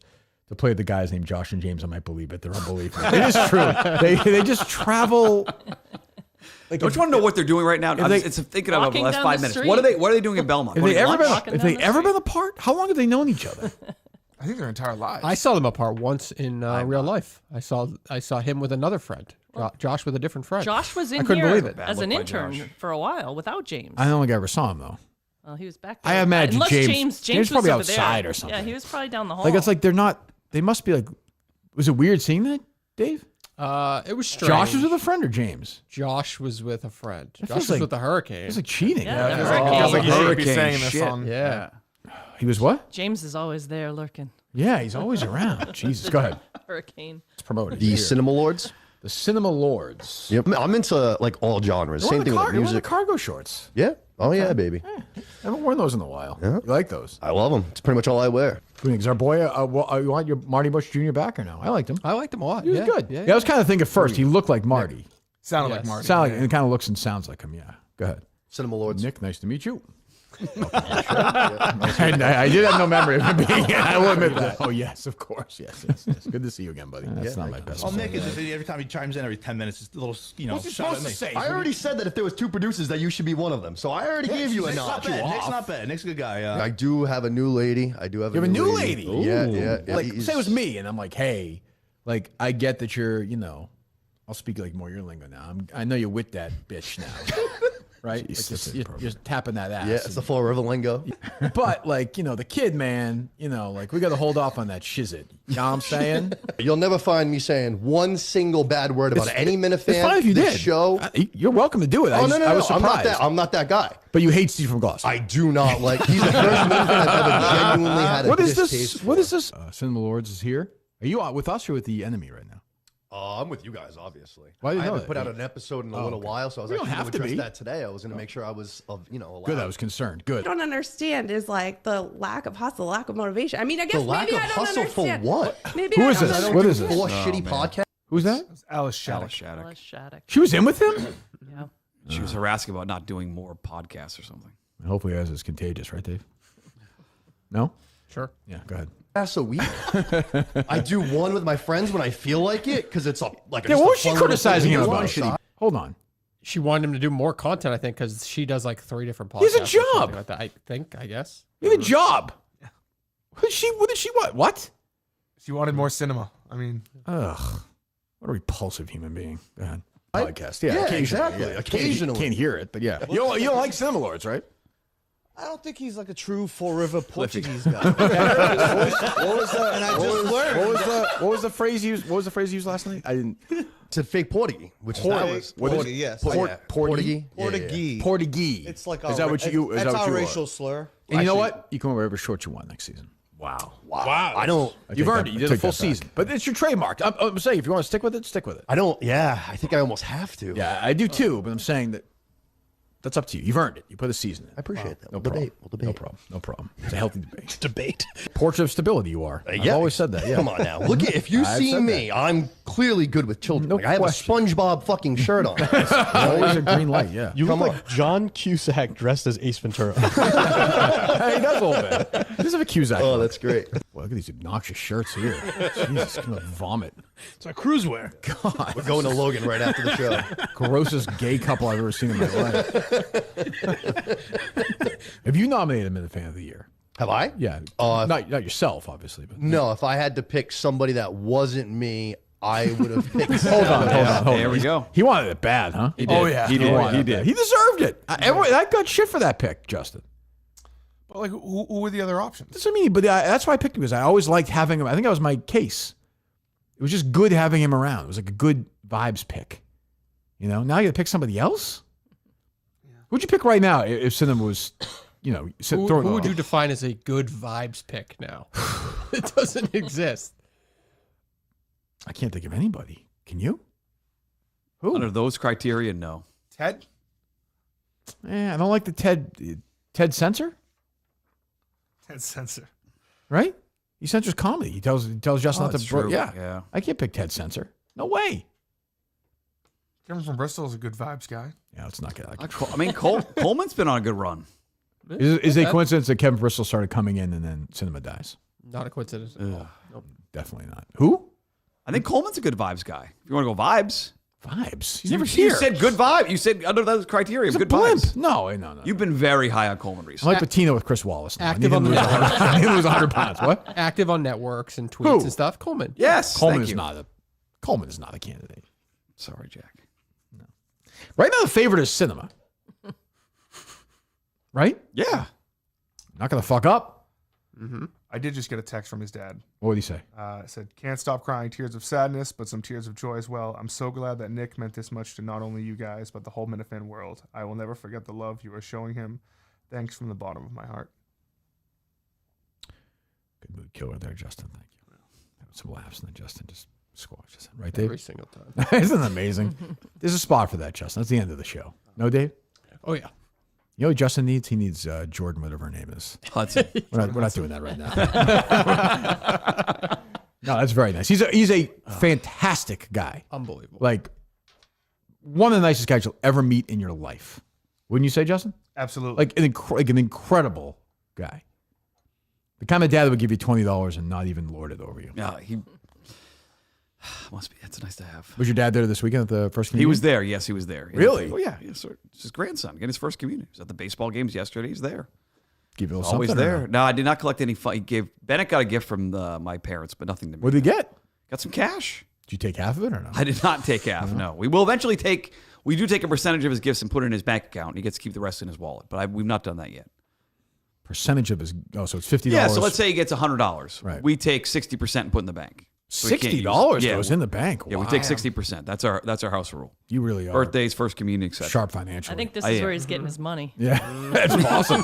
B: to play the guys named Josh and James, I might believe it. They're unbelievable. It is true. They just travel.
E: Like, don't you want to know what they're doing right now? It's thinking about the last 5 minutes. What are they doing in Belmont?
B: Have they ever been apart? How long have they known each other?
A: I think their entire lives.
C: I saw them apart once in real life. I saw him with another friend. Josh with a different friend.
F: Josh was
C: I
F: in
C: couldn't
F: here
C: believe it.
F: as an intern for a while without James.
B: I don't think I ever saw him, though.
F: Well, he was back there.
B: I imagine
F: Unless
B: James
F: was
B: probably
F: over
B: outside
F: there.
B: or something.
F: Yeah, he was probably down the hall.
B: Like, it's like they're not, they must be like, was it weird seeing that, Dave?
C: It was strange.
B: Josh was with a friend or James?
C: Josh was with a friend.
B: That
C: Josh
B: feels
C: was
B: like-
C: with the Hurricane.
B: It's like cheating.
F: Yeah, the
A: It
F: Hurricane.
A: feels like you should be
B: Hurricane
A: saying this
B: shit.
A: on.
C: Yeah.
B: He was what?
F: James is always there lurking.
B: Yeah, he's always around. Jesus, go ahead.
F: Hurricane.
B: It's promoted.
D: The Cinema Lords.
B: The Cinema Lords.
D: Yep. I'm into like all genres. Same thing with
B: You're wearing the
D: music.
B: cargo shorts.
D: Yeah. Oh yeah, baby.
B: I haven't worn those in a while.
D: Yeah.
B: You like those?
D: I love them. It's pretty much all I wear.
B: Is our boy, you want your Marty Bush Jr. back or no? I liked him.
C: I liked him a lot.
B: He was
C: yeah.
B: good.
C: Yeah,
B: I was kind of thinking first, he looked like Marty.
A: Sounded like Marty.
B: And it kind of looks and sounds like him, yeah. Go ahead.
D: Cinema Lords.
B: Nick, nice to meet you. I did have no memory of him being here. I will admit that. Oh, yes, of course. Yes. Good to see you again, buddy. That's not my best.
S: All Nick is every time he chimes in every 10 minutes, it's a little,
B: What's he
S: shot
B: supposed
S: at
B: to
S: me.
B: say?
D: I already said that if there was 2 producers, that you should be one of them. So I already gave you a
S: Nick's
D: notch.
S: not bad. Nick's not bad. Nick's a good guy.
D: I do have a new lady. I do have.
B: You have a new lady?
D: Yeah, yeah.
B: Like, say it was me, and I'm like, hey, like, I get that you're, I'll speak like more your lingo now. I know you're with that bitch now. Right?
D: Jeez,
B: Like you're tapping that ass.
D: Yeah, it's the Fall River lingo.
B: But, like, the kid, man, like, we got to hold off on that shizit. You know what I'm saying?
D: You'll never find me saying one single bad word about any Minifan.
B: It's fine if you
D: this
B: did.
D: show.
B: You're welcome to do it.
D: Oh, no.
B: I was
D: I'm
B: surprised.
D: not that guy.
B: But you hate Steve from Gloucester.
D: I do not like. He's the first Minifan I've ever genuinely had a
B: What is
D: distaste
B: this?
D: for.
B: What is this? Cinema Lords is here. Are you with us or with the enemy right now?
D: I'm with you guys, obviously.
B: Why do you
D: I
B: know
D: haven't
B: that?
D: put out an episode in a little while, so I was
B: We don't
D: actually
B: have
D: going
B: to
D: to address
B: be.
D: that today. I was going to make sure I was, allowed.
B: Good. I was concerned. Good.
T: I don't understand is like the lack of hustle, lack of motivation. I mean, I guess
D: The lack
T: maybe
D: of
T: I don't
D: hustle for
T: understand.
D: what?
T: Maybe
B: Who
T: I
B: is
T: don't
B: this?
T: understand.
B: What is this?
D: Four shitty podcasts.
B: Who's that?
A: Alice Shattuck.
F: Alice Shattuck.
B: She was in with him?
F: Yeah.
E: She was harassing about not doing more podcasts or something.
B: Hopefully, ours is contagious, right, Dave? No?
C: Sure.
B: Yeah, go ahead.
D: That's a week. I do one with my friends when I feel like it because it's like.
B: Yeah,
D: just
B: what
D: a
B: was she
D: fun little
B: criticizing
D: thing
B: him
D: to do
B: about?
D: on the side.
B: Hold on.
C: She wanted him to do more content, I think, because she does like 3 different podcasts.
B: He has a
C: or something
B: job.
C: Like that. I guess.
B: You have a job. What did she want? What?
A: She wanted more cinema. I mean,
B: Ugh. What a repulsive human being. Go ahead. Podcast. Yeah,
D: Yeah,
B: occasionally.
D: exactly.
B: Yeah.
D: Occasionally.
B: Can't hear it, but yeah. You don't like Cinema Lords, right?
S: I don't think he's like a true Fall River Portuguese guy. What was that? And I just learned.
B: What was the phrase used? What was the phrase used last night? I didn't.
D: It's a fake Portuguese, which is
S: Porty,
D: that was
S: Porty, yes.
B: Portuguese.
S: Portuguese.
B: Portuguese.
S: It's like
B: is that what you? Is
S: That's
B: that what
S: our
B: you
S: racial
B: are?
S: slur.
B: And you know what? You can wear whatever short you want next season. Wow.
D: I don't.
B: You've earned it. You did a full season, but it's your trademark. I'm saying if you want to stick with it, stick with it.
D: I don't. Yeah, I think I almost have to.
B: Yeah, I do too. But I'm saying that That's up to you. You've earned it. You put a season in.
D: I appreciate that.
B: No
D: We'll
B: problem.
D: debate. We'll debate.
B: No problem. No problem. It's a healthy debate.
H: Debate.
B: Portrait of stability you are. I've always said that. Yeah.
D: Come on now. Look at, if you
B: I've
D: see
B: said
D: me,
B: that.
D: I'm clearly good with children.
B: No
D: Like, I have a
B: question.
D: SpongeBob fucking shirt on.
B: Always a green light, yeah.
I: You look
D: Come
I: like John Cusack dressed as Ace Ventura.
B: Hey, he does a little bit. He does have a Cusack.
D: Oh,
B: look.
D: that's great.
B: Well, look at these obnoxious shirts here. Jesus, I'm gonna vomit.
I: It's like cruise wear.
B: God.
D: We're going to Logan right after the show.
B: Grossest gay couple I've ever seen in my life. Have you nominated Minifan of the Year?
D: Have I?
B: Yeah. Not yourself, obviously. But
D: No, if I had to pick somebody that wasn't me, I would have picked.
B: Hold on.
E: There we go.
B: He wanted it bad, huh?
E: He did.
B: Oh, yeah.
E: He did.
B: wanted
E: He
B: it
E: did.
B: bad. He deserved it. I got shit for that pick, Justin.
A: But like, who were the other options?
B: That's what I mean. But that's why I picked him, because I always liked having him. I think that was my case. It was just good having him around. It was like a good vibes pick. You know, now you got to pick somebody else? Who'd you pick right now if Cinema was, you know,
C: Who would you define as a good vibes pick now? It doesn't exist.
B: I can't think of anybody. Can you? Who?
E: Under those criteria, no.
A: Ted?
B: I don't like the Ted censor,
A: Ted Censor.
B: right? He censors comedy. He tells Justin not
E: that's
B: to.
E: true.
B: Yeah.
E: Yeah.
B: I can't pick Ted censor. No way.
A: Kevin from Bristol is a good vibes guy.
B: Yeah, let's not get out.
E: I mean, Coleman's been on a good run.
B: Is it a coincidence that Kevin Bristol started coming in and then Cinema dies?
C: Not a coincidence. Nope.
B: Definitely not. Who?
E: I think Coleman's a good vibes guy. If you want to go vibes.
B: Vibes? He's
E: You,
B: never
E: you
B: here.
E: said good vibe. You said under those criteria,
B: He's a
E: good
B: blimp.
E: vibes.
B: No.
E: You've been very high on Coleman
B: I'm
E: recently.
B: like Patino with Chris Wallace. Now.
C: Active on the
B: I need to lose 100 pounds. What?
C: Active on networks and tweets
B: Who?
C: and stuff. Coleman.
E: Yes.
B: Coleman
E: thank
B: is
E: you.
B: not a candidate.
E: Sorry, Jack.
B: Right now, the favorite is Cinema. Right?
E: Yeah.
B: Not gonna fuck up.
C: Mm-hmm.
A: I did just get a text from his dad.
B: What did he say?
A: It said, "Can't stop crying tears of sadness, but some tears of joy as well. I'm so glad that Nick meant this much to not only you guys, but the whole Minifan world. I will never forget the love you are showing him. Thanks from the bottom of my heart."
B: Good mood killer there, Justin. Thank you. Having some laughs, and then Justin just squashes it. Right, Dave?
C: Every single time.
B: Isn't that amazing? There's a spot for that, Justin. That's the end of the show. No, Dave?
C: Oh, yeah.
B: You know what Justin needs? He needs Jordan, whatever her name is.
E: Hudson.
B: We're not doing that right now. No, that's very nice. He's a fantastic guy.
C: Unbelievable.
B: Like, one of the nicest guys you'll ever meet in your life. Wouldn't you say, Justin?
A: Absolutely.
B: Like an incredible guy. The kind of dad that would give you $20 and not even lord it over you.
E: Yeah, he must be. That's nice to have.
B: Was your dad there this weekend at the first communion?
E: He was there. Yes, he was there.
B: Really?
E: Oh yeah. It's his grandson getting his first communion. He was at the baseball games yesterday. He's there.
B: Give you a little
E: Always
B: something or
E: there.
B: no?
E: No, I did not collect any. Bennett got a gift from my parents, but nothing to me.
B: What did he get?
E: Got some cash.
B: Did you take half of it or no?
E: I did not take half. No, we will eventually take. We do take a percentage of his gifts and put it in his bank account. He gets to keep the rest in his wallet, but we've not done that yet.
B: Percentage of his. Oh, so it's $50.
E: Yeah. So let's say he gets $100.
B: Right.
E: We take 60% and put in the bank. So we can't use-
B: $60
E: Yeah,
B: goes in the bank.
E: Yeah, we
B: Wow.
E: take 60%. That's our house rule.
B: You really are.
E: Birthdays, first communion, etc.
B: Sharp financially.
F: I think this
E: I
F: is
E: am.
F: where he's getting his money.
B: Yeah, that's possible.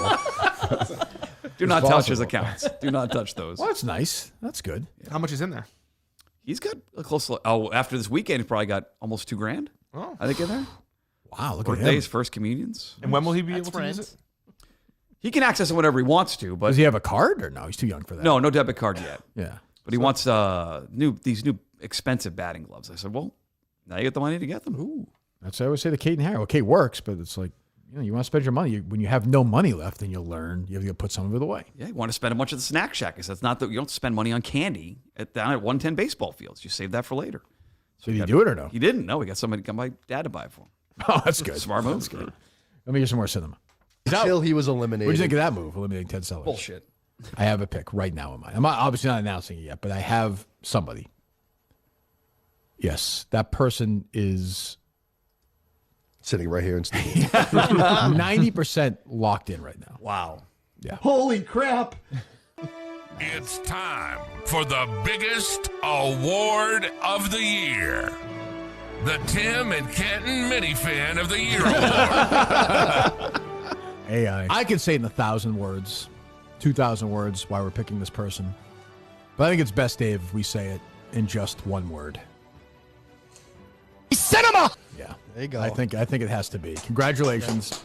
E: Do not
B: It's
E: touch his
B: possible.
E: accounts. Do not touch those.
B: Well, that's nice. That's good.
A: How much is in there?
E: He's got a close. Oh, after this weekend, he's probably got almost $2,000.
A: Oh.
E: I think in there.
B: Wow, look at him.
E: Birthdays, first communions.
A: And when will he be
F: That's
A: able to use
F: rent.
A: it?
E: He can access it whenever he wants to, but
B: Does he have a card or no? He's too young for that.
E: no debit card yet.
B: Yeah.
E: But he wants these new expensive batting gloves. I said, well, now you get the money to get them. Ooh.
B: That's what I always say to Kate and Harry. Well, Kate works, but it's like, you want to spend your money. When you have no money left, then you'll learn. You have to put some of it away.
E: Yeah, you want to spend a bunch at the snack shack. I said, it's not that you don't spend money on candy down at 110 baseball fields. You save that for later.
B: So did he do it or no?
E: He didn't. No, he got somebody, got my dad to buy it for him.
B: Oh, that's good.
E: Smart move.
B: That's good. Let me get some more cinema.
D: Until he was eliminated.
B: What do you think of that move, eliminating Ted Sellers?
E: Bullshit.
B: I have a pick right now in mind. I'm obviously not announcing it yet, but I have somebody. Yes, that person is
D: sitting right here in studio.
B: 90% locked in right now.
E: Wow.
B: Yeah.
D: Holy crap.
N: It's time for the biggest award of the year. The Tim and Kenton Minifan of the Year Award.
B: AI. I could say it in 1,000 words, 2,000 words why we're picking this person. But I think it's best, Dave, if we say it in just one word.
H: Cinema!
B: Yeah.
D: There you go.
B: I think it has to be. Congratulations.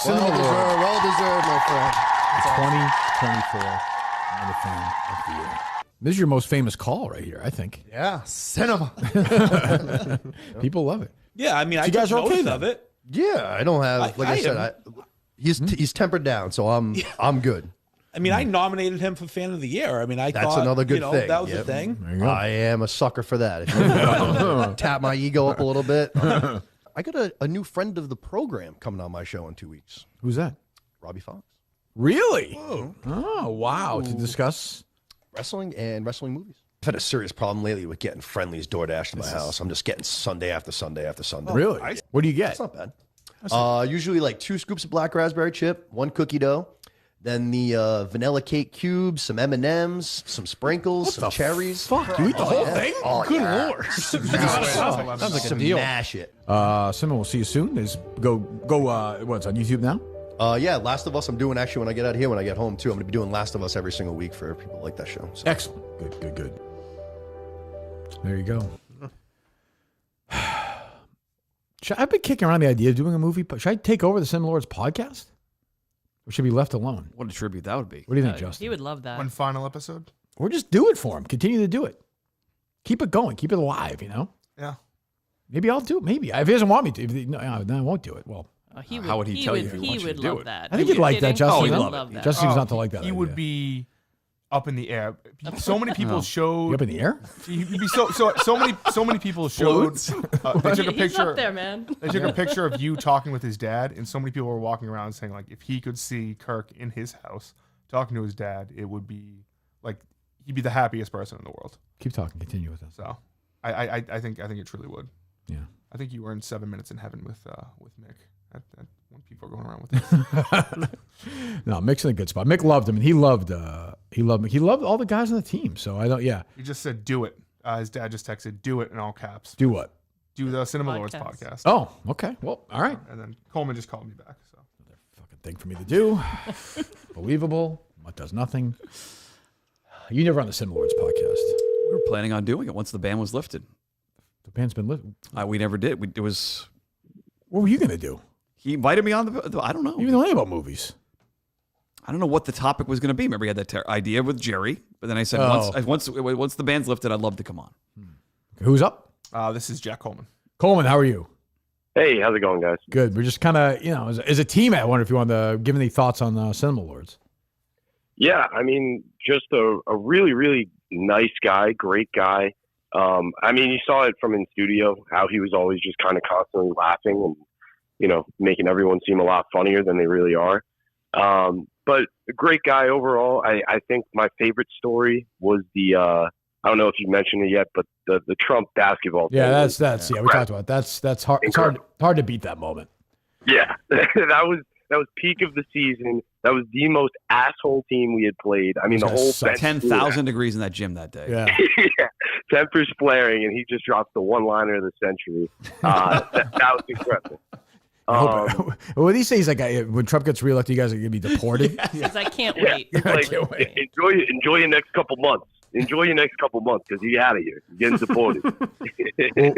B: Cinema Lord.
D: Well deserved, my friend.
B: 2024 Minifan of the Year. This is your most famous call right here, I think.
A: Yeah, cinema.
B: People love it.
S: Yeah, I mean,
B: So
S: I
B: you guys
S: took
B: are okay
S: notice
B: then?
S: of it.
D: Yeah, I don't have like I said. He's tempered down, so I'm good.
S: I mean, I nominated him for Fan of the Year. I mean, I
D: That's
S: thought
D: another good thing.
S: that was
D: Yep.
S: a thing.
B: There you go.
D: I am a sucker for that. If you tap my ego up a little bit. I got a new friend of the program coming on my show in 2 weeks.
B: Who's that?
D: Robbie Fox.
B: Really? Oh, wow. To discuss
D: wrestling and wrestling movies. I've had a serious problem lately with getting friendlies DoorDash to my house. I'm just getting Sunday after Sunday after Sunday.
B: Really? What do you get?
D: That's not bad. Usually like 2 scoops of black raspberry chip, 1 cookie dough, then the vanilla cake cubes, some M&Ms, some sprinkles, some cherries.
B: Fuck, you eat the whole thing?
D: Oh,
B: Good
D: yeah.
B: Lord.
C: Sounds like a deal.
D: Smash it.
B: Simon, we'll see you soon. What's on YouTube now?
D: Yeah, Last of Us I'm doing actually when I get out of here, when I get home too. I'm going to be doing Last of Us every single week for people like that show. So.
B: Excellent. Good. There you go. I've been kicking around the idea of doing a movie. Should I take over the Cinema Lords podcast? Or should we be left alone?
E: What a tribute that would be.
B: What do you think, Justin?
F: He would love that.
A: One final episode.
B: Or just do it for him. Continue to do it. Keep it going. Keep it alive, you know?
A: Yeah.
B: Maybe I'll do it. Maybe. If he doesn't want me to, then I won't do it. Well,
E: how would he tell you if he wants you to do
F: love
E: it?
F: that.
B: I think he'd like that, Justin.
F: He would
B: Huh?
F: love that.
B: Justin seems not to like that.
A: He would be up in the air. So many people showed.
B: You up in the air?
A: He'd be so many people showed. They took a
F: He's
A: picture.
F: up there, man.
A: They took a picture of you talking with his dad, and so many people were walking around saying like, if he could see Kirk in his house talking to his dad, it would be like he'd be the happiest person in the world.
B: Keep talking. Continue with that.
A: So, I think it truly would.
B: Yeah.
A: I think you earned 7 minutes in heaven with Mick. When people are going around with this.
B: No, Mick's in a good spot. Mick loved him, and he loved Mick. He loved all the guys on the team. So I don't. Yeah.
A: He just said, "Do it." His dad just texted, "Do it" in all caps.
B: Do what?
A: Do the Cinema Lords podcast.
B: Oh, okay. Well, all right.
A: And then Coleman just called me back. So
B: Fucking thing for me to do. Believable. What does nothing. You never on the Cinema Lords podcast.
E: We were planning on doing it once the ban was lifted.
B: The ban's been lifted.
E: We never did. It was.
B: What were you gonna do?
E: He invited me on the. I don't know.
B: You know anything about movies?
E: I don't know what the topic was going to be. Remember, he had that idea with Jerry, but then I said once the band's lifted, I'd love to come on.
B: Who's up?
A: This is Jack Coleman.
B: Coleman, how are you?
U: Hey, how's it going, guys?
B: Good. We're just kind of, as a team, I wonder if you want to give any thoughts on Cinema Lords.
U: Yeah, I mean, just a really, really nice guy, great guy. I mean, you saw it from in studio, how he was always just kind of constantly laughing and, making everyone seem a lot funnier than they really are. But a great guy overall. I think my favorite story was the, I don't know if you mentioned it yet, but the Trump basketball thing.
B: Yeah, that's we talked about it. That's hard. It's hard to beat that moment.
U: Yeah, that was peak of the season. That was the most asshole team we had played. I mean, the whole bench
E: 10,000 degrees in that gym that day.
B: Yeah.
U: yeah, tempers flaring, and he just dropped the one-liner of the century. That was incredible.
B: What did he say? He's like, when Trump gets reelected, you guys are going to be deported.
F: Because I can't wait.
U: He's like, enjoy your next couple months. Enjoy your next couple months because you're out of here. You're getting deported.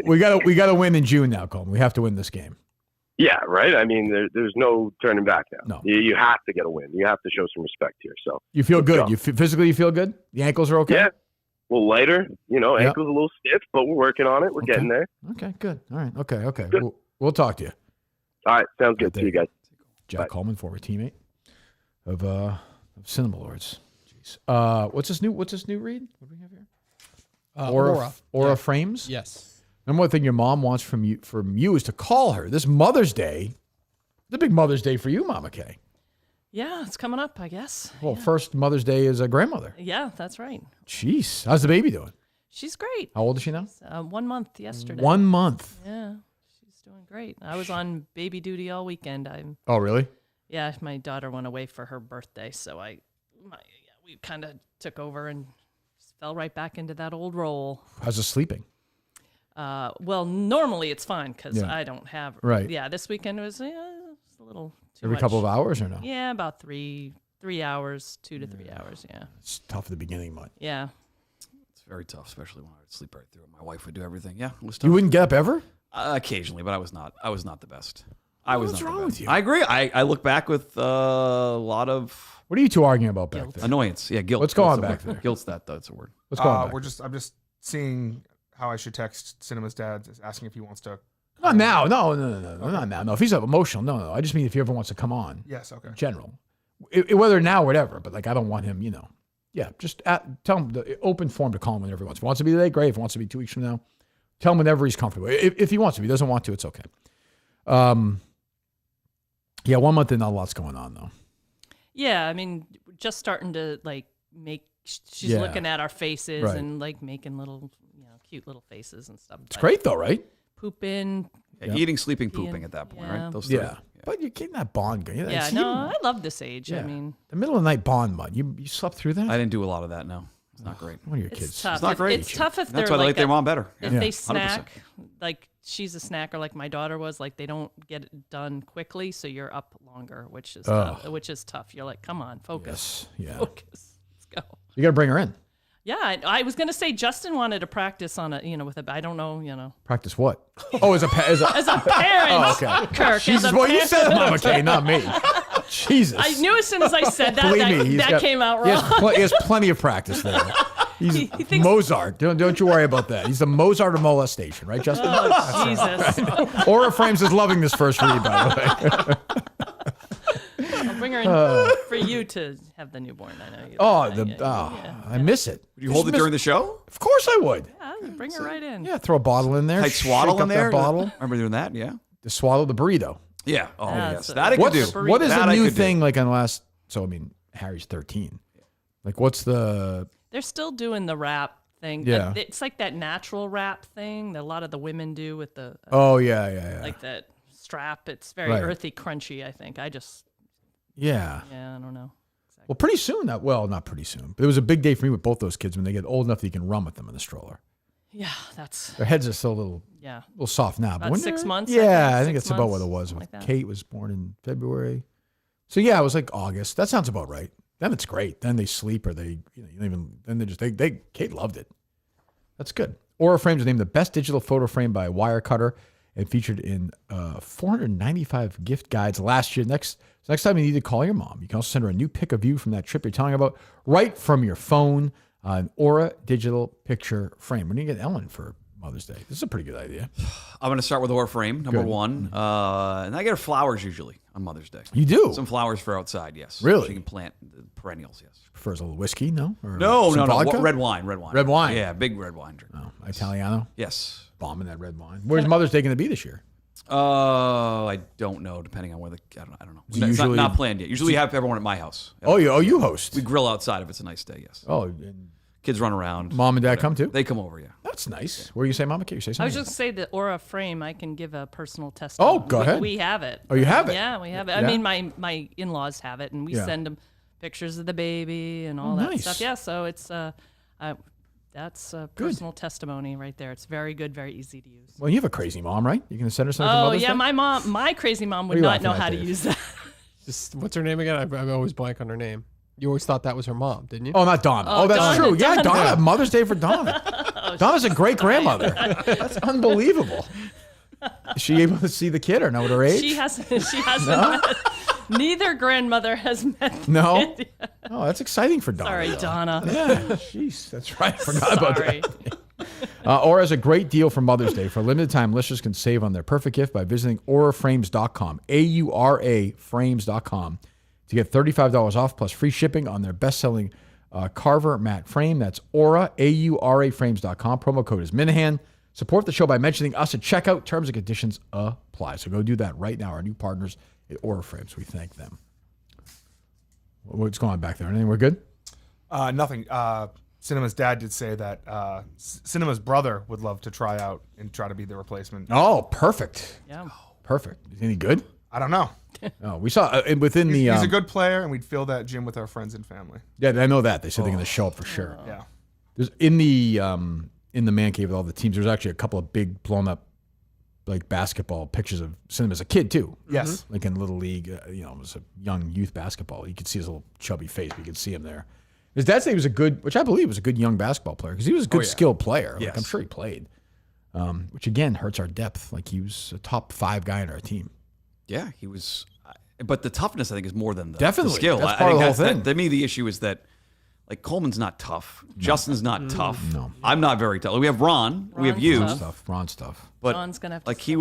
B: Well, we got to win in June now, Coleman. We have to win this game.
U: Yeah, right. I mean, there's no turning back now.
B: No.
U: You have to get a win. You have to show some respect here. So
B: You feel good.
U: go.
B: Physically, you feel good. The ankles are okay.
U: Yeah, a little lighter. Ankles a little stiff, but we're working on it. We're getting there.
B: Okay, good. All right. Okay. We'll talk to you.
U: All right, sounds good. See you guys.
B: Jack Coleman, former teammate of Cinema Lords. Jeez. What's this new read? What do we have here? Aura
C: Yeah.
B: Frames.
C: Yes.
B: And one thing your mom wants from you is to call her this Mother's Day. The big Mother's Day for you, Mama Kay.
F: Yeah, it's coming up, I guess.
B: Well, first Mother's Day as a grandmother.
F: Yeah, that's right.
B: Jeez, how's the baby doing?
F: She's great.
B: How old is she now?
F: 1 month yesterday.
B: 1 month.
F: Yeah, she's doing great. I was on baby duty all weekend.
B: Oh, really?
F: Yeah, my daughter went away for her birthday, so we kind of took over and just fell right back into that old role.
B: How's it sleeping?
F: Well, normally it's fine because
B: Yeah.
F: I don't have.
B: Right.
F: Yeah, this weekend was a little too
B: Every
F: much.
B: couple of hours or no?
F: Yeah, about 3 hours, 2 to 3 hours. Yeah.
B: It's tough at the beginning, but
F: Yeah.
E: It's very tough, especially when I would sleep right through it. My wife would do everything. Yeah, it was tough.
B: you wouldn't get up ever?
E: Occasionally, but I was not the best. I was
B: What's
E: not the
B: wrong
E: best.
B: with you?
E: I agree. I look back with a lot of
B: What are you two arguing about back there?
E: annoyance. Yeah, guilt.
B: What's going on
E: That's a
B: back
E: word.
B: there?
E: Guilt's that's a word.
B: What's going on back
A: I'm just seeing how I should text Cinema's dad, asking if he wants to.
B: Not now. No, not now. No, if he's emotional, no. I just mean if he ever wants to come on.
A: Yes, okay.
B: In general. Whether now or whatever, but like I don't want him, Yeah, just tell him the open form to call him whenever he wants. If he wants to be today, great. If he wants to be 2 weeks from now, tell him whenever he's comfortable. If he wants to. If he doesn't want to, it's okay. Yeah, 1 month in, not a lot's going on though.
F: Yeah, I mean, just starting to like make. She's looking at our faces and like making little, cute little faces and stuff.
B: It's great though, right?
F: Pooping.
E: Yeah, eating, sleeping, pooping at that point, right? Those three.
B: Yeah. But you're getting that bond going.
F: Yeah, no, I love this age. I mean,
B: the middle of the night bond, Mud. You slept through that?
E: I didn't do a lot of that. No, it's not great.
B: One of your kids.
F: it's tough.
E: It's not great.
F: It's tough if
E: That's
F: they're
E: why they
F: like
E: like their mom better.
F: If
E: Yeah.
F: they
E: 100%.
F: snack, like she's a snacker, like my daughter was. Like they don't get it done quickly, so you're up longer, which is tough. Which is tough. You're like, come on, focus.
B: Yes. Yeah.
F: Focus. Let's go.
B: You got to bring her in.
F: Yeah, I was gonna say Justin wanted to practice on with a. I don't know.
B: Practice what? Oh, as a
F: As a parent,
B: Oh, okay.
F: Kirk.
B: Jesus,
F: as a
B: well, you
F: parent.
B: said it, Mama Kay, not me. Jesus.
F: I knew as soon as I said that
B: Believe me,
F: that came out
B: He
F: wrong.
B: has plenty of practice there. He's Mozart. Don't you worry about that. He's the Mozart of molestation, right, Justin?
F: Oh, Jesus.
B: Aura Frames is loving this first read, by the way.
F: I'll bring her in for you to have the newborn. I know you.
B: I miss it.
E: Would you hold it during the show?
B: Of course I would.
F: Yeah, bring her right in.
B: Yeah, throw a bottle in there.
E: Tight swaddle
B: shake
E: in
B: up
E: there.
B: That bottle.
E: Remember doing that? Yeah.
B: To swallow the burrito.
E: Yeah. Oh,
F: Yeah,
E: yes.
F: so-
E: That I could do.
B: What is
E: That
B: the
E: I
B: new
E: could do.
B: thing like on the last? So I mean, Harry's 13. Like, what's the?
F: They're still doing the wrap thing.
B: Yeah.
F: It's like that natural wrap thing that a lot of the women do with the.
B: Oh yeah.
F: Like that strap. It's very
B: Right.
F: earthy, crunchy. I think. I just.
B: Yeah.
F: Yeah, I don't know.
B: Well, pretty soon. Not pretty soon. But it was a big day for me with both those kids when they get old enough that you can run with them in the stroller.
F: Yeah, that's.
B: Their heads are still a little soft now.
F: About 6 months.
B: Yeah, I think
F: 6
B: it's about what it
F: months,
B: was.
F: something like that.
B: Kate was born in February, so yeah, it was like August. That sounds about right. Then it's great. Then they sleep, or they, Kate loved it. That's good. Aura Frames was named the best digital photo frame by Wirecutter and featured in 495 gift guides last year. Next time you need to call your mom, you can also send her a new pic of you from that trip you're telling about right from your phone. An Aura digital picture frame. When do you get Ellen for Mother's Day? This is a pretty good idea.
E: I'm going to start with Aura Frame, number
B: Good.
E: one. And I get her flowers usually on Mother's Day.
B: You do?
E: Some flowers for outside, yes.
B: Really?
E: She can plant the perennials, yes.
B: Prefers a little whiskey, no? Or
E: No,
B: some vodka?
E: Red wine.
B: Red wine?
E: Yeah, big red wine drinker.
B: Oh, Italiano?
E: Yes.
B: Bombing that red wine. Where's Mother's Day going to be this year?
E: I don't know, depending on where I don't know.
B: So
E: It's
B: usually-
E: not planned yet. Usually we have everyone at my house.
B: Oh, you host?
E: We grill outside if it's a nice day, yes.
B: Oh, and
E: Kids run around.
B: Mom and Dad come too?
E: They come over, yeah.
B: That's nice. What do you say, Mama? Can you say
F: I
B: something?
F: was just gonna say the Aura frame. I can give a personal testimony.
B: Oh, go ahead.
F: We have it.
B: Oh, you have it?
F: Yeah, we have it.
B: Yeah.
F: I mean, my in-laws have it, and we
B: Yeah.
F: send them pictures of the baby and all
B: Oh,
F: that
B: nice.
F: stuff. Yeah, so it's that's a personal testimony right there. It's very good, very easy to use.
B: Well, you have a crazy mom, right? You can send her something for
F: Oh
B: Mother's
F: yeah,
B: Day?
F: my crazy mom
B: What
F: would
B: are you
F: not know
B: laughing
F: how
B: at,
F: to
B: Dave?
F: use that.
C: Just what's her name again? I always blank on her name. You always thought that was her mom, didn't you?
B: Oh, not Donna. Oh, that's
F: Donna,
B: true. Yeah,
F: Donna.
B: Donna. Mother's Day for Donna. Donna's a great grandmother. That's unbelievable. Is she able to see the kid or know her age?
F: She hasn't. She hasn't.
B: No?
F: Met, neither grandmother has met. the
B: No?
F: kid yet.
B: Oh, that's exciting for Donna.
F: Sorry,
B: though.
F: Donna.
B: Yeah, jeez, that's right. Forgot about
F: Sorry.
B: that. Aura has a great deal for Mother's Day. For a limited time, listeners can save on their perfect gift by visiting auraframes.com, AURA frames.com, to get $35 off plus free shipping on their best-selling Carver matte frame. That's Aura, AURAframes.com. Promo code is Minahan. Support the show by mentioning us at checkout. Terms and conditions apply. So go do that right now. Our new partners at Aura Frames. We thank them. What's going on back there? Anything we're good?
A: Nothing. Cinema's dad did say that Cinema's brother would love to try out and try to be the replacement.
B: Oh, perfect.
F: Yeah.
B: Perfect. Is he any good?
A: I don't know.
B: Oh, we saw within
A: He's,
B: the.
A: he's a good player, and we'd fill that gym with our friends and family.
B: Yeah, I know that. They said they're going to show up for sure.
A: Yeah.
B: There's in the man cave with all the teams. There's actually a couple of big blown up, like basketball pictures of Cinema as a kid too.
A: Yes.
B: Like in Little League, it was a young youth basketball. You could see his little chubby face, but you could see him there. His dad said he was a good, which I believe was a good young basketball player because he was a good skilled player. Like,
E: Yes.
B: I'm sure he played, which again hurts our depth. Like he was a top 5 guy in our team.
E: Yeah, he was. But the toughness, I think, is more than the
B: Definitely.
E: skill.
B: That's
E: I
B: part of
E: think
B: the
E: that's
B: whole thing.
E: to me, the issue is that like Coleman's not tough. Justin's not tough.
B: No.
E: I'm not very tough. We have Ron. We have
F: Ron's
E: you.
F: tough.
B: Ron's tough.
E: But
F: Ron's gonna have to
E: like he
F: step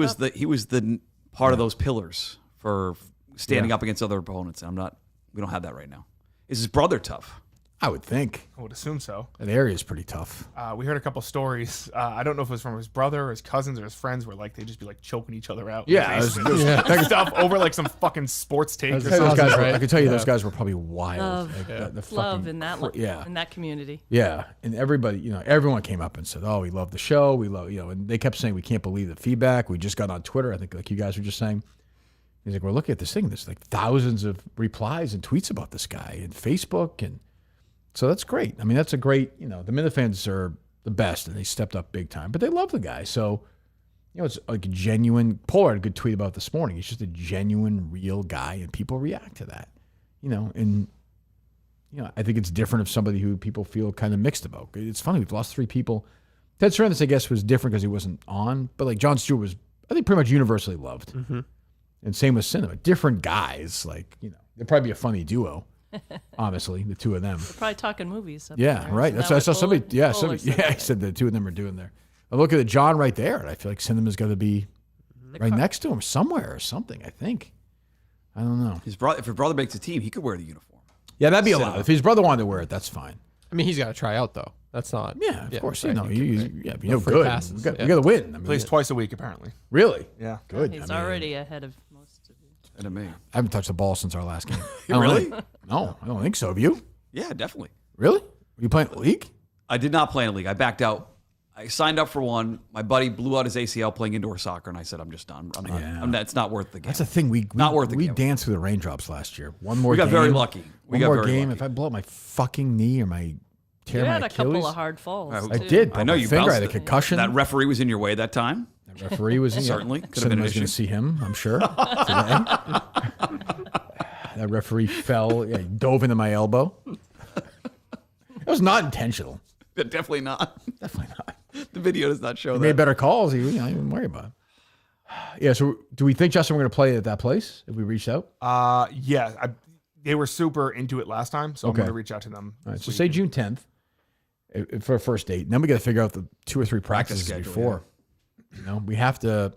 E: was
F: up.
E: the part of those pillars for standing
B: Yeah.
E: up against other opponents. And I'm not. We don't have that right now. Is his brother tough?
B: I would think.
A: I would assume so.
B: That area is pretty tough.
A: We heard a couple stories. I don't know if it was from his brother or his cousins or his friends, where like they just be like choking each other out.
B: Yeah,
A: Like,
B: it was- yeah.
A: stuff over like some fucking sports take. Or
B: Those
A: something.
B: guys were- I can tell you those guys were probably wild.
F: Love,
B: Like, the
F: love
B: fucking
F: in that in that community.
B: Yeah, and everybody, everyone came up and said, "Oh, we love the show. We love, and they kept saying we can't believe the feedback. We just got on Twitter. I think like you guys were just saying." He's like, "We're looking at this thing. There's like thousands of replies and tweets about this guy and Facebook, and so that's great. I mean, that's a great. The Minifans are the best, and they stepped up big time. But they love the guy, so it's like a genuine. Polar had a good tweet about it this morning. He's just a genuine, real guy, and people react to that. And I think it's different if somebody who people feel kind of mixed about. It's funny, we've lost 3 people. Ted Sarandos, I guess, was different because he wasn't on, but like Jon Stewart was, I think, pretty much universally loved.
C: Mm-hmm.
B: And same with Cinema. Different guys, like, they'd probably be a funny duo, honestly, the two of them.
F: They're probably talking movies. Up
B: Yeah,
F: there.
B: right.
F: Isn't
B: That's
F: that
B: what I saw
F: what
B: somebody,
F: Polar said?
B: he said the two of them are doing there. I look at John right there, and I feel like Cinema's got to be right next to him somewhere or something, I think. I don't know.
E: His brother, if his brother makes a team, he could wear the uniform.
B: Yeah, that'd be
E: Cinema.
B: allowed. If his brother wanted to wear it, that's fine.
C: I mean, he's got to try out though. That's not.
B: Yeah, of course.
C: right. No free
B: good.
C: passes,
B: We got
C: yeah.
B: to win. I mean,
A: Plays twice a week apparently.
B: Really?
A: Yeah.
B: Good.
F: He's
B: I mean,
F: already ahead of most of you.
E: And me.
B: I haven't touched the ball since our last game. I don't
E: Really?
B: think- No, I don't think so. Have you?
E: Yeah, definitely.
B: Really? Were you playing the league?
E: I did not play in a league. I backed out. I signed up for one. My buddy blew out his ACL playing indoor soccer, and I said, "I'm just done. I'm not. It's not worth the game."
B: That's the thing. We
E: Not worth the
B: We
E: game.
B: danced through the raindrops last year. One more.
E: We got
B: game,
E: very lucky. We
B: One
E: got
B: more
E: very
B: game.
E: lucky.
B: If I blow up my fucking knee or my tear
F: You
B: my
F: had a
B: Achilles,
F: couple of hard falls.
B: I
F: too.
B: did.
E: I know you
B: Finger, I
E: bounced
B: had a
E: it.
B: concussion.
E: That referee was in your way that time.
B: That referee was in.
E: Certainly. Could have been an
B: Cinema's going
E: issue.
B: to see him, I'm sure. Today. That referee fell, dove into my elbow. It was not intentional.
E: Definitely not.
B: Definitely not.
E: The video does not show
B: He
E: that.
B: made better calls. I didn't worry about it. Yeah. So, do we think, Justin, we're going to play at that place if we reached out?
A: Yeah. They were super into it last time, so I'm
B: Okay.
A: going to reach out to them.
B: All right.
A: this
B: So
A: week.
B: say June 10th for a first date. And then we got to figure out the 2 or 3
E: Practice
B: practices
E: schedule,
B: before. We have to.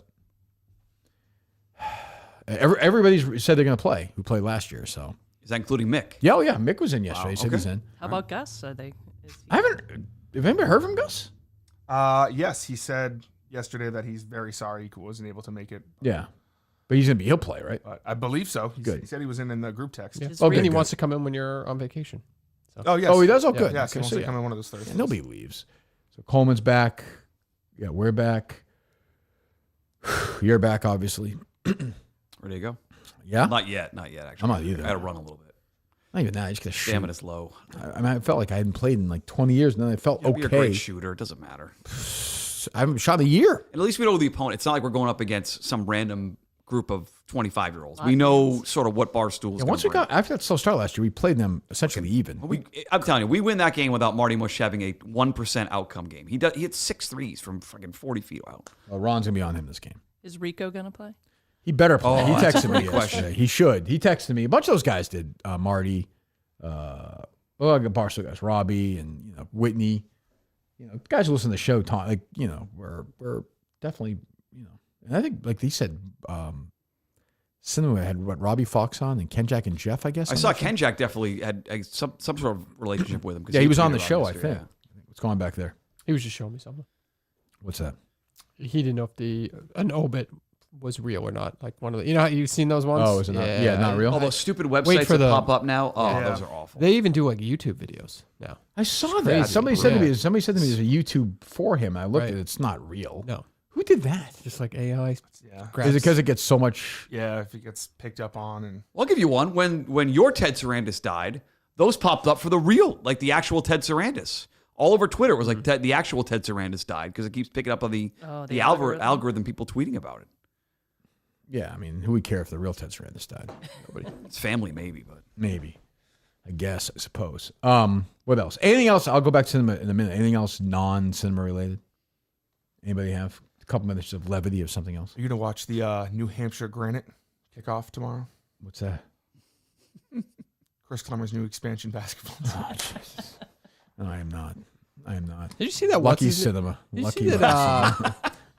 B: Everybody's said they're going to play. Who played last year? So
E: Is that including Mick?
B: yeah, Mick was in yesterday. He said
E: okay.
B: he's in.
F: How about Gus? Are they?
B: I haven't. Have anybody heard from Gus?
A: Yes, he said yesterday that he's very sorry he wasn't able to make it.
B: Yeah, but he'll play, right?
A: But I believe so.
B: Good.
A: He said he was in the group text.
C: Yeah.
B: Okay,
C: and he
B: good.
C: wants to come in when you're on vacation. So.
A: Oh, yes.
B: Oh, he does? Oh,
C: Yeah.
B: good.
A: Yes, he
B: Okay,
A: wants
B: so
A: to
B: yeah.
A: come in one of those Thursdays.
B: And nobody leaves. So Coleman's back. Yeah, we're back. You're back, obviously.
E: Ready to go?
B: Yeah?
E: Not yet. Not yet, actually.
B: I'm not either.
E: I got to run a little bit.
B: Not even that. I just got to shoot.
E: Stamina's low.
B: I mean, I felt like I hadn't played in like 20 years, and then I felt
E: You're a
B: okay.
E: great shooter. It doesn't matter.
B: I haven't shot a year.
E: And at least we know who the opponent. It's not like we're going up against some random group of 25-year-olds. We know sort of what Barstool is.
B: And once we got after that slow start last year, we played them essentially even.
E: I'm telling you, we win that game without Marty Mush having a 1% outcome game. He hit 6 threes from fucking 40 feet out.
B: Well, Ron's gonna be on him this game.
F: Is Rico gonna play?
B: He better play.
E: Oh,
B: He
E: that's a
B: texted me
E: great question.
B: yesterday. He should. He texted me. A bunch of those guys did. Marty, Barstool guys, Robbie, and Whitney. Guys who listen to the show talk we're definitely and I think like he said, Cinema had Robbie Fox on and Ken Jack and Jeff. I guess
E: I saw Ken Jack definitely had some sort of relationship with him. 'cause
B: Yeah, he was on the
E: tweeted
B: show.
E: about
B: I
E: it,
B: think.
E: yeah.
B: What's going on back there?
C: He was just showing me something.
B: What's that?
C: He didn't know if an obit was real or not. Like one of the, how you've seen those ones?
B: Oh, is it not? Yeah, not real?
E: All those stupid
C: Wait
E: websites
C: for
E: that
C: the-
E: pop up now. Oh,
C: Yeah.
E: those are awful.
C: They even do like YouTube videos now.
B: I saw
C: It's
B: that.
C: crazy.
B: Somebody said to
C: Yeah.
B: me. Somebody said to me, "There's a YouTube for him." I looked
C: Right.
B: at it. It's not real.
C: No.
B: Who did that?
C: Just like AI.
A: Yeah.
B: Is it because it gets so much?
A: Yeah, if it gets picked up on and
E: Well, I'll give you one. When your Ted Sarandis died, those popped up for the real, like the actual Ted Sarandis. All over Twitter, it was like the actual Ted Sarandis died because it keeps picking up on the algorithm, people tweeting about it.
B: Yeah, I mean, who would care if the real Ted Sarandis died? Nobody.
E: It's family, maybe, but
B: Maybe. I guess, I suppose. What else? Anything else? I'll go back to cinema in a minute. Anything else non-cinema related? Anybody have a couple minutes of levity of something else?
A: Are you gonna watch the New Hampshire Granite Kickoff tomorrow.
B: What's that?
A: Chris Clemmer's new expansion basketball team.
B: Oh, Jesus. No, I am not.
C: Did you see that?
B: Lucky
C: what's his-
B: Cinema.
C: Did you
B: Lucky
C: see that?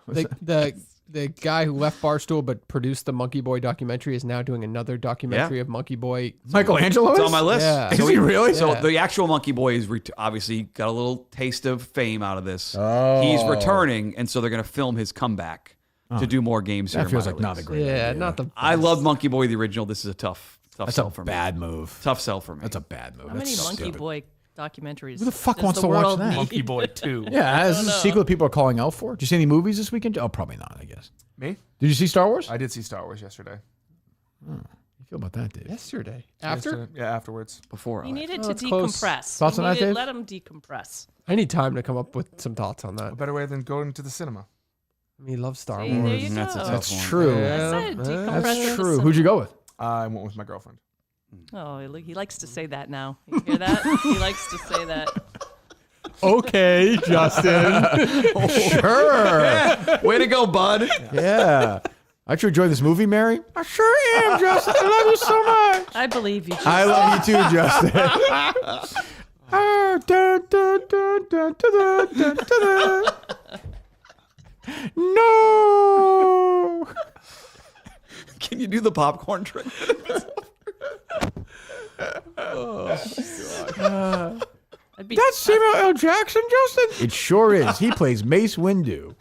B: Cinema.
C: The guy who left Barstool but produced the Monkey Boy documentary is now doing another documentary of Monkey Boy.
B: Michelangelo
E: It's on my list.
C: Yeah.
B: Is he really?
E: So
C: Yeah.
E: the actual Monkey Boy is obviously got a little taste of fame out of this.
B: Oh.
E: He's returning, and so they're going to film his comeback to do more games here.
B: That
E: in
B: feels
E: minor
B: like not a
E: leagues.
B: great
C: Yeah,
B: idea.
C: not the.
E: I love Monkey Boy, the original. This is a tough
B: That's
E: sell
B: a
E: for me.
B: bad move.
E: Tough sell for me.
B: That's a bad move.
F: How
B: That's
F: many
B: so
F: Monkey
B: stupid.
F: Boy documentaries?
B: Who the fuck
F: does
B: wants
F: the
B: to watch
F: world
B: that?
F: need?
A: Monkey Boy 2.
B: Yeah, this is a
F: know.
B: sequel that people are calling out for. Did you see any movies this weekend? Oh, probably not, I guess.
A: Me?
B: Did you see Star Wars?
A: I did see Star Wars yesterday.
B: How you feel about that, Dave?
C: Yesterday.
A: Yeah, afterwards.
E: Before.
F: He needed
C: Oh,
F: to
C: it's close.
F: decompress.
B: Thoughts
F: He
B: on that,
F: needed-
B: Dave?
F: Let him decompress.
C: I need time to come up with some thoughts on that.
A: A better way than going to the cinema.
C: He loves Star
F: See,
C: Wars.
F: there you
E: That's a
F: go.
E: tough
B: That's
E: one.
B: true.
C: Yeah.
F: That's it. Decompress
B: That's
F: in the
B: true. Who'd you go with?
A: I went with my girlfriend.
F: Oh, he likes to say that now. You hear that? He likes to say that.
C: Okay, Justin.
B: Sure.
E: Way to go, bud.
B: Yeah. Aren't you enjoying this movie, Mary? I sure am, Justin. I love you so much.
F: I believe you.
B: I love you too, Justin. Ah, dun, dun, dun, dun, dun, dun, dun, dun. No.
E: Can you do the popcorn trick?
F: I'd be
B: That's Samuel L. Jackson, Justin? It sure is. He plays Mace Windu.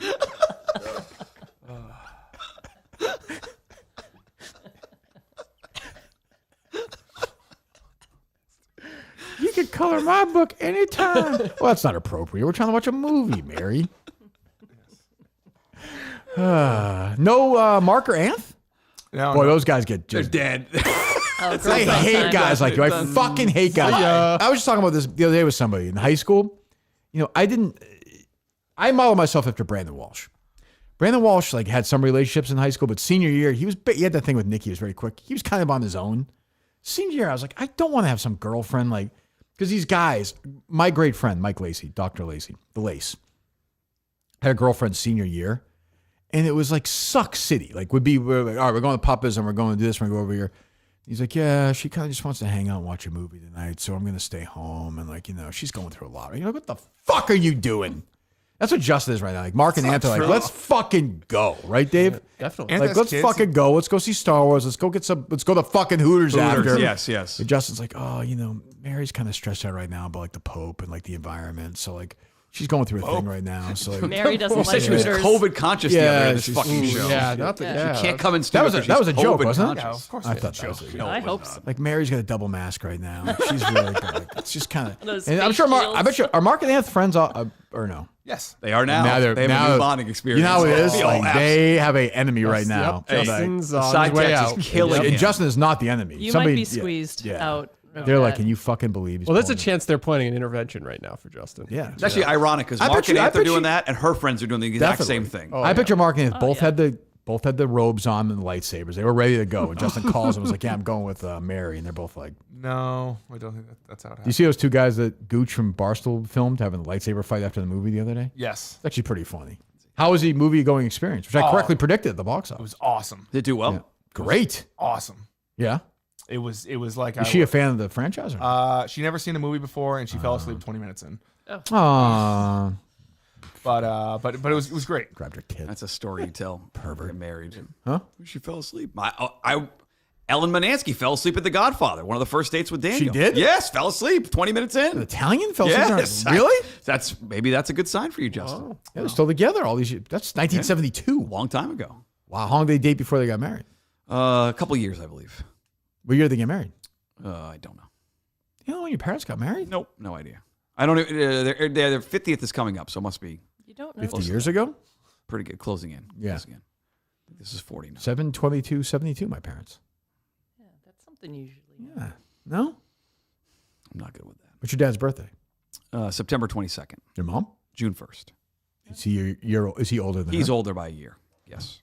B: You can color my book anytime. Well, that's not appropriate. We're trying to watch a movie, Mary. No Mark or Anth?
A: No,
B: Boy,
A: no.
B: those guys get
E: They're
B: just...
E: dead.
F: Oh,
B: I
F: girlfriend
B: hate
F: time.
B: guys like you. I fucking hate guys. I was just talking about this the other day with somebody in high school. You know, I model myself after Brandon Walsh. Brandon Walsh like had some relationships in high school, but senior year, he had that thing with Nikki. It was very quick. He was kind of on his own. Senior year, I was like, I don't want to have some girlfriend like, because these guys, my great friend, Mike Lacey, Dr. Lacey, the Lace, had a girlfriend senior year. And it was like Suck City. Like we're like, all right, we're going to Papa's and we're going to do this, we're going to go over here. He's like, yeah, she kind of just wants to hang out and watch a movie tonight, so I'm going to stay home. And like, you know, she's going through a lot. You know, what the fuck are you doing? That's what Justin is right now. Like Mark and Anthony, like, let's fucking go, right, Dave?
C: Definitely.
B: Like, let's fucking go. Let's go see Star Wars. Let's go to fucking Hooters after.
E: Yes, yes.
B: And Justin's like, oh, you know, Mary's kind of stressed out right now about like the Pope and like the environment. So like, she's going through a thing right now. So like,
F: Mary doesn't
E: You
F: like
E: said she was
F: Hooters.
E: COVID conscious the other day in this
B: she's-
E: fucking show.
C: Yeah, not the, yeah.
E: She can't come in
B: that
E: studio.
B: was a joke, wasn't it?
A: Yeah, of course
B: I
A: it's a
B: thought that
A: joke.
B: was a
E: No,
F: I
E: it was
F: hope
E: not.
F: so.
B: like Mary's got a double mask right now. Like, she's really like, it's just kind of.
F: Those
B: And I'm
F: face
B: sure Mark. I
F: shields.
B: bet you are Mark and Anth friends or no?
A: Yes.
E: They are now.
B: Now
E: they have a new bonding experience.
B: You know how it is.
E: Oh,
B: Like, they have an enemy right now.
C: Yep,
B: So,
C: Justin's
E: the
C: on
E: side
C: his way
E: text
C: out.
E: is killing
B: and
E: him.
B: Justin is not the enemy.
F: You
B: Somebody,
F: might be squeezed out. of
B: They're like,
F: that.
B: can you fucking believe he's
C: Well, there's a
B: pulling it?
C: chance they're planning an intervention right now for Justin.
B: Yeah.
E: It's actually ironic because
B: I
E: Mark
B: bet you-
E: and
B: I
E: Anth are
B: bet
E: doing
B: you-
E: that, and her friends are doing the exact
B: Definitely.
E: same thing.
C: Oh,
B: I bet
C: yeah.
B: you Mark and Anth both
F: yeah.
B: had the robes on and the lightsabers. They were ready to go. And Justin calls and was like, yeah, I'm going with Mary. And they're both like,
A: No, I don't think that's how it
B: do you
A: happened.
B: see those two guys that Gooch from Barstool filmed having a lightsaber fight after the movie the other day?
A: Yes.
B: It's actually pretty funny. How was the movie going experience? Which I correctly predicted at the box
A: It
B: office.
A: was awesome.
E: Did it do well?
B: Yeah. Great.
A: Awesome.
B: Yeah.
A: It was like
B: Is she a fan of the franchise? Or
A: she never seen the movie before and she fell asleep 20 minutes in.
B: Aww.
A: But it was great.
B: Grabbed her kid.
E: That's a story you tell. Pervert married.
B: Huh?
E: She fell asleep. Ellen Manansky fell asleep at The Godfather, one of the first dates with Daniel.
B: She did?
E: Yes, fell asleep 20 minutes in.
B: An Italian fell asleep?
E: Yes.
B: Really?
E: Maybe that's a good sign for you, Justin.
B: Yeah, they're still together all these years. That's 1972.
E: Long time ago.
B: Wow. How long did they date before they got married?
E: A couple years, I believe.
B: What year did they get married?
E: I don't know.
B: You know when your parents got married?
E: Nope, no idea. I don't. Their 50th is coming up, so it must be
F: You don't know.
B: 50 years ago?
E: pretty good. Closing in.
B: Yeah.
E: Closing in. I think this is 40 now.
B: 7/22/72, my parents.
F: Yeah, that's something usually.
B: Yeah. No?
E: I'm not good with that.
B: What's your dad's birthday?
E: September 22nd.
B: Your mom?
E: June 1st.
B: Is he older than
E: He's
B: her?
E: older by a year. Yes.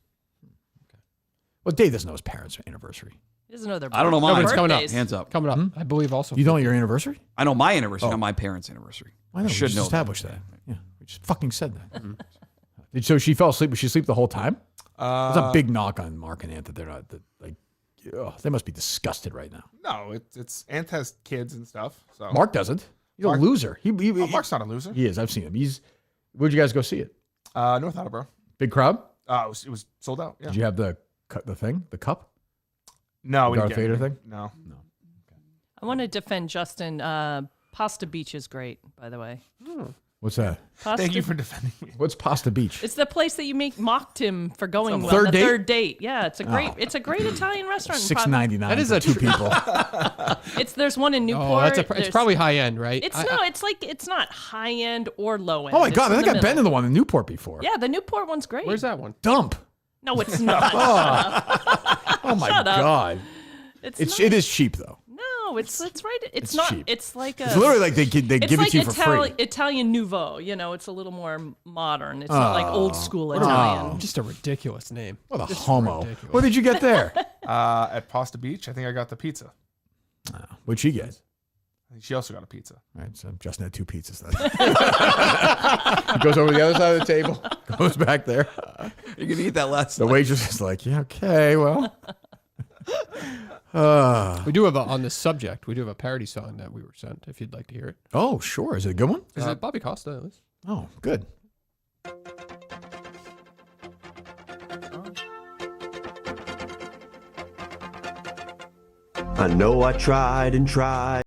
B: Well, Dave doesn't know his parents' anniversary.
F: He doesn't know their.
E: I don't know
C: No,
E: mine.
C: but it's coming up.
F: birthdays.
E: Hands up.
C: Coming up. I believe also.
B: You don't know your anniversary?
E: I know my anniversary,
B: Oh.
E: not my parents' anniversary.
B: I know. We
E: should
B: just
E: know
B: established that. Yeah. We just fucking said that. So she fell asleep. Was she asleep the whole time? It's a big knock on Mark and Anth that they're not. Like, they must be disgusted right now.
A: No, it's Anth has kids and stuff. So
B: Mark doesn't. He's
A: Mark-
B: a loser.
A: Mark's not a loser.
B: He is. I've seen him. Where'd you guys go see it?
A: North Attleboro.
B: Big crowd?
A: It was sold out. Yeah.
B: Did you have the cup?
A: No,
B: The
A: we didn't
B: Darth
A: get
B: Vader
A: anything.
B: thing?
A: No.
F: I want to defend Justin. Pasta Beach is great, by the way.
B: What's that?
A: Thank you for defending me.
B: What's Pasta Beach?
F: It's the place that you mocked him for going on
B: Third
F: the
B: date?
F: third date. Yeah, it's a great
B: Oh.
F: it's a great Italian restaurant. in
B: $6.99
C: That is
B: for
C: a
B: two
C: tr-
B: people.
F: There's one in Newport.
C: Oh, it's
F: There's-
C: probably high end, right?
F: It's it's not high end or low end.
B: Oh my
F: It's
B: God! I
F: in
B: think
F: the
B: I've been
F: middle.
B: to the one in Newport before.
F: Yeah, the Newport one's great.
C: Where's that one?
B: Dump.
F: No, it's not.
B: Oh my
F: Shut up.
B: God!
F: It's
B: it is cheap though.
F: No, it's right. It's
B: It's
F: not.
B: cheap.
F: It's like a.
B: It's literally like they give
F: it's
B: it
F: like
B: to you for free.
F: Italian Nouveau. You know, it's a little more modern. It's not like old school Italian.
C: Just a ridiculous name.
B: What a
C: Just
B: homo!
C: ridiculous.
B: What did you get there?
A: At Pasta Beach, I think I got the pizza.
B: What'd she get?
A: I think she also got a pizza.
B: All right, so Justin had 2 pizzas then. He goes over to the other side of the table, goes back there.
E: You're gonna eat that last.
B: The waitress is like, yeah, okay, well.
C: We do have on this subject. We do have a parody song that we were sent. If you'd like to hear it,
B: Oh, sure. Is it a good one?
C: is it Bobby Costa? At least?
B: Oh, good.
G: I know I tried and tried.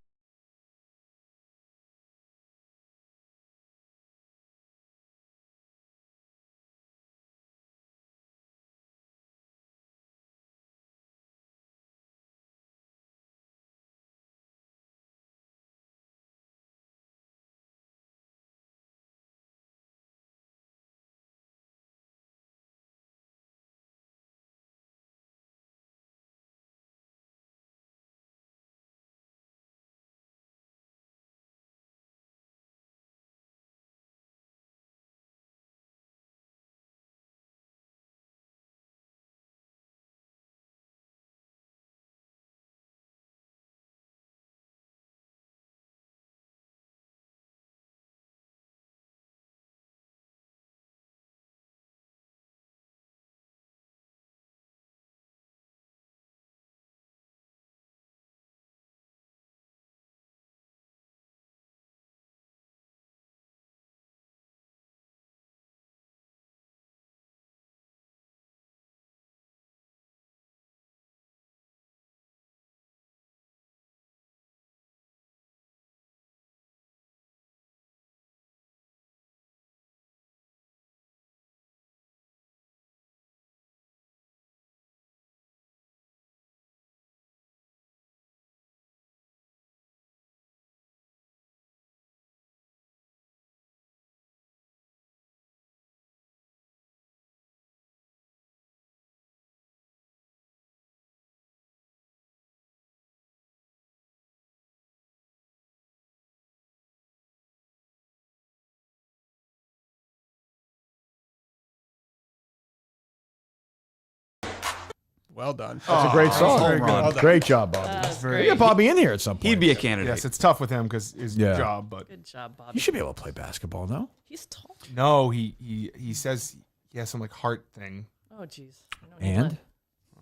C: Well done.
B: That's a great song.
A: very good.
B: Well done. Great job, Bobby.
F: That's
B: We
F: great.
B: get Bobby in here at some point.
E: He'd be a candidate.
A: Yes, it's tough with him because his
B: Yeah.
A: job, but
F: Good job, Bobby.
B: You should be able to play basketball, no?
F: He's tall.
A: no, he says he has some like heart thing.
F: Oh, jeez.
B: And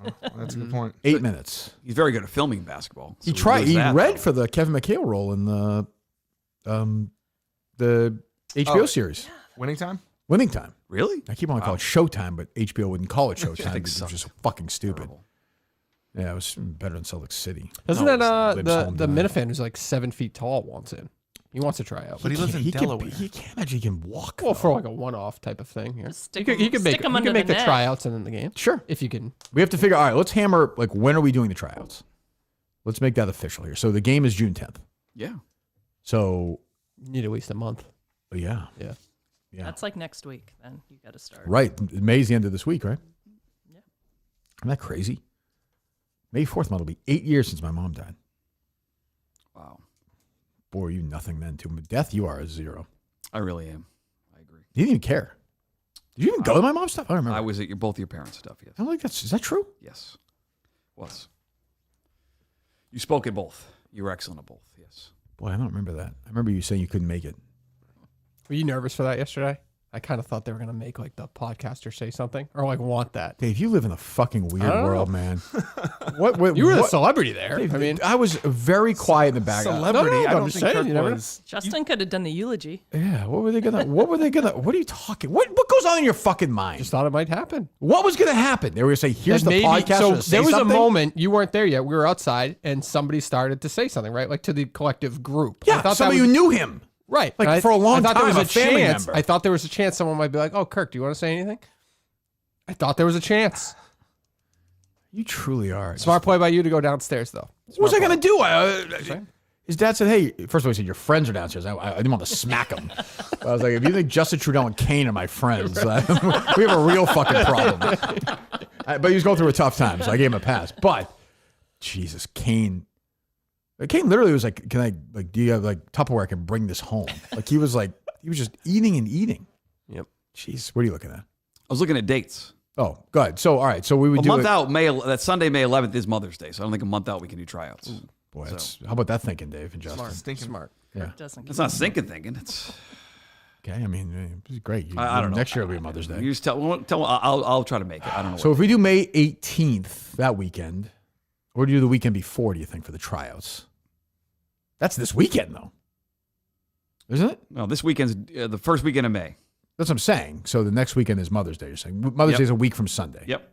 A: Well, that's a good point.
B: 8 minutes.
E: He's very good at filming basketball.
B: He
E: so
B: tried.
E: does
B: He
E: that,
B: read
E: though.
B: for the Kevin McHale role in the HBO series,
A: Winning time.
B: Winning Time.
E: Really?
B: I keep on calling it Showtime, but HBO wouldn't call it Showtime.
E: think
B: because
E: so.
B: It's just fucking stupid. Yeah, it was better than Salt Lake City.
C: Doesn't
B: No,
C: that
B: Libs
C: the
B: home
C: the
B: tonight.
C: Minifan who's like 7 feet tall wants in? He wants to try out,
A: But he lives in
B: He
A: Delaware.
B: He can't imagine he can walk.
C: well,
B: though.
C: for like a one-off type of thing. Here.
F: Just stick
C: He could
F: him-
C: make
F: stick him
C: he
F: under
C: could make
F: the
C: the
F: net.
C: tryouts and then the game.
B: Sure.
C: If you can.
B: We have to figure. All right, let's hammer. Like, when are we doing the tryouts? Let's make that official here. So the game is June 10th.
E: Yeah.
B: So
C: You need at least a month.
B: yeah,
C: Yeah.
B: yeah.
F: That's like next week. Then you got to start.
B: Right. May's the end of this week, right?
F: Yeah.
B: Isn't that crazy? May 4th month will be 8 years since my mom died.
E: Wow.
B: Boy, you nothing then too. Death, you are a zero.
E: I really am. I agree.
B: You didn't even care. Did you even go to my mom's stuff? I don't remember.
E: I was at both your parents' stuff. Yes.
B: I don't think is that true?
E: Yes. Was. You spoke at both. You were excellent at both. Yes.
B: Boy, I don't remember that. I remember you saying you couldn't make it.
C: Were you nervous for that yesterday? I kind of thought they were gonna make like the podcaster say something or like want that.
B: Dave, you live in a fucking weird
C: I don't
B: world,
C: know.
B: man. What
C: You were the
B: what-
C: celebrity there.
B: Dave,
C: I mean,
B: I was very quiet in the back.
A: Celebrity.
C: No,
A: I
C: I'm
A: don't
C: just
A: think
C: saying,
A: Kirk
C: you never know.
A: was.
F: Justin could have done the eulogy.
B: Yeah, what were they gonna? What are you talking? What goes on in your fucking mind?
C: just thought it might happen.
B: What was gonna happen? They were gonna say, "Here's
C: That
B: the podcast."
C: So
B: to say
C: there was
B: something?
C: a moment you weren't there yet. We were outside, and somebody started to say something, right? Like to the collective group. I
B: Yeah,
C: thought
B: somebody
C: that
B: who
C: was,
B: knew him.
C: right?
B: Like,
C: And
B: for a long
C: I thought there
B: time,
C: was
B: a family
C: chance.
B: member.
C: I thought there was a chance someone might be like, "Oh, Kirk, do you want to say anything?" I thought there was a chance.
B: You truly are.
C: Smart play by you to go downstairs, though.
B: What was I
C: Smart
B: gonna
C: play.
B: do? His dad said, "Hey." First of all, he said, "Your friends are downstairs." I didn't want to smack him. I was like, "If you think Justin Trudeau and Kane are my friends, we have a real fucking problem." But he was going through a tough time, so I gave him a pass. But Jesus, Kane literally was like, "Can I do you have like Tupperware? I can bring this home." Like he was just eating and eating.
C: Yep.
B: Jeez, what are you looking at?
E: I was looking at dates.
B: Oh, good. So all right, so we would
E: A
B: do
E: month
B: it.
E: out, that Sunday, May 11th is Mother's Day, so I don't think a month out we can do tryouts.
B: Boy, how about that thinking, Dave and Justin?
C: Smart.
A: Stinking.
C: Smart.
B: Yeah.
F: Doesn't
E: It's not stinking thinking. It's
B: Okay, I mean, it's great.
E: I don't know.
B: Next year will be Mother's Day.
E: You just tell. I'll try to make it. I don't know.
B: So if we do May 18th that weekend, or do you do the weekend before? Do you think for the tryouts? That's this weekend though, isn't it?
E: No, this weekend's the first weekend of May.
B: That's what I'm saying. So the next weekend is Mother's Day. You're saying Mother's
E: Yep.
B: Day is a week from Sunday.
E: Yep.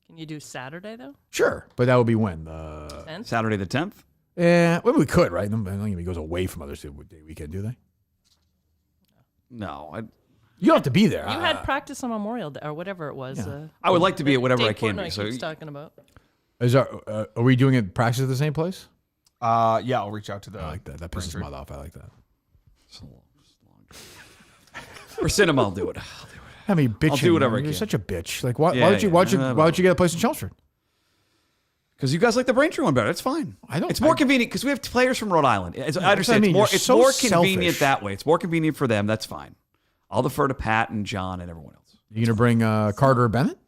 F: Can you do Saturday though?
B: Sure, but that would be when?
F: 10th?
E: Saturday the 10th.
B: Yeah, well, we could, right? I don't think it goes away from Mother's Day weekend, do they?
E: No,
B: You don't have to be there.
F: You had practice on Memorial Day or whatever it was.
E: I would like to be at whatever
F: Dave
E: I can
F: Portnoy
E: be. So
F: keeps talking about.
B: Are we doing it practice at the same place?
A: Yeah, I'll reach out to the.
B: I like that. That pisses Mud off. I like that.
E: for cinema, I'll do it.
B: I mean, bitching.
E: I'll do whatever I
B: You're
E: can.
B: such a bitch. Like, why
E: Yeah,
B: don't you?
E: yeah.
B: Why don't you get a place in Chelmsford?
E: Because you guys like the Braintree one better. It's fine.
B: I don't.
E: It's more convenient because we have players from Rhode Island. I
B: what
E: understand.
B: I mean.
E: It's
B: You're
E: more
B: so
E: convenient
B: selfish.
E: that way. It's more convenient for them. That's fine. I'll defer to Pat and John and everyone else.
B: You gonna bring Carter or Bennett?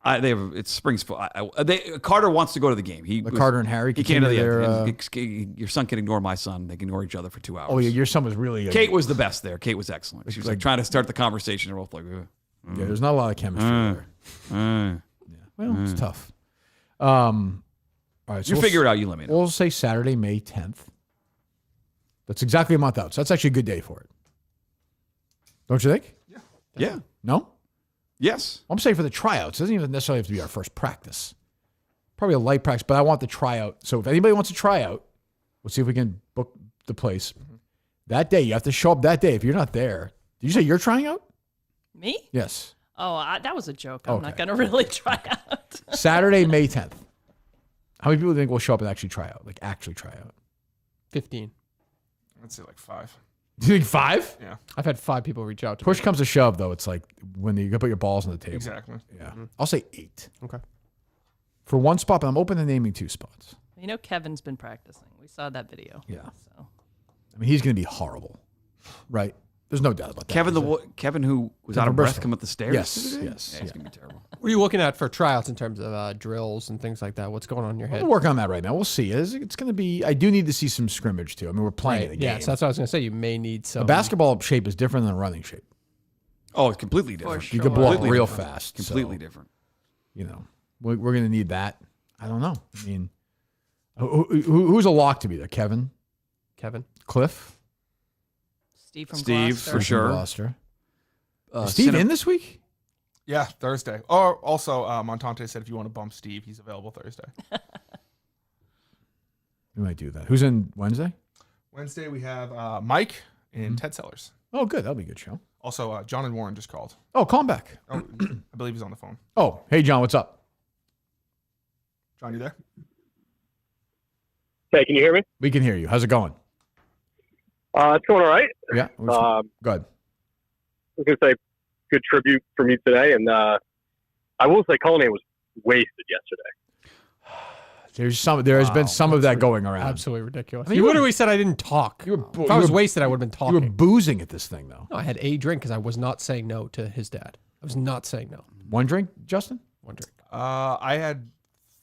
E: It's Springs. Carter wants to go to the game.
B: Carter and Harry
E: He came to the
B: continue their,
E: your son can ignore my son. They can ignore each other for 2 hours.
B: Oh, yeah, your son was really.
E: Kate was the best there. Kate was excellent. She was like trying to start the conversation. They're both like,
B: Yeah, there's not a lot of chemistry there. Well, it's tough. All right,
E: You figure it out, you let me know.
B: We'll say Saturday, May 10th. That's exactly a month out. So that's actually a good day for it. Don't you think?
E: Yeah.
B: No?
E: Yes.
B: I'm saying for the tryouts. It doesn't even necessarily have to be our first practice. Probably a light practice, but I want the tryout. So if anybody wants to try out, we'll see if we can book the place. That day, you have to show up that day. If you're not there, did you say you're trying out?
F: Me?
B: Yes.
F: Oh, that was a joke. I'm
B: Okay.
F: not going to really try out.
B: Saturday, May 10th. How many people think will show up and actually try out? Like actually try out?
C: 15.
A: I'd say like 5.
B: Do you think 5?
A: Yeah.
C: I've had 5 people reach out to
B: Push
C: me.
B: comes to shove, though. It's like when you go put your balls on the table.
A: Exactly.
B: Yeah. I'll say 8.
C: Okay.
B: For one spot, but I'm open to naming 2 spots.
F: You know, Kevin's been practicing. We saw that video.
B: Yeah.
F: So.
B: I mean, he's going to be horrible, right? There's no doubt about that.
E: Kevin who was
B: Kevin
E: out of breath
B: Bristol.
E: coming up the stairs.
B: Yes,
E: today?
B: yes,
E: Yeah, he's
B: yeah.
E: gonna be terrible.
C: What are you looking at for tryouts in terms of drills and things like that? What's going on in your head?
B: We're working on that right now. We'll see. It's going to be. I do need to see some scrimmage too. I mean, we're playing
C: Right.
B: the game.
C: Yeah, so that's what I was going to say. You may need some.
B: A basketball shape is different than a running shape.
E: Oh, it's completely different.
B: You can blow up
E: Completely
B: real
E: different.
B: fast.
E: Completely
B: so,
E: different.
B: You know, we're going to need that. I don't know. I mean, who's a lock to be there? Kevin, Cliff,
F: Steve from
E: Steve,
F: Gloucester.
E: for sure.
B: Gloucester. Is Steve in this week?
A: Yeah, Thursday. Or also, Montante said if you want to bump Steve, he's available Thursday.
B: We might do that. Who's in Wednesday?
A: Wednesday we have Mike and Ted Sellers.
B: Oh, good. That'll be a good show.
A: Also, John and Warren just called.
B: Oh, call him back.
A: Oh, I believe he's on the phone.
B: Oh, hey, John, what's up?
A: John, you there?
Q: Hey, can you hear me?
B: We can hear you. How's it going?
Q: It's going all right.
B: Yeah.
Q: Go ahead.
B: Good.
Q: I was going to say, good tribute for me today. And I will say Cullinane was wasted yesterday.
B: There has been some of that going around.
C: Absolutely ridiculous.
B: I mean,
C: you literally said I didn't talk. If I was wasted, I would have been talking.
B: You were boozing at this thing, though.
C: No, I had a drink because I was not saying no to his dad. I was not saying no.
B: One drink, Justin?
C: One drink.
A: I had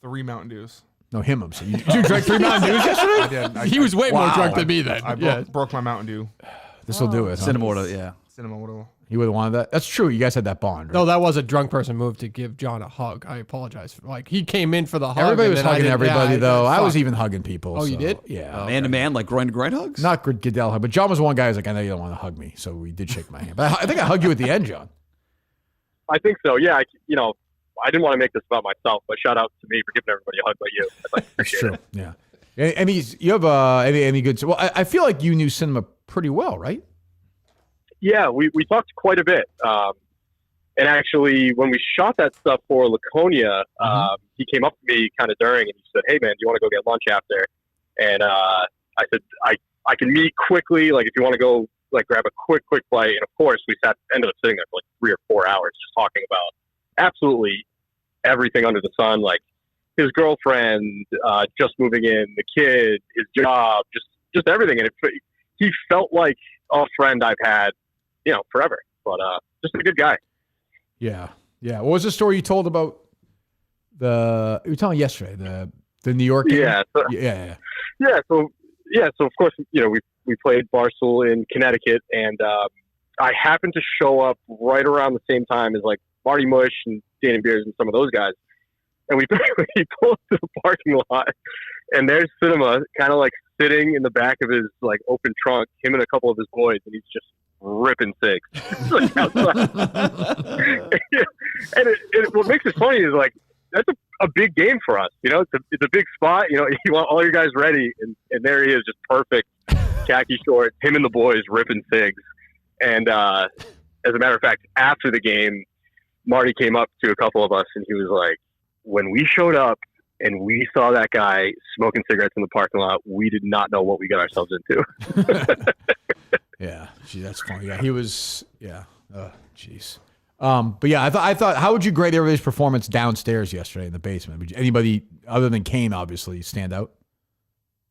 A: 3 Mountain Dews.
B: No, him. I'm saying. You drank 3 Mountain Dews yesterday?
A: I did.
C: He was way more drunk than me then.
A: I
C: Yeah.
A: broke my Mountain Dew.
B: This will do it. Huh?
E: Cinema water, yeah.
A: Cinema water.
B: He would have wanted that. That's true. You guys had that bond, right?
C: No, that was a drunk person move to give John a hug. I apologize. Like, he came in for the hug.
B: Everybody was
C: and then I
B: hugging
C: didn't-
B: everybody,
C: yeah,
B: though. I was
C: fuck.
B: even hugging people.
C: Oh, you
B: so,
C: did?
B: Yeah.
E: Man to man, like groin to groin hugs?
B: Not Goodell hug, but John was one guy who's like, I know you don't want to hug me. So we did shake my hand. But I think I hugged you at the end, John.
J: I think so. Yeah. I didn't want to make this about myself, but shout out to me for giving everybody a hug by you. I
B: That's
J: appreciate
B: true.
J: it.
B: Yeah. Any, you have any good, well, I feel like you knew Cinema pretty well, right?
J: Yeah, we talked quite a bit. And actually, when we shot that stuff for Laconia, he came up to me kind of during and he said, "Hey, man, do you want to go get lunch after?" And I said, I can meet quickly. Like, if you want to go, like, grab a quick bite. And, of course, we ended up sitting there for, like, 3 or 4 hours just talking about absolutely everything under the sun, like his girlfriend, just moving in, the kid, his job, just everything. And he felt like a friend I've had, forever. But just a good guy.
B: Yeah. Yeah. What was the story you told about you were telling yesterday, the New York game?
J: Yeah. So,
B: yeah.
J: So of course, we played Barstool in Connecticut, and I happened to show up right around the same time as like Marty Mush and Danny Beers and some of those guys. And we pulled to the parking lot, and there's Cinema kind of like sitting in the back of his like open trunk, him and a couple of his boys, and he's just ripping cigs. Like, outside. And what makes it funny is like that's a big game for us. You know, it's a big spot. You know, you want all your guys ready, and there he is, just perfect khaki shorts, him and the boys ripping cigs. And as a matter of fact, after the game, Marty came up to a couple of us, and he was like, "When we showed up and we saw that guy smoking cigarettes in the parking lot, we did not know what we got ourselves into."
B: Yeah, gee, that's funny. Yeah, he was. Yeah, jeez. But yeah, I thought. How would you grade everybody's performance downstairs yesterday in the basement? Would anybody other than Kane obviously stand out?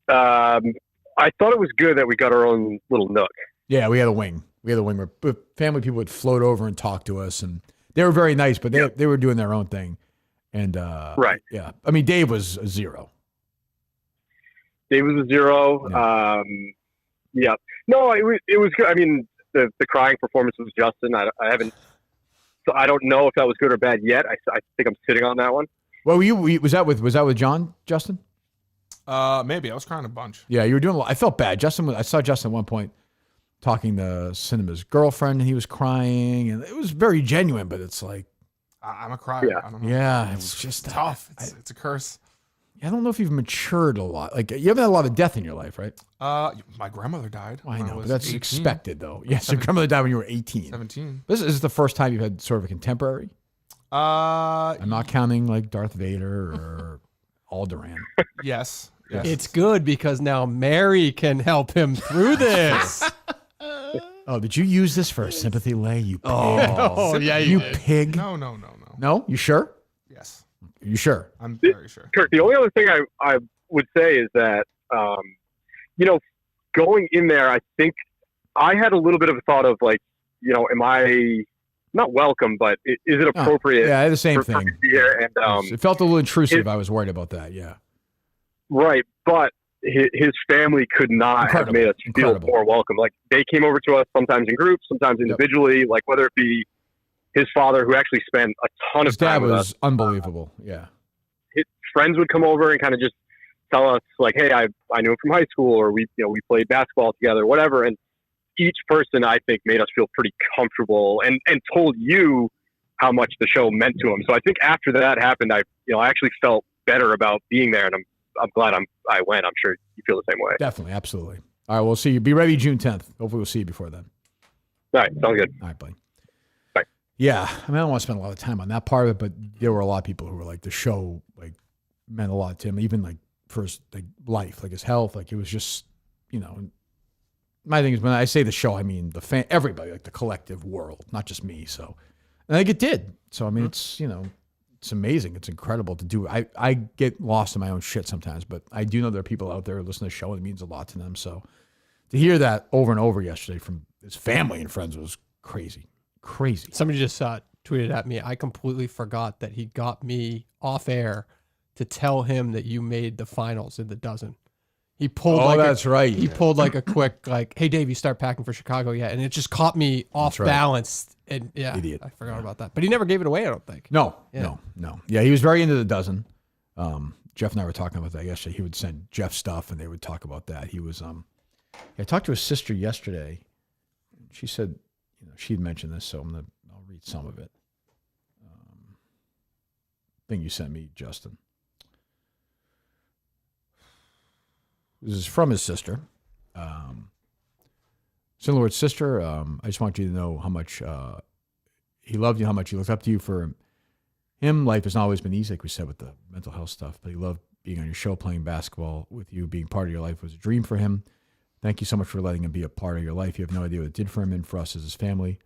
J: I thought it was good that we got our own little nook.
B: Yeah, we had a wing. Where family people would float over and talk to us, and they were very nice, but they were doing their own thing. And
J: right,
B: yeah. I mean, Dave was a 0.
J: Dave was a 0. Yeah. No, it was good. I mean, the crying performance was Justin. I haven't. So I don't know if that was good or bad yet. I think I'm sitting on that one.
B: Well, was that with John, Justin?
A: Maybe I was crying a bunch.
B: Yeah, you were doing a lot. I felt bad. I saw Justin at one point talking to Cinema's girlfriend, and he was crying, and it was very genuine. But it's like,
A: I'm a crier.
J: Yeah,
A: I don't know.
B: Yeah, it's just
A: tough. It's a curse.
B: I don't know if you've matured a lot. Like, you haven't had a lot of death in your life, right?
A: My grandmother died.
B: I
A: when
B: know,
A: was
B: but that's
A: 18.
B: expected, though. Yes, your grandmother died when you were 18.
A: 17.
B: This is the first time you've had sort of a contemporary. I'm not counting like Darth Vader or Alderaan.
A: Yes.
C: It's good because now Mary can help him through this.
B: Oh, did you use this for a sympathy lay? You pig.
C: Oh, yeah, you did.
B: Pig.
A: No.
B: No? You sure?
A: Yes.
B: You sure?
A: I'm very sure.
J: Kirk, the only other thing I would say is that, going in there, I think I had a little bit of a thought of like, am I not welcome, but is it appropriate?
B: Yeah, I had the same thing.
J: For me to be here? And
B: It felt a little intrusive. I was worried about that. Yeah.
J: right, but his family could not have made us feel more welcome. Like, they came over to us sometimes in groups, sometimes individually. Like, whether it be his father, who actually spent a ton
B: His
J: of time
B: dad
J: with
B: was
J: us.
B: unbelievable. Yeah.
J: His friends would come over and kind of just tell us like, "Hey, I knew him from high school," or we played basketball together, whatever. And each person, I think, made us feel pretty comfortable and told you how much the show meant to him. So I think after that happened, I actually felt better about being there, and I'm glad I went. I'm sure you feel the same way.
B: Definitely. Absolutely. All right. We'll see you. Be ready June 10th. Hopefully we'll see you before then.
J: All right. Sounds good.
B: All right, buddy.
J: Bye.
B: Yeah. I mean, I don't want to spend a lot of time on that part of it, but there were a lot of people who were like, the show like meant a lot to him, even like for his like life, like his health. Like, it was just, my thing is, when I say the show, I mean the fan, everybody, like the collective world, not just me. So, and I think it did. So, I mean, it's, it's amazing. It's incredible to do. I get lost in my own shit sometimes, but I do know there are people out there who listen to the show, and it means a lot to them. So to hear that over and over yesterday from his family and friends was crazy. Crazy.
C: Somebody just tweeted at me, I completely forgot that he got me off air to tell him that you made the finals in the dozen. He pulled.
B: Oh,
C: like
B: that's right.
C: He pulled like a quick like, "Hey Dave, you start packing for Chicago yet?" And it just caught me off balance. And yeah,
B: Idiot.
C: I forgot about that. But he never gave it away. I don't think.
B: No,
C: Yeah.
B: no. Yeah, he was very into the dozen. Jeff and I were talking about that yesterday. He would send Jeff stuff, and they would talk about that. He was. I talked to his sister yesterday. She said, she'd mentioned this, so I'll read some of it. Thing you sent me, Justin. This is from his sister. Sin Lord's sister, I just want you to know how much he loved you, how much he looked up to you. For him, life has not always been easy, like we said, with the mental health stuff, but he loved being on your show, playing basketball with you, being part of your life was a dream for him. Thank you so much for letting him be a part of your life. You have no idea what it did for him and for us as his family.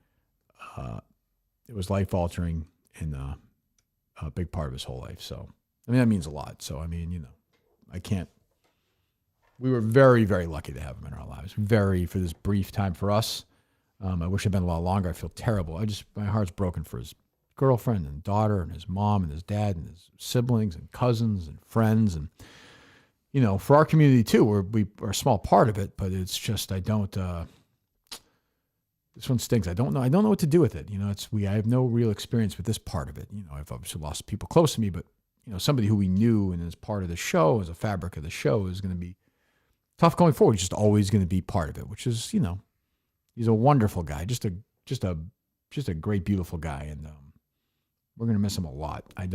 B: It was life-altering and a big part of his whole life. So, I mean, that means a lot. So, I mean, I can't. We were very, very lucky to have him in our lives. For this brief time for us. I wish it had been a lot longer. I feel terrible. My heart's broken for his girlfriend and daughter and his mom and his dad and his siblings and cousins and friends. And, for our community too, we are a small part of it, but it's just, this one stinks. I don't know what to do with it. I have no real experience with this part of it. I've obviously lost people close to me, but, somebody who we knew and is part of the show, as a fabric of the show, is going to be tough going forward. He's just always going to be part of it, which is, he's a wonderful guy, just a great, beautiful guy. And we're going to miss him a lot. I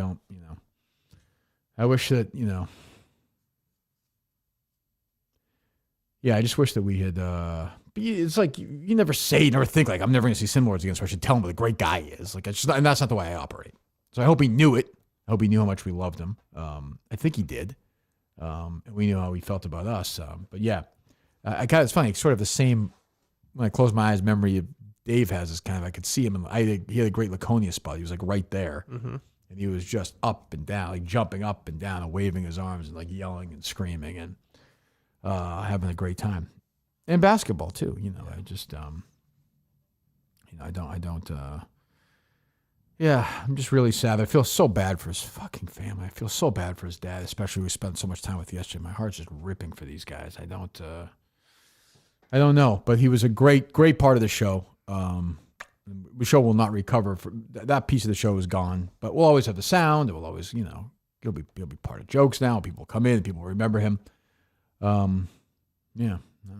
B: wish that, I just wish that we had, it's like, you never think like, I'm never going to see Sin Lords again, so I should tell him what a great guy he is. Like, and that's not the way I operate. So I hope he knew it. I hope he knew how much we loved him. I think he did. And we knew how he felt about us. But yeah, it's funny. It's sort of the same, when I close my eyes, memory Dave has is kind of, I could see him. And he had a great Laconia spot. He was like right there.
C: Mm-hmm.
B: And he was just up and down, like jumping up and down and waving his arms and like yelling and screaming and having a great time. And basketball too. I just, I'm just really sad. I feel so bad for his fucking family. I feel so bad for his dad, especially we spent so much time with yesterday. My heart's just ripping for these guys. I don't know, but he was a great, great part of the show. The show will not recover. That piece of the show is gone, but we'll always have the sound. It will always, he'll be part of jokes now. People come in, people remember him.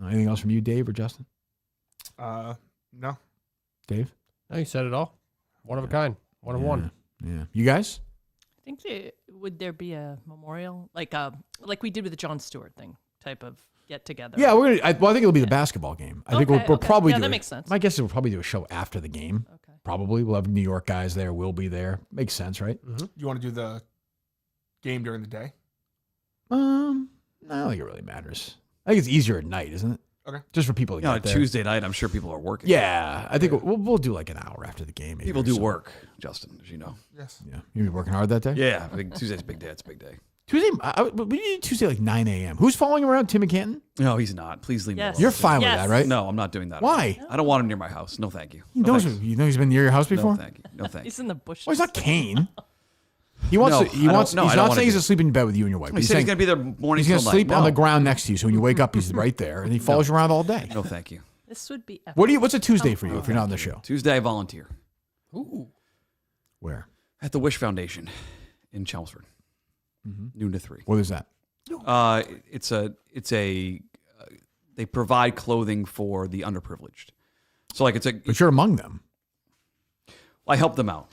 B: Anything else from you, Dave or Justin?
A: No.
B: Dave?
C: No, you said it all. One of a kind. One of one.
B: Yeah. You guys?
F: I think would there be a memorial like we did with the Jon Stewart thing type of get together?
B: Yeah, we're gonna. I think it'll be the basketball game. I think we'll probably do.
F: That makes sense.
B: My guess is we'll probably do a show after the game. Okay. Probably we'll have New York guys there. We'll be there. Makes sense, right?
C: Mm-hmm.
A: You want to do the game during the day?
B: I don't think it really matters. I think it's easier at night, isn't it?
A: Okay.
B: Just for people to get there.
E: Tuesday night, I'm sure people are working.
B: Yeah, I think we'll do like an hour after the game.
E: People do work, Justin, as you know.
A: Yes.
B: Yeah. You be working hard that day?
E: Yeah. I think Tuesday's a big day. It's a big day.
B: Tuesday, we do Tuesday like 9 a.m. Who's following around Tim and Canton?
E: No, he's not. Please leave me alone.
B: You're fine with that, right?
E: No, I'm not doing that.
B: Why?
E: I don't want him near my house. No, thank you.
B: You know he's been near your house before?
E: No, thank you. No, thank you.
F: He's in the bushes.
B: Well, he's not Kane. He wants. He's not saying he's asleep in bed with you and your wife.
E: He said he's going to be there morning.
B: He's going to sleep on the ground next to you, so when you wake up, he's right there, and he follows you around all day.
E: No, thank you.
F: This would be.
B: What's a Tuesday for you if you're not on the show?
E: Tuesday, I volunteer.
C: Ooh.
B: Where?
E: At the Wish Foundation in Chelmsford, noon to 3.
B: What is that?
E: It's a they provide clothing for the underprivileged. So like
B: but you're among them.
E: I help them out.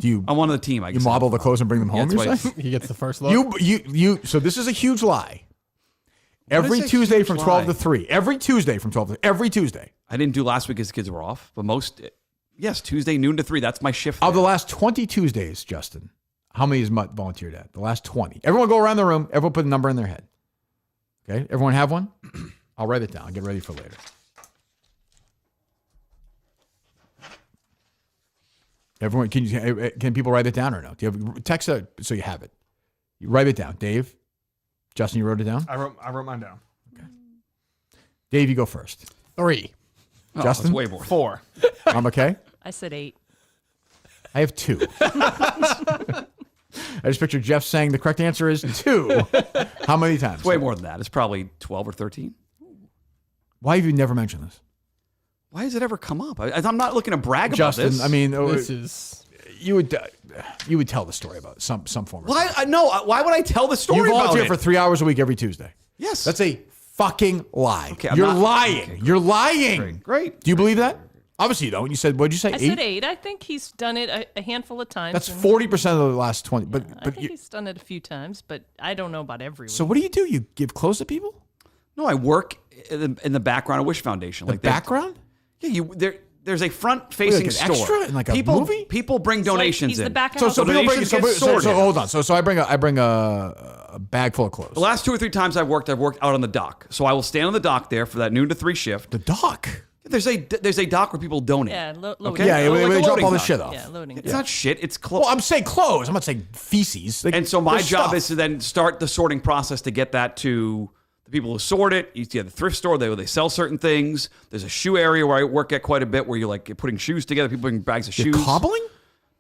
E: I'm one of the team. I guess
B: you model the clothes and bring them home.
E: Yeah,
C: he gets the first look.
B: You. So this is a huge lie. Every Tuesday from 12 to 3. Every Tuesday from 12 to 3. Every Tuesday.
E: I didn't do last week because kids were off, but Tuesday noon to 3. That's my shift.
B: Of the last 20 Tuesdays, Justin, how many has Mutt volunteered at? The last 20. Everyone go around the room. Everyone put a number in their head. Okay? Everyone have one? I'll write it down. I'll get ready for later. Everyone, can people write it down or no? Do you have text it so you have it? You write it down. Dave, Justin, you wrote it down?
A: I wrote mine down.
B: Okay. Dave, you go first.
C: 3.
B: Justin?
E: That's way more.
A: 4.
B: I'm okay?
F: I said 8.
B: I have 2. I just picture Jeff saying the correct answer is 2. How many times?
E: It's way more than that. It's probably 12 or 13.
B: Why have you never mentioned this?
E: Why has it ever come up? I'm not looking to brag
B: Justin,
E: about this.
B: I mean,
C: This is.
B: you would tell the story about it, some form of
E: Why? No. Why would I tell the story
B: You
E: about
B: volunteer
E: it?
B: for 3 hours a week every Tuesday.
E: Yes.
B: That's a fucking lie.
E: Okay, I'm
B: You're
E: not-
B: lying.
E: okay,
B: You're lying.
E: Great.
B: Do you believe that? Obviously you don't. You said, what'd you say?
F: I
B: 8?
F: said 8. I think he's done it a handful of times.
B: That's
F: and
B: 40% of the last 20.
F: I
B: But
F: think he's done it a few times, but I don't know about every week.
B: so what do? You give clothes to people?
E: No, I work in the background of Wish Foundation.
B: The background?
E: Yeah, there's a front-facing
B: Like an
E: store.
B: extra in like a
E: people,
B: movie?
E: People bring donations
F: he's
E: in.
F: the back of
B: So
F: house.
B: people bring.
E: donations get
B: So
E: sorted.
B: hold on. So I bring a bag full of clothes.
E: The last 2 or 3 times I've worked out on the dock. So I will stand on the dock there for that noon to 3 shift.
B: The dock.
E: There's a dock where people donate.
F: Yeah, loading.
E: Okay.
B: Yeah,
E: Like
B: where
E: a
B: they drop
E: loading
B: all the
E: dock.
B: shit off.
F: Yeah, loading.
E: It's not shit. It's clothes.
B: Well, I'm saying clothes. I'm not saying feces. Like,
E: And so my
B: there's
E: job
B: stuff.
E: is to then start the sorting process to get that to the people who sort it. You see at the thrift store, they sell certain things. There's a shoe area where I work at quite a bit where you're putting shoes together. People bring bags of
B: You're
E: shoes.
B: cobbling?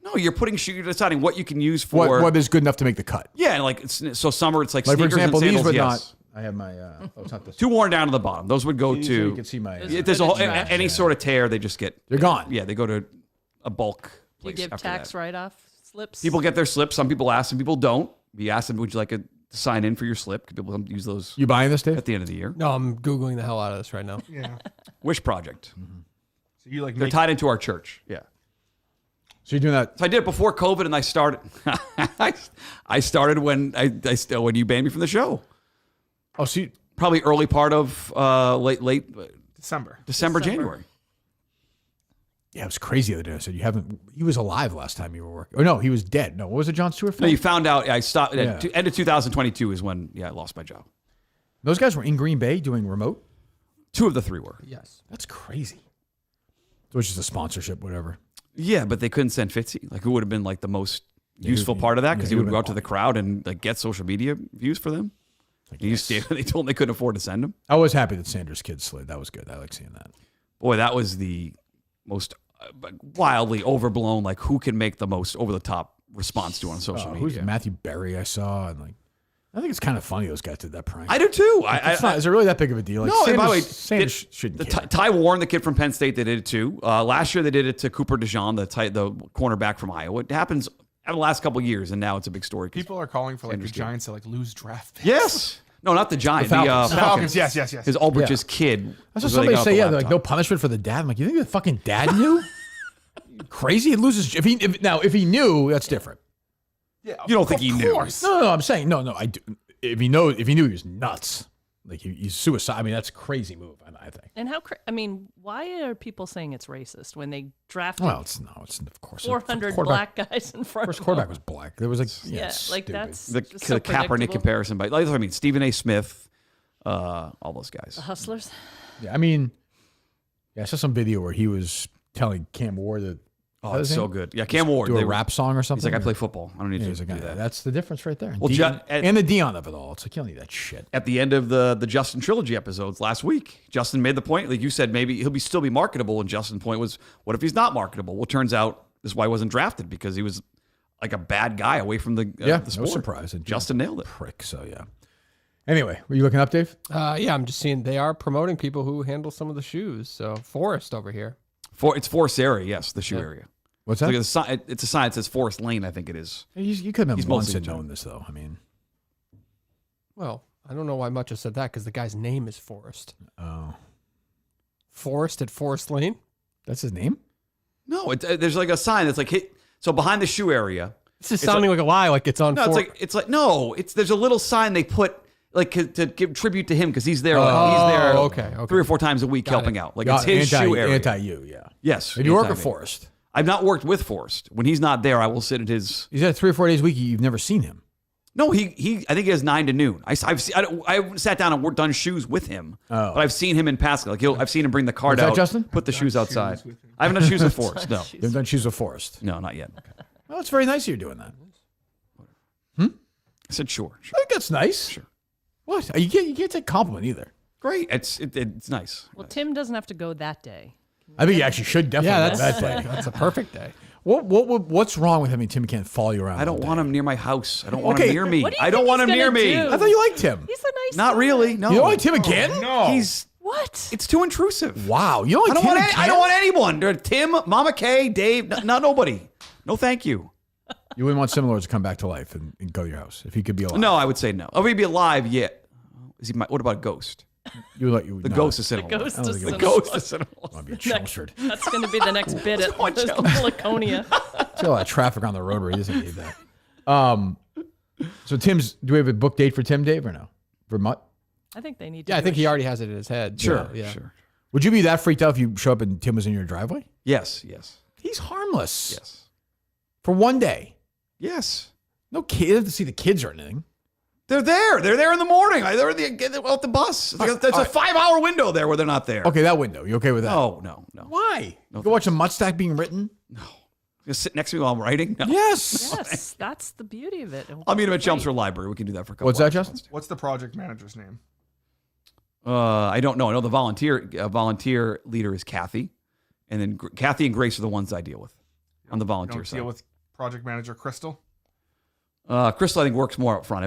E: No, you're putting shoes. You're deciding what you can use for.
B: What is good enough to make the cut?
E: Yeah, and so summer it's like
B: Like for
E: sneakers
B: example,
E: and sandals.
B: these would
E: Yes.
B: not. I have my. Oh, it's not this.
E: 2 worn down to the bottom. Those would go
B: So
E: to.
B: you can see my.
E: If there's any sort of tear, they just get.
B: They're gone.
E: Yeah, they go to a bulk
F: You
E: place
F: give
E: after
F: tax
E: that.
F: write-off slips.
E: People get their slips. Some people ask, some people don't. We ask them, would you like to sign in for your slip? People use those.
B: You buying this, Dave?
E: At the end of the year.
C: No, I'm Googling the hell out of this right now.
A: Yeah.
E: Wish Project.
A: So you
E: They're tied into our church. Yeah.
B: So you're doing that.
E: So I did it before COVID, and I started. I started when when you banned me from the show.
B: Oh, so
E: probably early part of late
A: December,
E: January.
B: Yeah, it was crazy the other day. I said you haven't. He was alive last time you were working. Oh no, he was dead. No, what was it, Jon Stewart?
E: No, you found out. I stopped.
B: Yeah.
E: End of 2022 is when I lost my job.
B: Those guys were in Green Bay doing remote.
E: 2 of the 3 were.
C: Yes,
B: that's crazy. So it's just a sponsorship, whatever.
E: Yeah, but they couldn't send Fitzy. Like, who would have been like the most useful part of that? Because he would go out to the crowd and get social media views for them. They told him they couldn't afford to send him.
B: I was happy that Sanders' kid slid. That was good. I like seeing that.
E: Boy, that was the most wildly overblown. Like, who can make the most over the top response to on social
B: Who's
E: media?
B: Matthew Berry? I saw and I think it's kind of funny those guys did that prank.
E: I do too.
B: Is it really that big of a deal?
E: No, and by the way,
B: Sanders shouldn't care.
E: Ty Warren, the kid from Penn State, they did it too. Last year they did it to Cooper DeJean, the cornerback from Iowa. It happens in the last couple of years, and now it's a big story.
A: People are calling for the Giants to lose draft picks.
E: Yes. No, not the Giants.
A: The
E: The
A: Falcons. Yes.
E: His Aldrich's kid.
B: That's
E: was
B: what
E: where they
B: somebody
E: got
B: say.
E: the
B: Yeah, they're like
E: laptop.
B: no punishment for the dad. I'm like, you think the fucking dad knew? Crazy. He loses. If he knew, that's different.
A: Yeah,
E: you don't think he knew?
B: No. I'm saying no. I do. If he knew, he was nuts. Like he's suicide. I mean, that's a crazy move. I think.
F: And why are people saying it's racist when they drafted?
B: Well, it's of course
F: 400 black guys in front.
B: First
F: of
B: quarterback
F: them?
B: was black. There was like
F: that's
E: the
F: just so
E: Kaepernick
F: predictable.
E: comparison. But I mean, Stephen A. Smith, all those guys.
F: The Hustlers.
B: Yeah, I mean, I saw some video where he was telling Cam Ward that.
E: Oh, it's so good. Yeah, Cam Ward.
B: Do
E: they
B: a
E: were-
B: rap song or something.
E: He's like, I play football. I don't need to
B: he's
E: do
B: like,
E: that.
B: That's the difference right there.
E: Well,
B: and the Dion of it all. It's like you don't need that shit.
E: At the end of the Justin trilogy episodes last week, Justin made the point, like you said, maybe he'll still be marketable. And Justin's point was, what if he's not marketable? Well, turns out this is why he wasn't drafted, because he was like a bad guy away from the
B: I
E: sport.
B: was surprised.
E: Justin nailed it.
B: Prick. So yeah. Anyway, were you looking up, Dave?
C: Yeah, I'm just seeing they are promoting people who handle some of the shoes. So Forrest over here.
E: It's Forest area, yes, the shoe area.
B: What's that?
E: It's a sign that says Forest Lane, I think it is.
B: You could have
E: He's
B: been once
E: mostly
B: and
E: in
B: known this though. I mean,
C: Well, I don't know why much has said that because the guy's name is Forrest.
B: Oh.
C: Forrest at Forest Lane?
B: That's his name?
E: No, there's like a sign that's like so behind the shoe area.
C: This is sounding like a lie, like it's on.
E: No, there's a little sign they put like to give tribute to him because he's there. He's there.
C: Okay.
E: 3 or 4 times a week helping out. Like it's his shoe area.
B: Anti-you, yeah.
E: Yes.
B: Did you work
E: anti-me.
B: at Forrest?
E: I've not worked with Forrest. When he's not there, I will sit at his.
B: He's at 3 or 4 days a week. You've never seen him.
E: No, he. I think he has 9 to noon. I sat down and done shoes with him, but I've seen him in passing. Like I've seen him bring the cart
B: Was that
E: out,
B: Justin?
E: put the shoes outside. I haven't done shoes with Forrest. No,
B: You haven't done shoes with Forrest?
E: no, not yet.
B: Well, it's very nice you're doing that.
E: I said sure.
B: I think that's nice.
E: Sure.
B: What? You can't take compliment either.
E: Great. It's nice.
F: Well, Tim doesn't have to go that day.
B: I think you actually should definitely.
C: Yeah,
B: go
C: that's
B: that day.
C: that's a perfect day.
B: What's wrong with having Tim McCann follow you around?
E: I don't
B: all day?
E: want him near my house. I don't want him
B: Okay.
E: near me.
F: What do you
E: I don't
F: think
E: want
F: he's
E: him near
F: gonna
E: me.
F: do?
B: I thought you liked him.
F: He's a nice
E: Not
F: guy.
E: really. No.
B: You don't like Tim McCann?
A: No.
E: He's
F: What?
E: it's too intrusive.
B: Wow. You don't like Tim McCann?
E: I don't want anyone. Tim, Mama Kay, Dave, not nobody. No, thank you.
B: You wouldn't want Similar to come back to life and go to your house if he could be alive.
E: No, I would say no. Oh, he'd be alive yet. Is he? What about Ghost?
B: You would like
E: The ghost of Cinema.
F: The ghost
B: I don't
F: of
B: think
E: The
F: Cinema.
E: ghost of Cinema.
B: I'd be Chelmsford.
F: That's going to be the next bit at Laconia.
B: See a lot of traffic on the road where he doesn't need that. So do we have a book date for Tim, Dave, or no? For Mutt?
F: I think they need to.
C: Yeah, I
F: do
C: think
F: a
C: he already has it in his head.
E: Sure,
C: Yeah.
E: sure.
B: Would you be that freaked out if you show up and Tim was in your driveway?
E: Yes.
B: He's harmless.
E: Yes.
B: For one day.
E: Yes.
B: No kid. You don't have to see the kids or anything.
E: They're there. They're there in the morning. They're off the bus. There's a 5-hour window there where they're not there.
B: Okay, that window. You okay with that?
E: No.
B: Why?
E: No,
B: you go watch a Mutt stack being written?
E: Just sit next to me while I'm writing? No.
B: Yes.
F: Yes, that's the beauty of it.
E: I'll meet him at Chelmsford Library. We can do that for a couple
B: What's that,
E: hours.
B: Justin?
A: What's the project manager's name?
E: I don't know. I know the volunteer leader is Kathy. And then Kathy and Grace are the ones I deal with on the
A: You
E: volunteer
A: don't
E: side.
A: deal with project manager Crystal?
E: Crystal, I think, works more up front.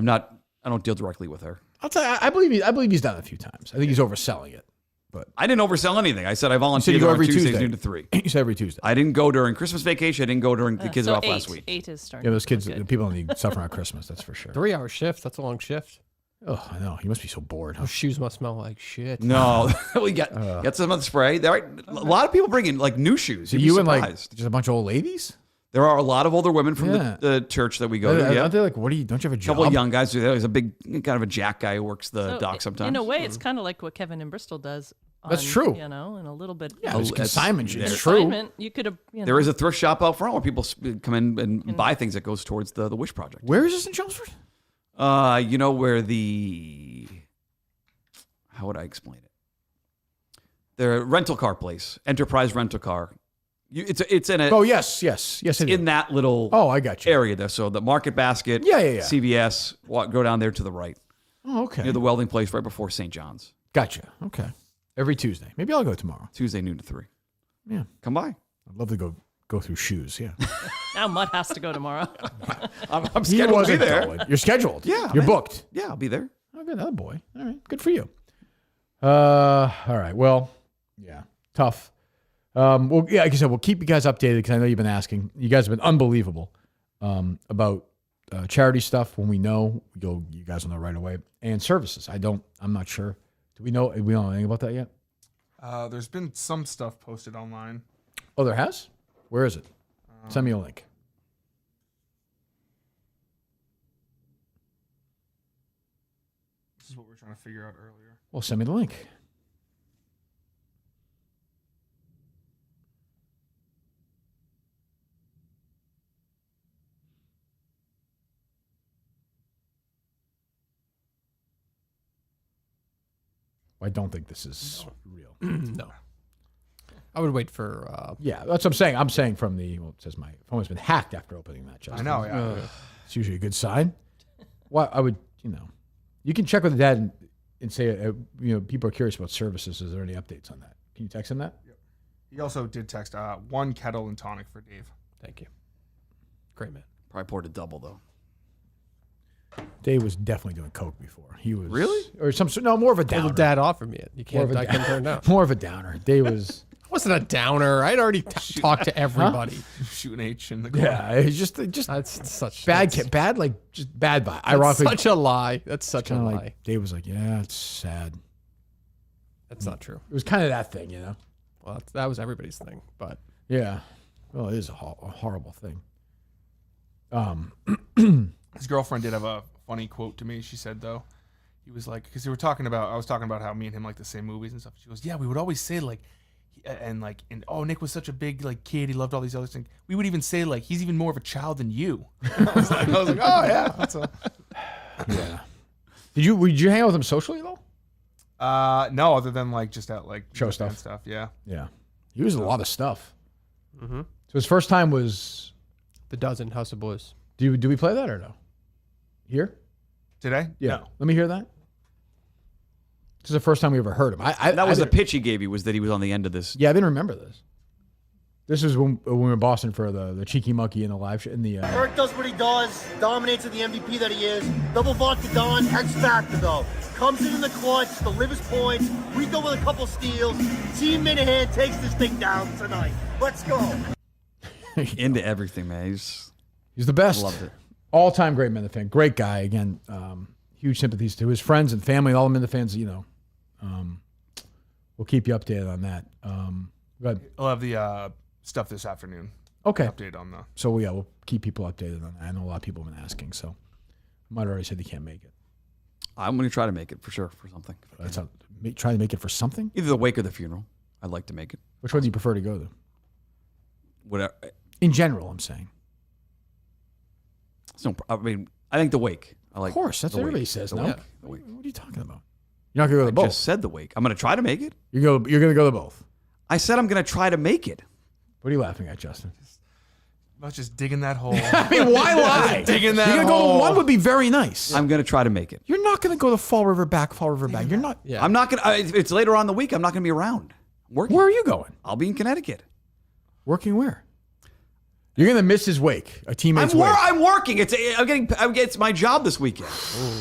E: I don't deal directly with her.
B: I'll tell you, I believe he's done it a few times. I think he's overselling it. But
E: I didn't oversell anything. I said I
B: you
E: volunteer
B: go
E: on
B: every
E: Tuesdays
B: Tuesday.
E: noon to 3.
B: You said every Tuesday.
E: I didn't go during Christmas vacation. I didn't go during the kids
F: so
E: were off
F: eight,
E: last week.
F: 8 is starting.
B: Yeah, those kids,
F: That's
B: the
F: good.
B: people only suffer on Christmas. That's for sure.
C: 3-hour shift. That's a long shift.
B: Oh, I know. He must be so bored. Huh?
C: Those shoes must smell like shit.
E: No, we got some of the spray. A lot of people bring in like new shoes.
B: So
E: You'd be
B: you and like
E: surprised.
B: just a bunch of old ladies?
E: There are a lot of older women from
B: Yeah.
E: the church that we go to. Yeah,
B: Aren't they like, what do you, don't you have a
E: a
B: job?
E: couple of young guys. There's a big, kind of a jack guy who works the
F: So
E: dock sometimes.
F: In a way, it's kind of like what Kevin in Bristol does.
B: That's true.
F: You know, in a little bit.
B: Yeah, there's
E: that's-
B: consignment.
E: there-
B: It's true.
F: Consignment, you could have.
E: There is a thrift shop out front where people come in and buy things that goes towards the Wish Project.
B: Where is this in Chelmsford?
E: You know where how would I explain it? The rental car place, Enterprise Rental Car. It's in a.
B: Oh, yes. I do.
E: In that little.
B: Oh, I got you.
E: Area there. So the Market Basket.
B: Yeah.
E: CVS. Go down there to the right.
B: Oh, okay.
E: Near the welding place, right before St. John's.
B: Gotcha. Okay. Every Tuesday. Maybe I'll go tomorrow.
E: Tuesday noon to 3.
B: Yeah.
E: Come by.
B: I'd love to go through shoes. Yeah.
F: Now Mutt has to go tomorrow.
E: I'm
B: He
E: scheduled to be
B: wasn't
E: there.
B: going. You're scheduled.
E: Yeah.
B: You're booked.
E: Yeah, I'll be there.
B: Oh, good. Another boy. All right. Good for you. All right. Well, yeah. Tough. Well, yeah, like I said, we'll keep you guys updated because I know you've been asking. You guys have been unbelievable about charity stuff. When we know, you guys will know right away. And services. I'm not sure. Do we know anything about that yet?
A: There's been some stuff posted online.
B: Oh, there has? Where is it? Send me a link.
A: This is what we were trying to figure out earlier.
B: Well, send me the link. I don't think this is real.
C: No. I would wait for.
B: Yeah, that's what I'm saying. I'm saying from it says my phone has been hacked after opening that. Justin.
A: I know, yeah.
B: It's usually a good sign. Well, I would, you can check with the dad and say, people are curious about services. Is there any updates on that? Can you text him that?
A: Yep. He also did text 1 kettle and tonic for Dave.
C: Thank you. Great man.
E: Probably poured a double though.
B: Dave was definitely doing coke before. He was
E: Really?
B: or more of a downer.
C: Well, the dad offered me it. You
B: More
C: can't.
B: of a
C: I couldn't turn it down.
B: More of a downer. Dave was.
C: It wasn't a downer. I'd already talked to everybody.
A: Shooting H in the corner.
B: Yeah, it's just
C: That's such
B: bad vibe.
C: That's
B: Ironically,
C: such a lie. That's such a
B: kinda
C: lie.
B: like Dave was like, "Yeah, it's sad."
C: That's not true.
B: It was kind of that thing,
C: Well, that was everybody's thing, but
B: Yeah. Well, it is a horrible thing.
A: His girlfriend did have a funny quote to me. She said, though, he was like, because I was talking about how me and him like the same movies and stuff. She goes, yeah, we would always say like, Nick was such a big like kid. He loved all these other things. We would even say like, he's even more of a child than you. I was like, oh yeah, that's a.
B: Yeah. Did you hang out with him socially though?
A: No, other than like just at like
B: Show
A: event
B: stuff.
A: Yeah.
B: Yeah. He was a lot of stuff.
C: Mm-hmm.
B: So his first time was
C: The Dozen, House of Blues.
B: Do we play that or no? Here?
A: Today?
B: Yeah.
A: No.
B: Let me hear that. This is the first time we ever heard him.
E: That was the pitch he gave you, was that he was on the end of this.
B: Yeah, I didn't remember this. This is when we were in Boston for the Cheeky Monkey in the live show.
K: Eric does what he does, dominates at the MVP that he is. Double vodka Don, X Factor though. Comes in the clutch, delivers points. Rico with a couple steals. Team Minifan takes this thing down tonight. Let's go.
E: Into everything, man. He's
B: the best.
E: Loved it.
B: All-time great Minifan. Great guy. Again, huge sympathies to his friends and family and all the Minifans, we'll keep you updated on that. Go ahead.
A: I'll have the stuff this afternoon.
B: Okay.
A: Update on the.
B: So, yeah, we'll keep people updated on that. I know a lot of people have been asking, so Mud already said he can't make it.
E: I'm going to try to make it for sure for something.
B: Try to make it for something?
E: Either the wake or the funeral. I'd like to make it.
B: Which one do you prefer to go to?
E: Whatever.
B: In general, I'm saying.
E: I think the wake.
B: Of course, that's what everybody says.
E: The
B: No,
E: wake.
B: what are you talking about? You're not going to go to both.
E: I just said the wake. I'm going to try to make it.
B: You're going to go to both.
E: I said I'm going to try to make it.
B: What are you laughing at, Justin?
A: About just digging that hole.
B: I mean, why lie?
A: Digging that
B: You're going to
A: hole.
B: go to one would be very nice.
E: I'm going to try to make it.
B: You're not going to go to Fall River back. You're not.
E: Yeah. I'm not going to. It's later on in the week. I'm not going to be around. Working.
B: Where are you going?
E: I'll be in Connecticut.
B: Working where? You're going to miss his wake, a teammate's wake.
E: I'm working. It's my job this weekend.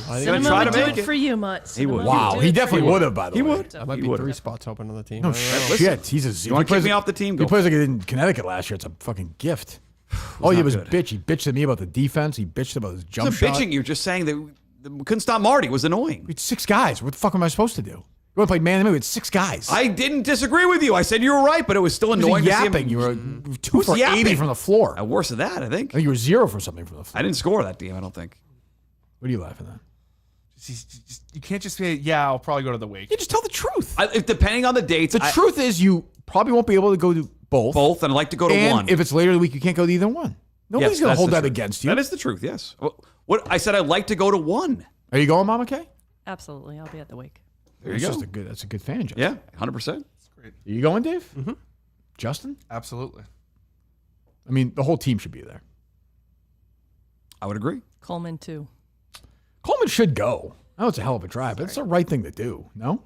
E: I'm going to try to
F: do
E: make
F: it for you, Mutt.
E: He would.
B: Wow, he definitely would have, by the way.
E: He would.
C: That might be 3 spots open on the team.
B: No shit. He's a.
E: You want to kick me off the team?
B: He plays like he did in Connecticut last year. It's a fucking gift. All he was
E: good.
B: bitch. He bitched at me about the defense. He bitched about his jump shot.
E: bitching. You're just saying that we couldn't stop Marty. It was annoying.
B: We had 6 guys. What the fuck am I supposed to do? You want to play man-to-man with 6 guys.
E: I didn't disagree with you. I said you were right, but it was still annoying.
B: Yapping. You were 2 for 80 from the floor.
E: Worse than that, I think.
B: I think you were 0 for something from the floor.
E: I didn't score that game. I don't think.
B: What are you laughing at?
A: You can't just say, yeah, I'll probably go to the wake.
B: You just tell the truth.
E: Depending on the dates.
B: The truth is you probably won't be able to go to both.
E: Both, and I'd like to go to
B: and
E: one.
B: if it's later in the week, you can't go to either one. Nobody's going to hold that against you.
E: That is the truth, yes. What I said, I'd like to go to one.
B: Are you going, Mama Kay?
F: Absolutely, I'll be at the wake.
E: There you go.
B: That's a good fan, Justin.
E: Yeah, 100%.
A: That's great.
B: Are you going, Dave?
C: Mm-hmm.
B: Justin?
A: Absolutely.
B: I mean, the whole team should be there.
E: I would agree.
F: Coleman too.
B: Coleman should go. I know it's a hell of a drive, but it's the right thing to do. No?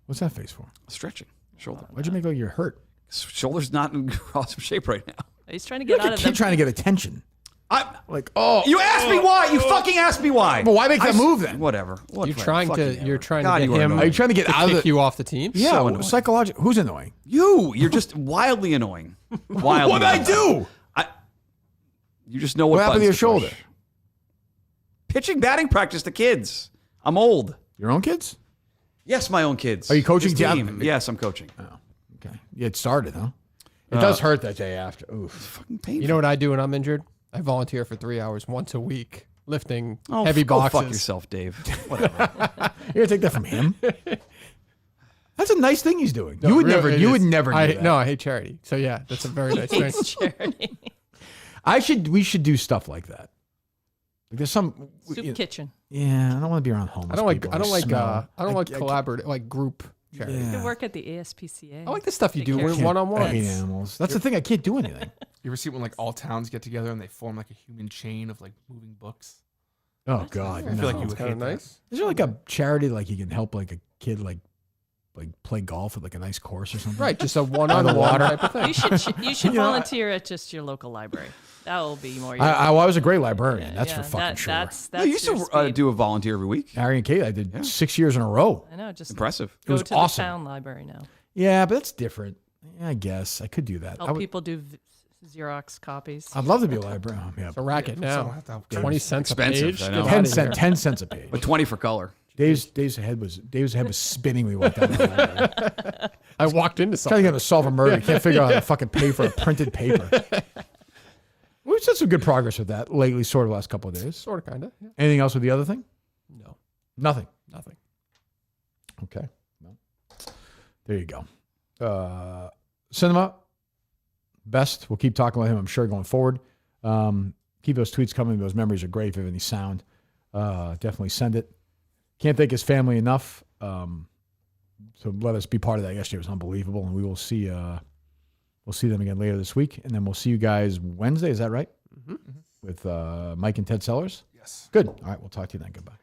B: What's that face for?
E: Stretching. Shoulder.
B: Why'd you make like you're hurt?
E: Shoulder's not in awesome shape right now.
F: He's trying to
B: You're
F: get
B: like
F: out
B: a
F: of
B: kid
F: the
B: trying to get attention.
E: You asked me why. You fucking asked me why.
B: Well, why make that move then?
E: Whatever.
C: You're trying to get him.
B: Are you trying to get out of
C: kick you off the team?
B: Yeah,
E: So annoying.
B: psychological. Who's annoying?
E: You're just wildly annoying. Wildly.
B: What'd I do?
E: You just know what
B: happened to your
E: buttons push.
B: shoulder?
E: Pitching batting practice to kids. I'm old.
B: Your own kids?
E: Yes, my own kids.
B: Are you coaching
E: This
B: team?
E: team? Yes, I'm coaching.
B: Oh, okay. Yeah, it started, huh? It does hurt that day after. Oof.
E: Fucking painful.
C: You know what I do when I'm injured? I volunteer for 3 hours once a week, lifting
E: Oh,
C: heavy
E: go
C: boxes.
E: fuck yourself, Dave. Whatever.
B: You're gonna take that from him? That's a nice thing he's doing.
C: No,
B: you would
C: really,
B: never.
C: it
B: You
C: is.
B: would never do that.
C: No, I hate charity. So yeah, that's a very nice thing.
F: charity.
B: We should do stuff like that. Like there's some
F: Soup kitchen.
B: Yeah, I don't want to be around homeless.
C: I don't like.
B: people
C: I don't
B: who
C: like.
B: smell.
C: I don't like collaborative, like group charity.
F: You
B: Yeah.
F: could work at the ASPCA.
C: I like the stuff you do
F: Take care of
C: one on
B: I hate
C: one.
B: animals. That's the thing. I can't do anything.
A: You ever see when like all towns get together and they form like a human chain of like moving books?
B: Oh God,
A: I feel like you would
C: Kind
A: hate
C: of
A: that.
C: nice.
B: Is there like a charity like you can help like a kid like play golf at like a nice course or something?
C: Right, just a
B: On the
C: one-on-one
B: water.
C: type of thing.
F: You should
B: You know,
F: volunteer at just your local library. That will be more. your-
B: I was a great librarian. That's
F: yeah,
B: for fucking sure.
F: That's
E: You used
F: your
E: to
F: speed.
E: do a volunteer every week.
B: Harry and Kate, I did 6 years in a row.
F: I know. Just
E: Impressive.
F: Go
B: was
F: to
B: awesome.
F: the town library now.
B: Yeah, but that's different. Yeah, I guess I could do that.
F: Help people do Xerox copies.
B: I'd love to be a librarian. Yeah.
C: It's a racket
A: Someone
C: now.
A: have to help
C: 20 cents a
E: Expensive,
C: page.
E: I know.
C: Get
B: 10
C: outta here.
B: cents, 10 cents a page.
E: But 20 for color.
B: Dave's head was spinning when we walked out. Of the library.
C: I walked into
B: Trying to
C: something.
B: get him to solve a murder. Can't figure out how to fucking pay for a printed paper. We've had some good progress with that lately, sort of the last couple of days.
C: Sort of, kind of. Yeah.
B: Anything else with the other thing?
C: No,
B: Nothing.
C: nothing.
B: Okay. Well, there you go. Cinema, best. We'll keep talking about him, I'm sure, going forward. Keep those tweets coming. Those memories are great. If you have any sound, definitely send it. Can't thank his family enough. So let us be part of that. Yesterday was unbelievable, and we will see. We'll see them again later this week, and then we'll see you guys Wednesday. Is that right?
C: Mm-hmm.
B: With Mike and Ted Sellers.
A: Yes.
B: Good. All right. We'll talk to you then. Goodbye.